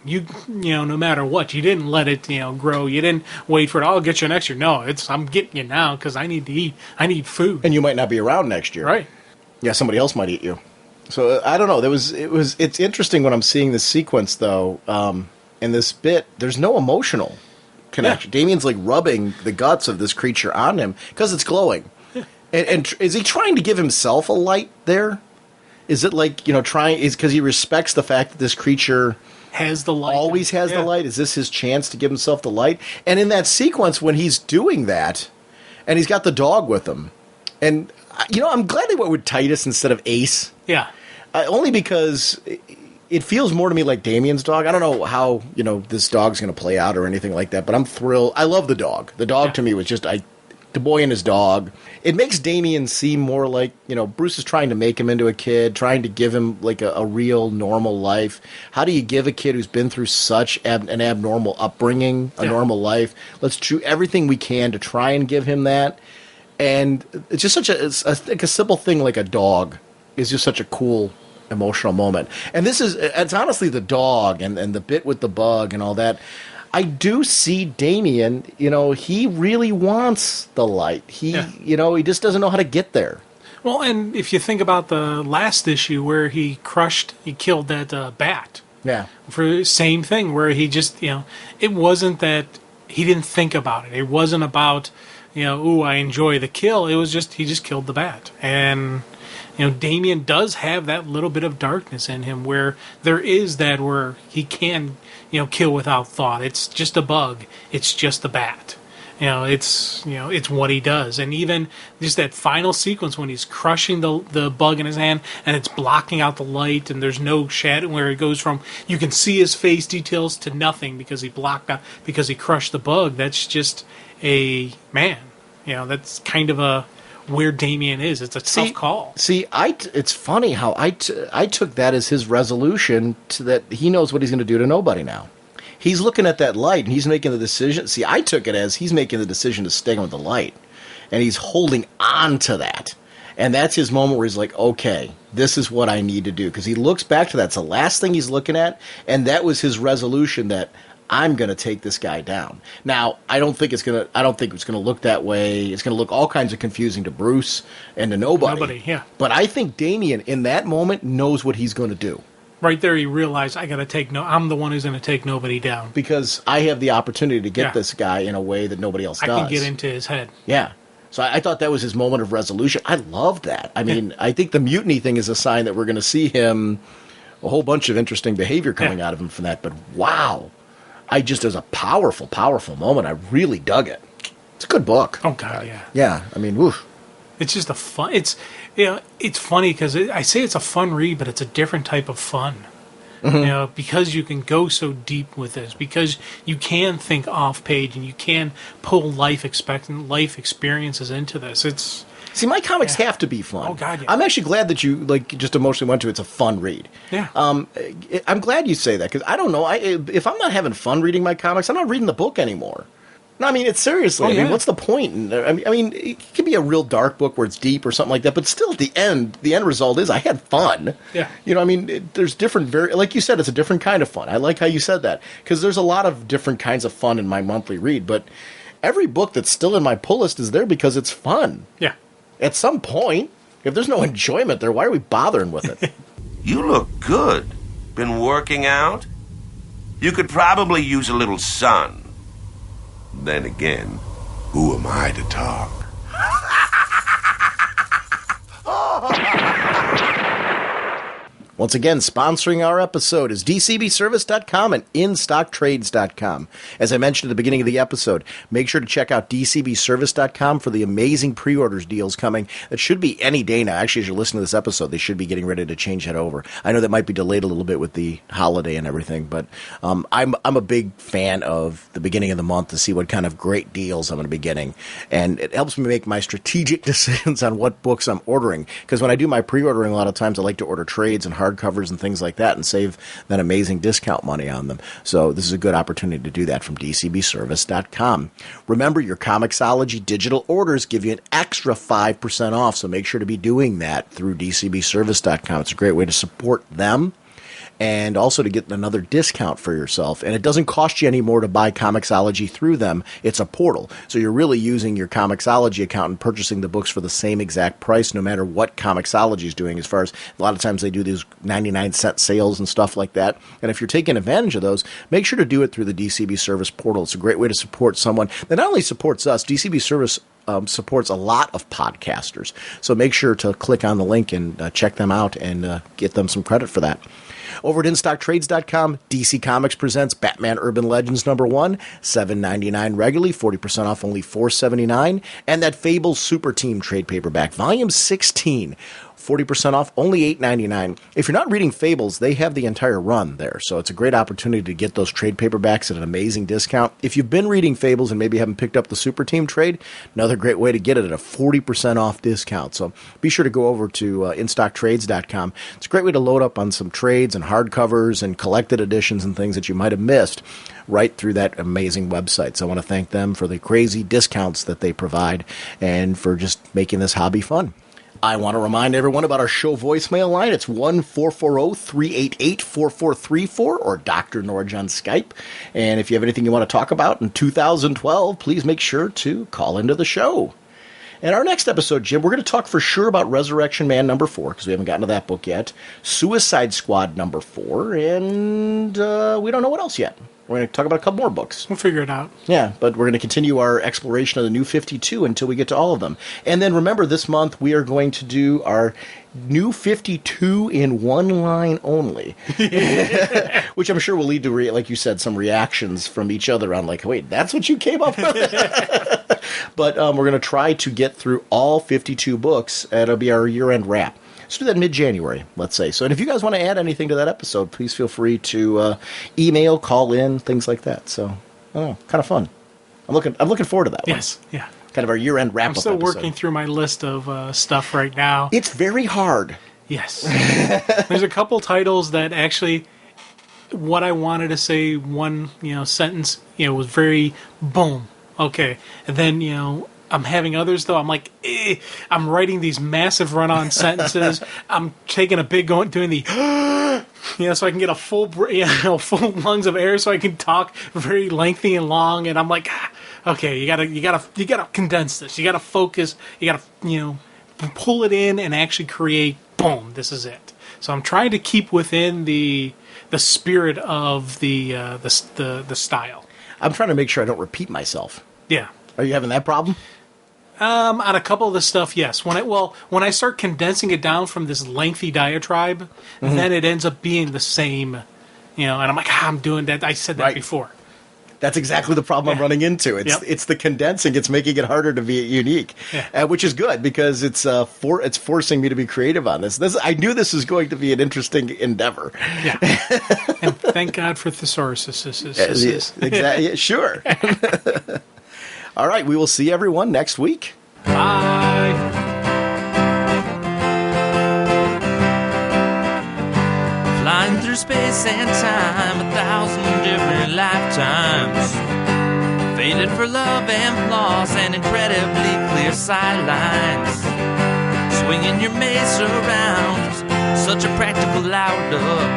No matter what, you didn't let it grow. You didn't wait for it. I'll get you next year. No, I'm getting you now because I need to eat. I need food. And you might not be around next year. Right. Yeah, somebody else might eat you. So I don't know. It's interesting when I'm seeing this sequence, though. In this bit, there's no emotional connection. Yeah. Damien's like rubbing the guts of this creature on him because it's glowing. Yeah. And is he trying to give himself a light there? Is it like trying? Is because he respects the fact that this creature has the light. Always has the light. Is this his chance to give himself the light? And in that sequence, when he's doing that, and he's got the dog with him, and I'm glad they went with Titus instead of Ace. Yeah. Only because it feels more to me like Damien's dog. I don't know how, this dog's going to play out or anything like that, but I'm thrilled. I love the dog. The dog to me was just the boy and his dog. It makes Damien seem more like, Bruce is trying to make him into a kid, trying to give him like a real normal life. How do you give a kid who's been through such an abnormal upbringing, a normal life? Let's do everything we can to try and give him that. And it's just like a simple thing like a dog is just such a cool emotional moment. And it's honestly the dog and the bit with the bug and all that. I do see Damien, he really wants the light. He just doesn't know how to get there. Well, and if you think about the last issue where he killed that bat. Yeah. For same thing where he just, it wasn't that he didn't think about it. It wasn't about, I enjoy the kill. It was just, he just killed the bat. And Damien does have that little bit of darkness in him where there is that where he can, kill without thought. It's just a bug. It's just a bat. It's what he does. And even just that final sequence when he's crushing the bug in his hand and it's blocking out the light and there's no shadow where it goes from, you can see his face details to nothing because he because he crushed the bug. That's just a man. That's kind of a where Damien is. It's a tough call. See, it's funny how I took that as his resolution to that he knows what he's going to do to nobody now. He's looking at that light, and he's making the decision. See, I took it as he's making the decision to stay with the light, and he's holding on to that. And that's his moment where he's like, okay, this is what I need to do. Because he looks back to that. It's the last thing he's looking at, and that was his resolution that I'm going to take this guy down. Now, I don't think it's going to look that way. It's going to look all kinds of confusing to Bruce and to nobody. Yeah. But I think Damien, in that moment, knows what he's going to do. Right there, he realized I'm the one who's going to take nobody down. Because I have the opportunity to get this guy in a way that nobody else does. I can get into his head. Yeah. So I thought that was his moment of resolution. I loved that. I mean, I think the mutiny thing is a sign that we're going to see him, a whole bunch of interesting behavior coming out of him from that. But wow, it was a powerful, powerful moment. I really dug it. It's a good book. Oh, God, yeah. Yeah, I mean, woof. It's just it's funny because I say it's a fun read, but it's a different type of fun. Mm-hmm. Because you can go so deep with this, because you can think off page and you can pull life experiences into this. See, my comics have to be fun. Oh, God, yeah. I'm actually glad that you just emotionally went to it's a fun read. Yeah. I'm glad you say that because I don't know. If I'm not having fun reading my comics, I'm not reading the book anymore. No, I mean, it's seriously. I mean, what's the point? I mean, it could be a real dark book where it's deep or something like that, but still, at the end result is I had fun. Yeah. I mean, there's different, like you said, it's a different kind of fun. I like how you said that because there's a lot of different kinds of fun in my monthly read, but every book that's still in my pull list is there because it's fun. Yeah. At some point, if there's no enjoyment there, why are we bothering with it? You look good. Been working out? You could probably use a little sun. Then again, who am I to talk? Once again, sponsoring our episode is DCBService.com and InStockTrades.com. As I mentioned at the beginning of the episode, make sure to check out DCBService.com for the amazing pre-orders deals coming. That should be any day now. Actually, as you're listening to this episode, they should be getting ready to change that over. I know that might be delayed a little bit with the holiday and everything, but I'm a big fan of the beginning of the month to see what kind of great deals I'm going to be getting. And it helps me make my strategic decisions on what books I'm ordering. Because when I do my pre-ordering, a lot of times I like to order trades and hardcovers and things like that and save that amazing discount money on them. So this is a good opportunity to do that from DCBService.com. Remember, your Comixology digital orders give you an extra 5% off, so make sure to be doing that through DCBService.com. It's a great way to support them and also to get another discount for yourself. And it doesn't cost you any more to buy Comixology through them. It's a portal. So you're really using your Comixology account and purchasing the books for the same exact price, no matter what Comixology is doing. As far as a lot of times they do these 99-cent sales and stuff like that. And if you're taking advantage of those, make sure to do it through the DCB Service portal. It's a great way to support someone that not only supports us, DCB Service supports a lot of podcasters. So make sure to click on the link and check them out and get them some credit for that. Over at InStockTrades.com, DC Comics presents Batman Urban Legends #1, $7.99 regularly, 40% off only $4.79, and that Fable Super Team trade paperback, Volume 16, 40% off, only $8.99. If you're not reading Fables, they have the entire run there, so it's a great opportunity to get those trade paperbacks at an amazing discount. If you've been reading Fables and maybe haven't picked up the Super Team trade, another great way to get it at a 40% off discount. So be sure to go over to InStockTrades.com. It's a great way to load up on some trades and hardcovers and collected editions and things that you might have missed right through that amazing website. So I want to thank them for the crazy discounts that they provide and for just making this hobby fun. I want to remind everyone about our show voicemail line. It's 1-440-388-4434 or Dr. Norge on Skype. And if you have anything you want to talk about in 2012, please make sure to call into the show. In our next episode, Jim, we're going to talk for sure about Resurrection Man #4, because we haven't gotten to that book yet, Suicide Squad #4, and we don't know what else yet. We're going to talk about a couple more books. We'll figure it out. Yeah, but we're going to continue our exploration of the New 52 until we get to all of them. And then remember, this month we are going to do our New 52 in one line only, which I'm sure will lead to, like you said, some reactions from each other on like, wait, that's what you came up with? But we're going to try to get through all 52 books. It'll be our year-end wrap. Let's do that mid-January, let's say. So, and if you guys want to add anything to that episode, please feel free to email, call in, things like that. So, I don't know, kind of fun. I'm looking forward to that one. Yes, yeah. kind of our year-end wrap-up I'm still episode. working through my list of stuff right now. It's very hard. Yes. There's a couple titles that actually, what I wanted to say, one sentence, was very boom. Okay. And then, I'm having others, though. I'm like, I'm writing these massive run-on sentences. I'm taking a big doing the, so I can get a full, full lungs of air, so I can talk very lengthy and long. And I'm like, okay, you gotta condense this. You gotta focus. You gotta, pull it in and actually create. Boom! This is it. So I'm trying to keep within the spirit of the style. I'm trying to make sure I don't repeat myself. Yeah. Are you having that problem? On a couple of the stuff, yes. When I start condensing it down from this lengthy diatribe, then it ends up being the same, and I'm like, I'm doing that. I said that before. That's exactly the problem I'm running into. It's the condensing. It's making it harder to be unique, which is good because it's forcing me to be creative on this. I knew this was going to be an interesting endeavor. Yeah, and thank God for thesauruses. Exactly. Sure. All right, we will see everyone next week. Bye. Flying through space and time, 1,000 different lifetimes. Faded for love and flaws and incredibly clear sightlines. Swinging your mace around, such a practical outlook.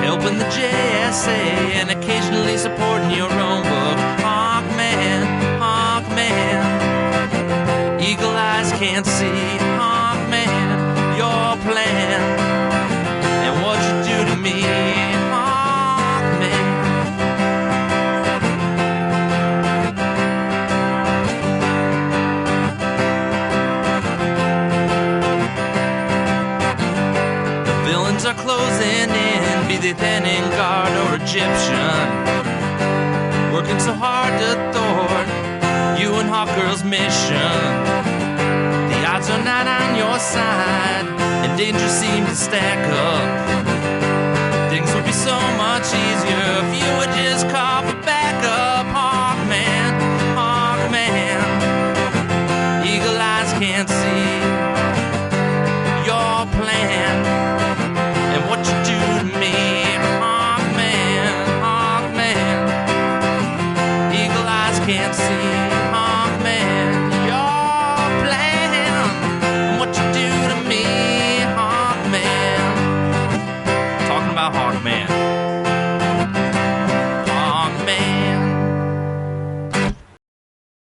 Helping the JSA and occasionally supporting your own book. Hawkman, Hawkman. Eagle eyes can't see. Hawkman, your plan. And what you do to me. Hawkman. The villains are closing in, be they then in guard or Egyptian. Working so hard to thwart you and Hawkgirl's mission. The odds are not on your side, and danger seems to stack up.